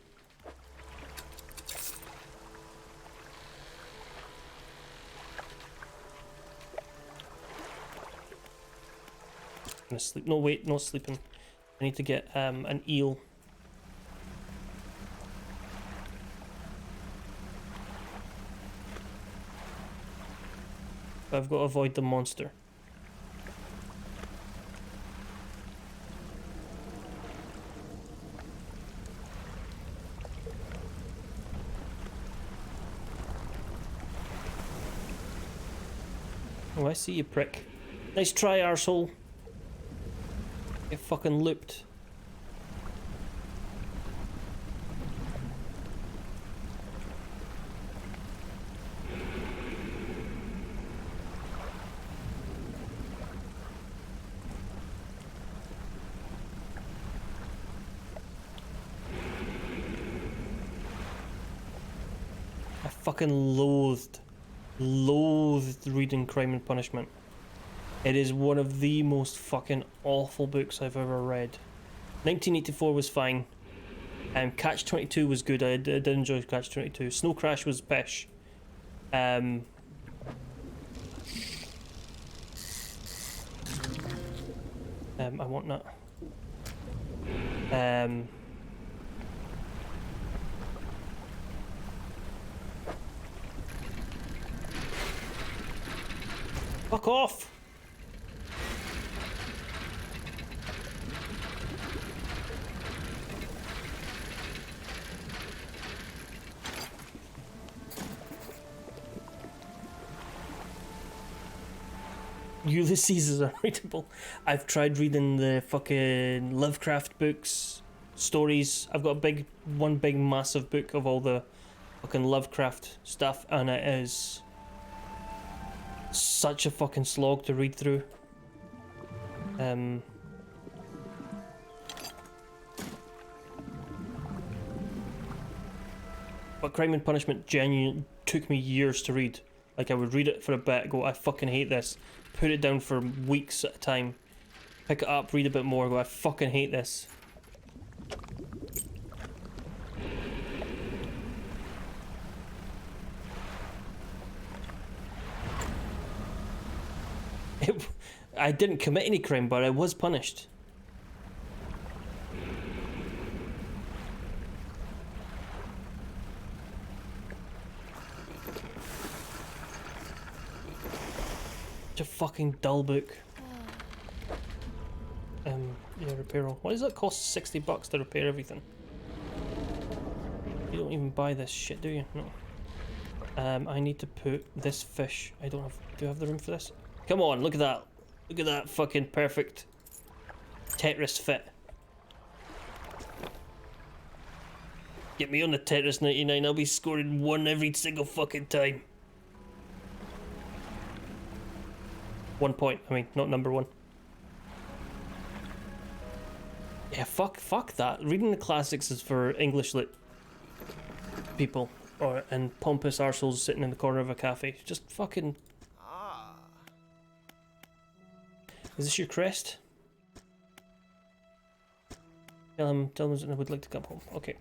I'm gonna sleep. No, wait, not sleeping. I need to get an eel. But I've got to avoid the monster. Oh, I see you, prick. Nice try, arsehole. Get fucking looped. I fucking loathed reading Crime and Punishment. It is one of the most fucking awful books I've ever read. 1984 was fine. Catch-22 was good. I did enjoy Catch-22. Snow Crash was pish. I want that. Fuck off! Ulysses is unreadable. I've tried reading the fucking Lovecraft books, stories. I've got one big massive book of all the fucking Lovecraft stuff, and it is such a fucking slog to read through. But Crime and Punishment genuinely took me years to read. Like, I would read it for a bit, go, I fucking hate this. Put it down for weeks at a time. Pick it up, read a bit more, go, I fucking hate this. I didn't commit any crime, but I was punished. Such a fucking dull book. Yeah, repair all. Why does that cost $60 to repair everything? You don't even buy this shit, do you? No. I need to put this fish. I don't have. Do I have the room for this? Come on, look at that. Look at that fucking perfect Tetris fit. Get me on the Tetris 99. I'll be scoring 1 every single fucking time. 1 point. I mean, not number 1. Yeah, fuck that. Reading the classics is for English lit people, and pompous arseholes sitting in the corner of a cafe. Just fucking. Is this your crest? Tell him I would like to come home. Okay.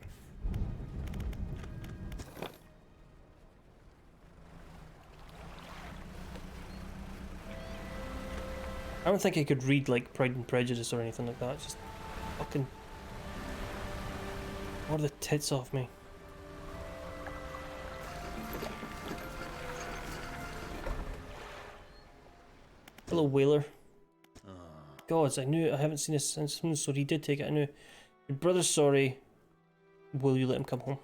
I don't think I could read like Pride and Prejudice or anything like that. It's just fucking. What are the tits off me? Hello, Whaler. Gods, I knew it. I haven't seen this since. So he did take it. I knew. Your brother's sorry. Will you let him come home?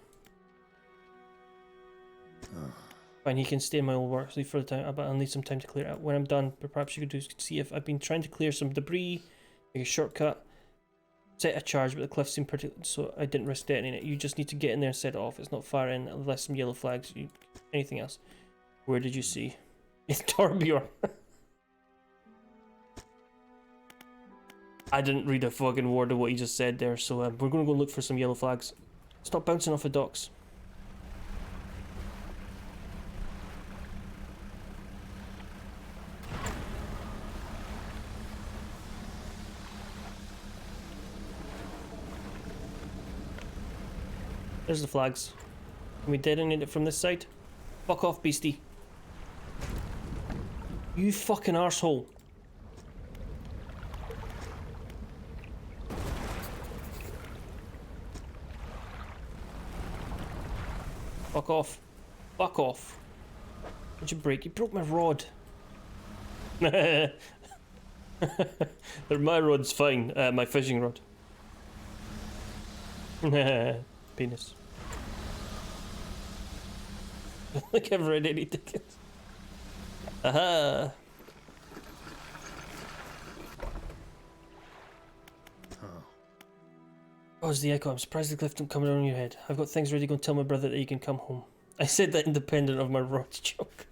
Fine, he can stay in my old work sleep for the time, but I'll need some time to clear it out. When I'm done, perhaps you could do see if I've been trying to clear some debris, make a shortcut, set a charge, but the cliff seemed pretty, so I didn't risk detonating it. You just need to get in there and set it off. It's not far in, unless some yellow flags. Anything else? Where did you see? It's Torbjorn. I didn't read a fucking word of what he just said there, so we're gonna go look for some yellow flags. Stop bouncing off the docks. There's the flags. Can we detonate it from this side? Fuck off, beastie. You fucking arsehole. Fuck off. Fuck off. What'd you break? You broke my rod. My rod's fine. My fishing rod. Penis. Like I've read any tickets. Aha! Oh, it's the echo. I'm surprised the cliff didn't come around your head. I've got things ready to go and tell my brother that he can come home. I said that independent of my rod joke.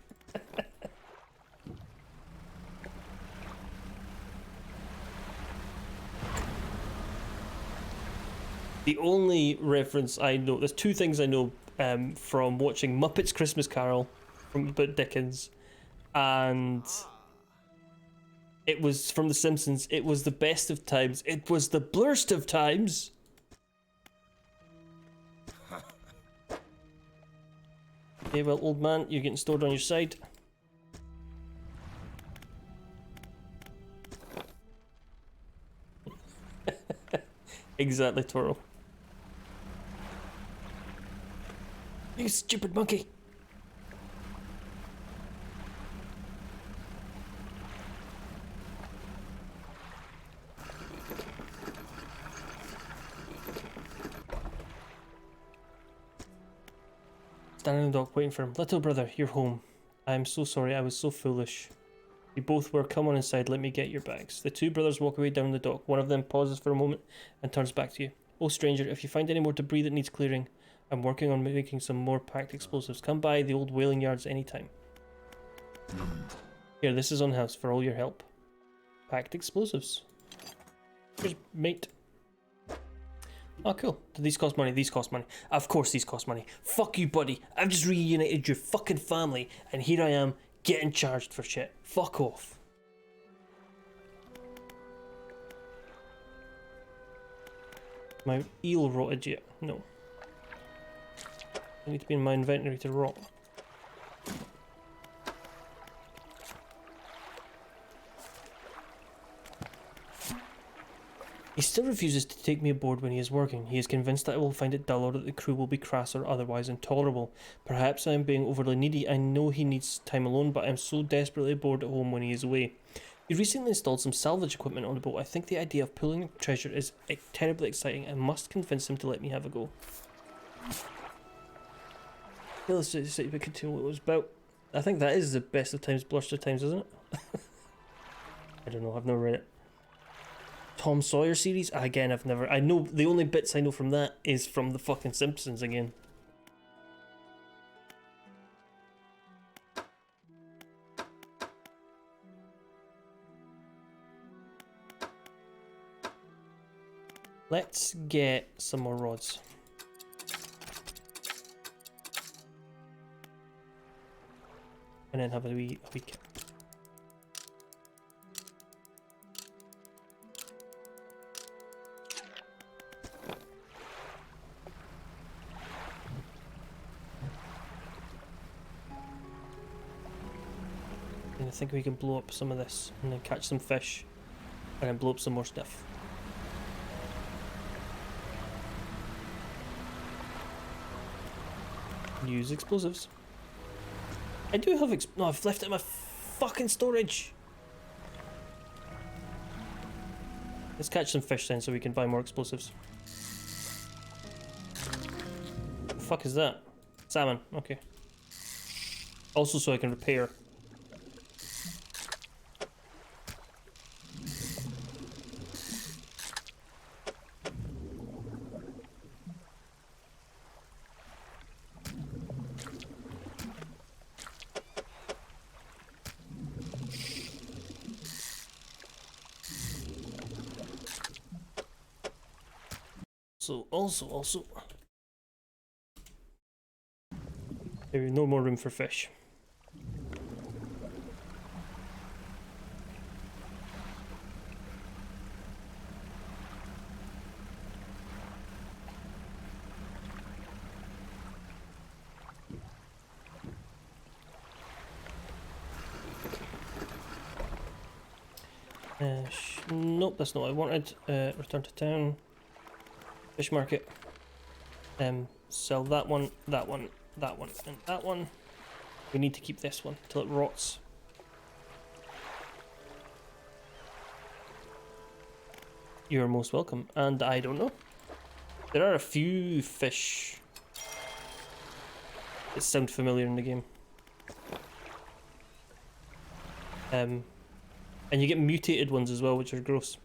The only reference I know, there's 2 things I know from watching Muppets Christmas Carol from Dickens, and it was from The Simpsons. It was the best of times. It was the blurst of times. Okay, well, old man, you're getting stored on your side. Exactly, Toro. You stupid monkey. Standing in the dock waiting for him. Little brother, you're home. I am so sorry, I was so foolish. You both were. Come on inside, let me get your bags. The 2 brothers walk away down the dock. One of them pauses for a moment and turns back to you. Oh stranger, if you find any more debris that needs clearing, I'm working on making some more packed explosives. Come by the old whaling yards anytime. Here, this is on house for all your help. Packed explosives. Here's mate. Oh, cool. Do these cost money? These cost money. Of course these cost money. Fuck you, buddy. I've just reunited your fucking family, and here I am getting charged for shit. Fuck off. My eel rotted yet? No. I need to be in my inventory to rot. He still refuses to take me aboard when he is working. He is convinced that I will find it dull or that the crew will be crass or otherwise intolerable. Perhaps I am being overly needy. I know he needs time alone, but I am so desperately bored at home when he is away. He recently installed some salvage equipment on the boat. I think the idea of pulling treasure is terribly exciting. I must convince him to let me have a go. Let's see if we can tell what it was about. I think that is the best of times, worst of times, isn't it? I don't know, I've never read it. Tom Sawyer series? Again, I've never... I know, the only bits I know from that is from the fucking Simpsons again. Let's get some more rods. And then have a wee kit. And I think we can blow up some of this and then catch some fish and then blow up some more stuff. Use explosives. I do have no, I've left it in my fucking storage. Let's catch some fish then so we can buy more explosives. The fuck is that? Salmon, okay. Also so I can repair. Also, there is no more room for fish. Nope, that's not what I wanted. Return to town. Fish market. Sell that one, that one, that one, and that one. We need to keep this one till it rots. You're most welcome. And I don't know. There are a few fish that sound familiar in the game. And you get mutated ones as well, which are gross.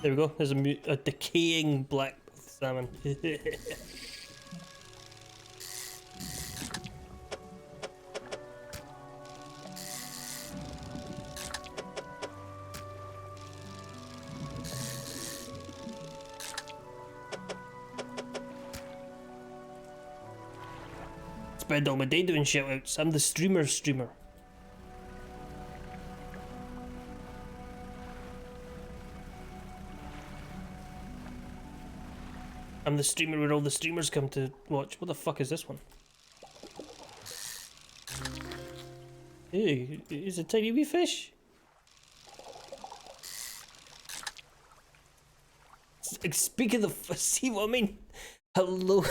There we go. There's a decaying black salmon. Spend all my day doing shoutouts. I'm the streamer. I'm the streamer where all the streamers come to watch. What the fuck is this one? Hey, it's a tiny wee fish. Speaking of, see what I mean? Hello.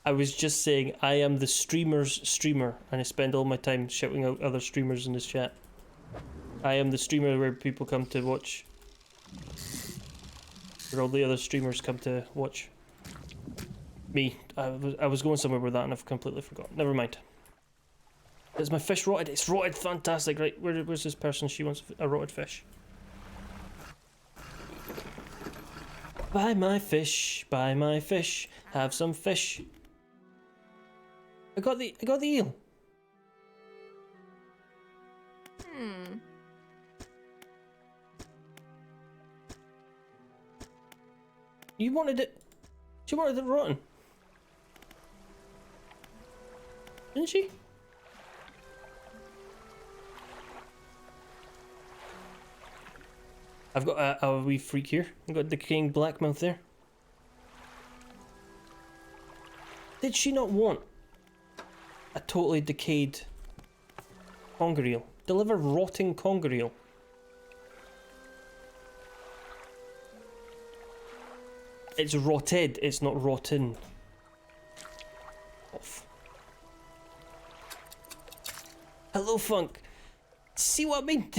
I was just saying, I am the streamer's streamer, and I spend all my time shouting out other streamers in this chat. I am the streamer where people come to watch. Where all the other streamers come to watch. Me. I was going somewhere with that and I've completely forgotten. Never mind. Is my fish rotted? It's rotted, fantastic. Right, where's this person? She wants a rotted fish. Buy my fish, have some fish. I got the eel. You wanted it. She wanted it rotten. Didn't she? I've got a wee freak here. I've got decaying blackmouth there. Did she not want a totally decayed conger eel? Deliver rotting conger eel. It's rotted, it's not rotten. Off. Hello, Funk. See what I mean?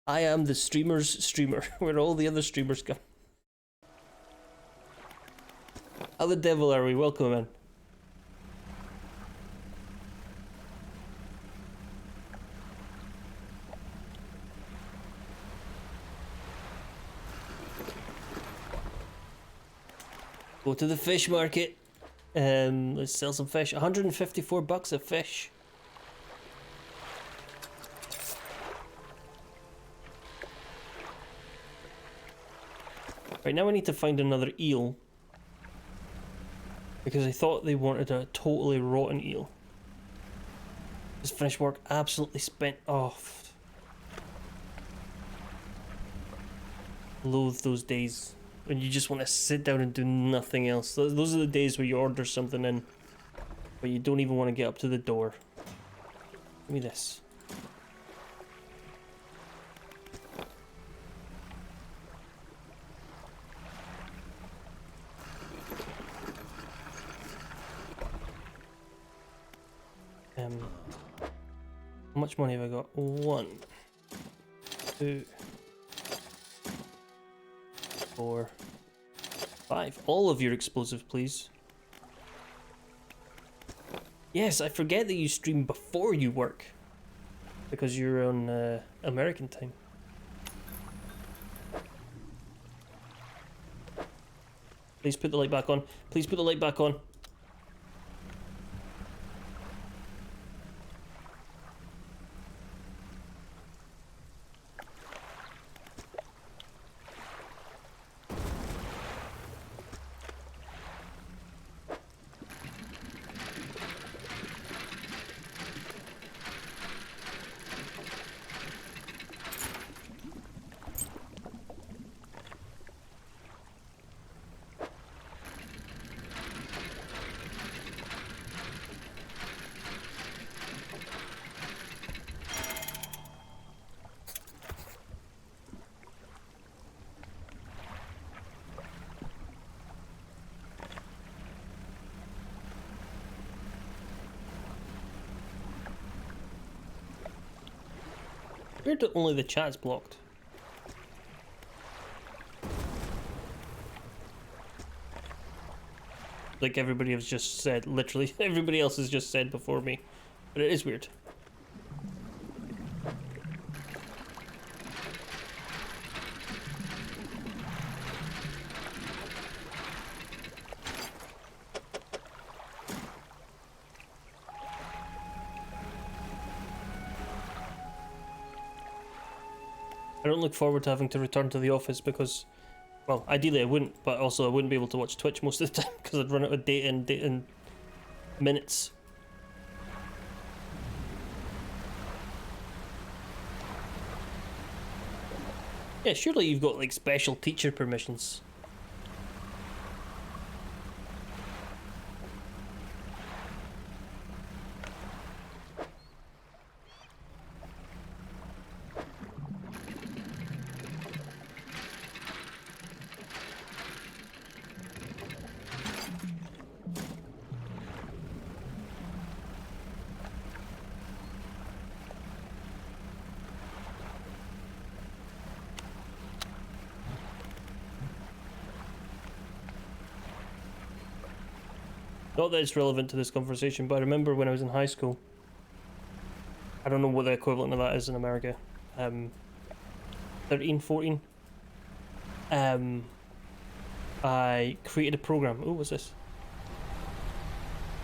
I am the streamer's streamer, where all the other streamers come. How the devil are we? Welcome in. Go to the fish market. Let's sell some fish. 154 bucks a fish. Right, now I need to find another eel. Because I thought they wanted a totally rotten eel. This finished work absolutely spent off. Loathe those days when you just want to sit down and do nothing else. Those are the days where you order something in, but you don't even want to get up to the door. Give me this. How much money have I got? 1, 2, 4, 5. All of your explosives, please. Yes, I forget that you stream before you work. Because you're on American time. Please put the light back on. Please put the light back on. Weird that only the chat's blocked. Like everybody has just said, literally, everybody else has just said before me. But it is weird. I don't look forward to having to return to the office because, well, ideally I wouldn't, but also I wouldn't be able to watch Twitch most of the time because I'd run out of data in minutes. Yeah, surely you've got like special teacher permissions. Not that it's relevant to this conversation, but I remember when I was in high school, I don't know what the equivalent of that is in America, 13, 14, I created a program. Oh, what's this?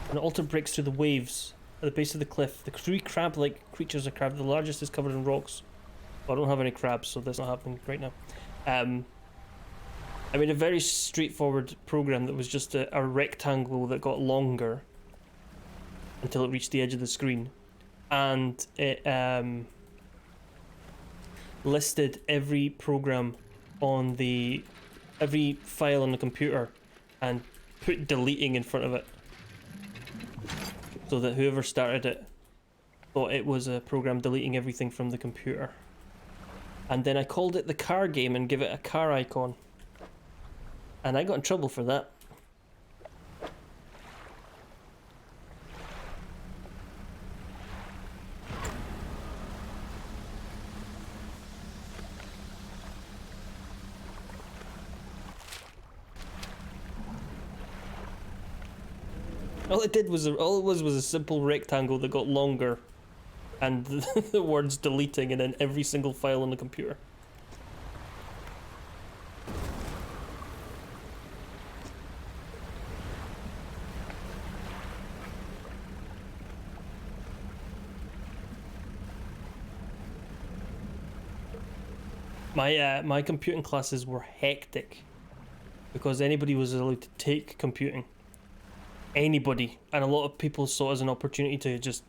An altar breaks through the waves at the base of the cliff. The 3 crab-like creatures are crab. The largest is covered in rocks. Well, I don't have any crabs, so that's not happening right now. I made a very straightforward program that was just a rectangle that got longer until it reached the edge of the screen, and it listed every program on every file on the computer and put deleting in front of it, so that whoever started it thought it was a program deleting everything from the computer. And then I called it the car game and give it a car icon. And I got in trouble for that. All it was a simple rectangle that got longer, and the words deleting, and then every single file on the computer. My computing classes were hectic because anybody was allowed to take computing. Anybody, and a lot of people saw it as an opportunity to just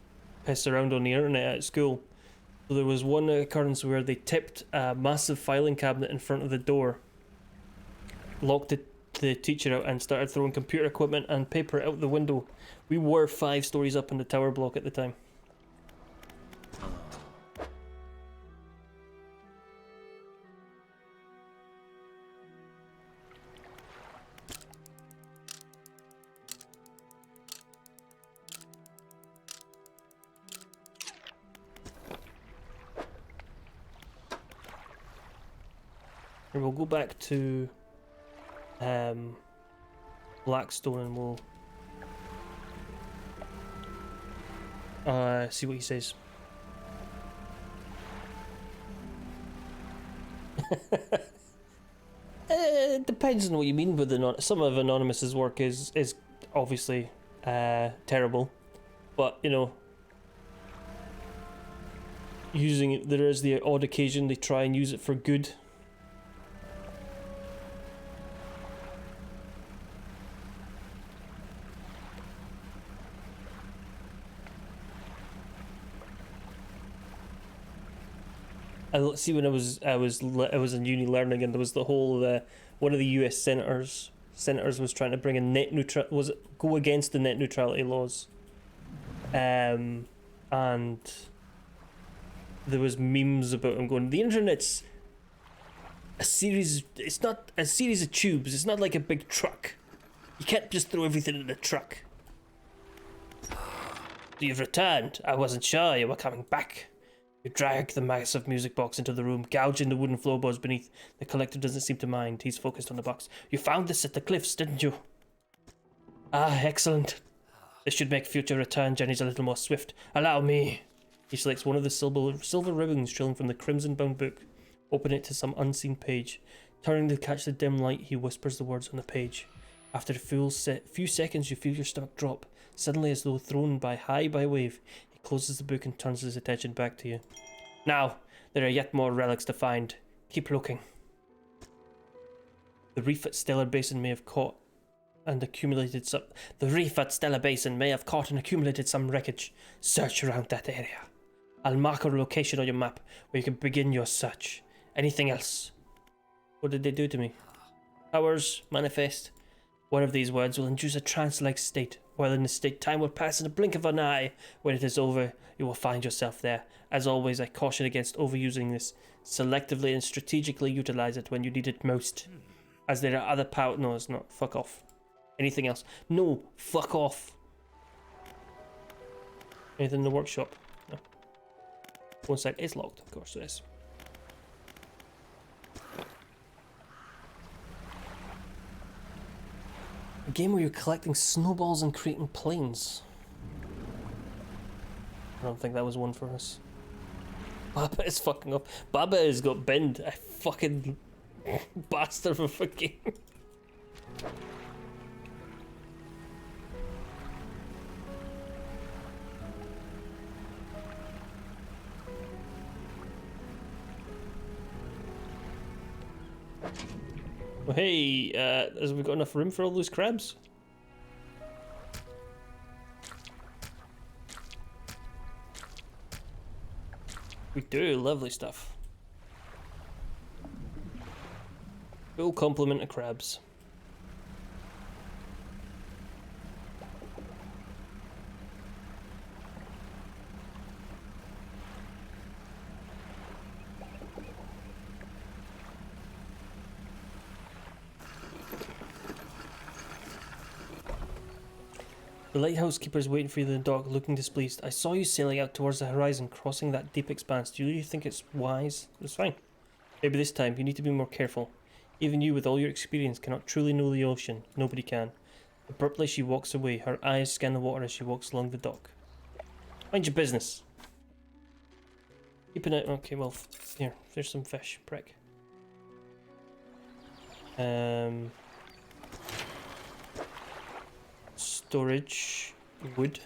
piss around on the internet at school. So there was one occurrence where they tipped a massive filing cabinet in front of the door, locked the teacher out, and started throwing computer equipment and paper out the window. We were 5 stories up in the tower block at the time. And we'll go back to Blackstone and we'll see what he says. It depends on what you mean with some of Anonymous's work is obviously terrible, but you know, using it, there is the odd occasion they try and use it for good. I see when I was in uni learning, and there was the whole one of the U.S. senators was trying to bring in go against the net neutrality laws, and there was memes about him going, the internet's a series. It's not a series of tubes. It's not like a big truck. You can't just throw everything in the truck. You've returned. I wasn't sure you were coming back. You drag the massive music box into the room, gouging the wooden floorboards beneath. The collector doesn't seem to mind. He's focused on the box. You found this at the cliffs, didn't you? Ah, excellent. This should make future return journeys a little more swift. Allow me. He selects one of the silver ribbons trailing from the crimson-bound book. Open it to some unseen page. Turning to catch the dim light, he whispers the words on the page. After a few seconds, you feel your stomach drop. Suddenly, as though thrown high by a wave, he closes the book and turns his attention back to you. Now, there are yet more relics to find. Keep looking. The reef at Stellar Basin may have caught and accumulated some... The reef at Stellar Basin may have caught and accumulated some wreckage. Search around that area. I'll mark a location on your map where you can begin your search. Anything else? What did they do to me? Powers, manifest. One of these words will induce a trance-like state. While in the state, time will pass in a blink of an eye. When it is over, you will find yourself there. As always, I caution against overusing this. Selectively and strategically utilize it when you need it most. As there are other power... No, it's not. Fuck off. Anything else? No, fuck off. Anything in the workshop? No. One side is locked, of course it is. A game where you're collecting snowballs and creating planes. I don't think that was one for us. Baba is fucking up. Baba has got binned. I fucking bastard of a fucking... hey, has we got enough room for all those crabs? We do, lovely stuff. Full complement of crabs. The lighthouse keeper's waiting for you in the dock, looking displeased. I saw you sailing out towards the horizon, crossing that deep expanse. Do you really think it's wise? It's fine. Maybe this time you need to be more careful. Even you, with all your experience, cannot truly know the ocean. Nobody can. Abruptly, she walks away. Her eyes scan the water as she walks along the dock. Mind your business. Keep an eye. Okay, well, here. There's some fish. Prick. Storage. Wood.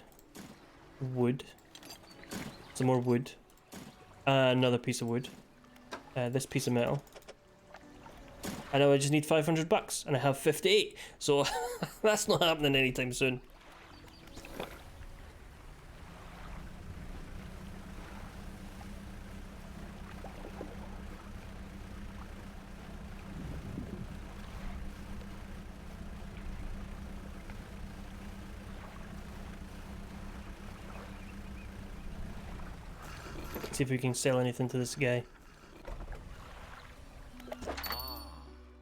Wood. Some more wood. Another piece of wood. This piece of metal. I know I just need 500 bucks and I have 58, so that's not happening anytime soon. See if we can sell anything to this guy.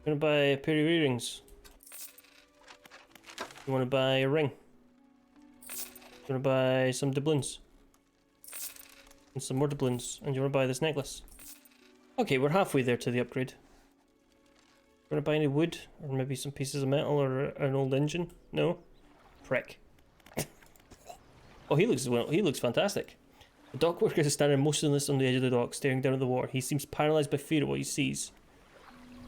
I'm gonna buy a pair of earrings. You wanna buy a ring? You wanna buy some doubloons? And some more doubloons. And you wanna buy this necklace? Okay, we're halfway there to the upgrade. You wanna buy any wood? Or maybe some pieces of metal or an old engine? No? Prick. Oh, he looks fantastic. The dock worker is standing motionless on the edge of the dock, staring down at the water. He seems paralyzed by fear at what he sees.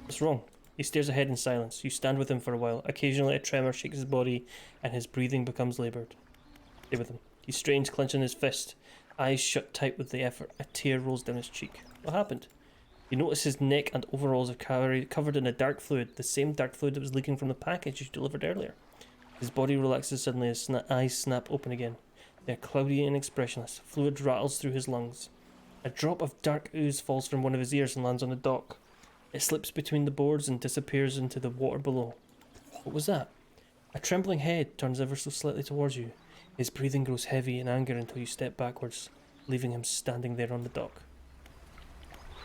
What's wrong? He stares ahead in silence. You stand with him for a while. Occasionally a tremor shakes his body and his breathing becomes laboured. Stay with him. He strains, clenching his fist. Eyes shut tight with the effort. A tear rolls down his cheek. What happened? You notice his neck and overalls are covered in a dark fluid, the same dark fluid that was leaking from the package you delivered earlier. His body relaxes suddenly, his eyes snap open again. They're cloudy and expressionless. Fluid rattles through his lungs. A drop of dark ooze falls from one of his ears and lands on the dock. It slips between the boards and disappears into the water below. What was that? A trembling head turns ever so slightly towards you. His breathing grows heavy in anger until you step backwards, leaving him standing there on the dock.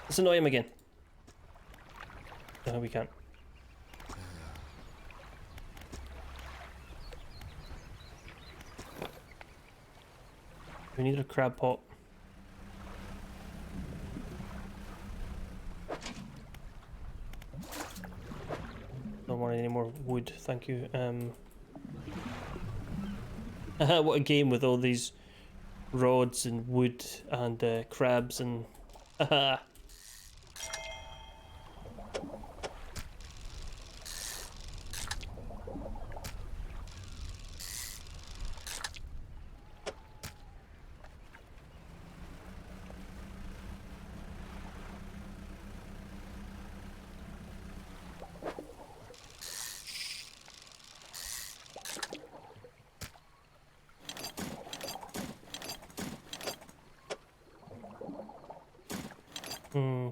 Let's annoy him again. No, we can't. We need a crab pot. Don't want any more wood, thank you. What a game with all these rods and wood and crabs and... Haha.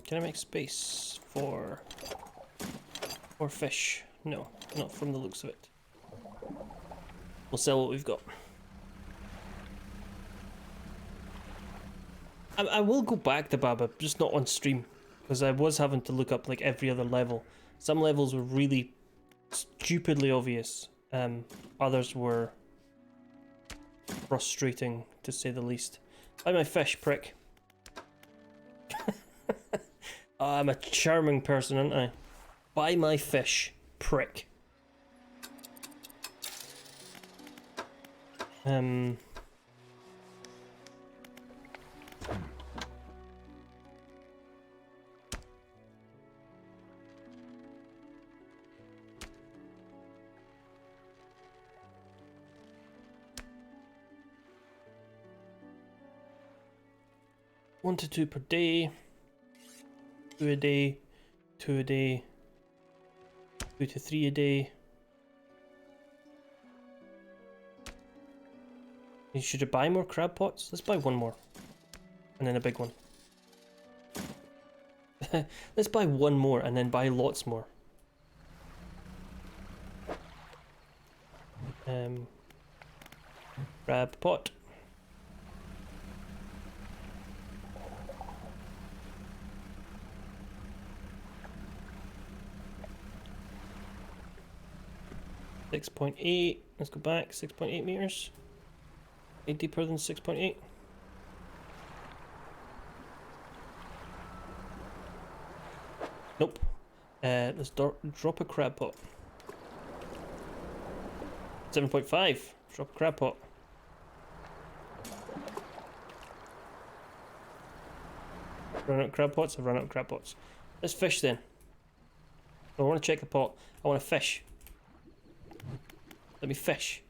Can I make space for fish? No, not from the looks of it. We'll sell what we've got. I will go back to Baba, just not on stream, because I was having to look up like every other level. Some levels were really stupidly obvious. Others were frustrating, to say the least. Buy my fish, prick. Oh, I'm a charming person, aren't I? Buy my fish, prick. One to two per day. 2 a day, 2 a day, 2 to 3 a day. Should I buy more crab pots? Let's buy one more. And then a big one. Let's buy one more and then buy lots more. Crab pot. .8. Let's go back. 6.8 meters. Any deeper than 6.8. Nope. Let's drop a crab pot. 7.5. Drop a crab pot. Run out of crab pots? I've run out of crab pots. Let's fish then. I want to check the pot. I want to fish. Let me fish.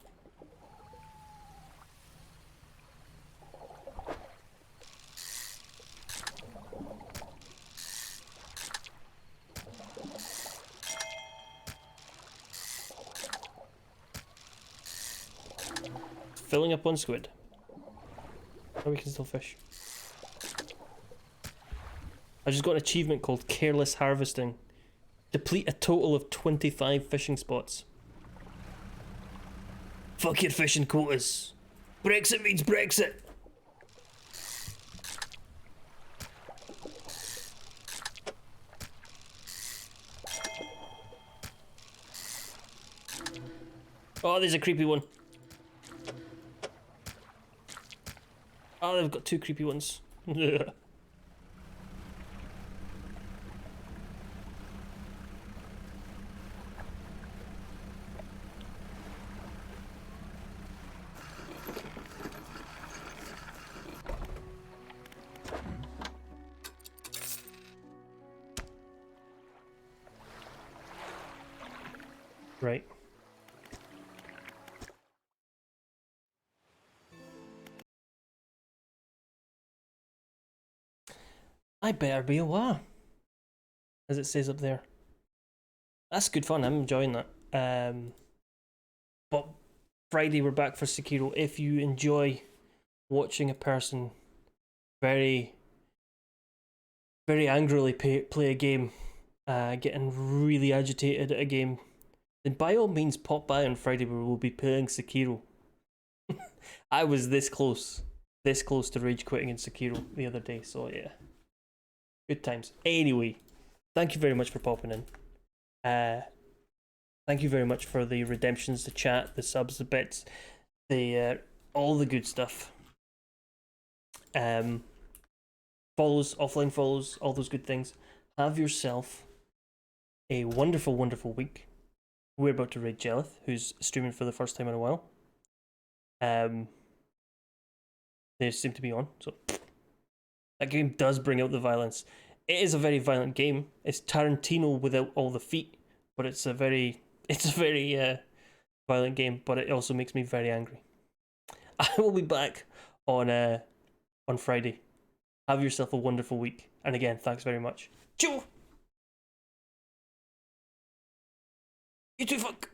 Filling up on squid. Oh, we can still fish. I just got an achievement called Careless Harvesting. Deplete a total of 25 fishing spots. Fuck your fishing quotas. Brexit means Brexit. Oh, there's a creepy one. Oh, they've got two creepy ones. Right. I better be aware, as it says up there. That's good fun. I'm enjoying that. But Friday we're back for Sekiro. If you enjoy watching a person very angrily play a game, getting really agitated at a game, then by all means pop by on Friday where we'll be playing Sekiro. I was this close to rage quitting in Sekiro the other day, so yeah. Good times. Anyway, thank you very much for popping in. Thank you very much for the redemptions, the chat, the subs, the bits, the all the good stuff. Follows, offline follows, all those good things. Have yourself a wonderful, wonderful week. We're about to raid Jelith, who's streaming for the first time in a while. They seem to be on, so that game does bring out the violence. It is a very violent game. It's Tarantino without all the feet, but it's a very violent game. But it also makes me very angry. I will be back on Friday. Have yourself a wonderful week, and again, thanks very much. Chew. You too, fuck.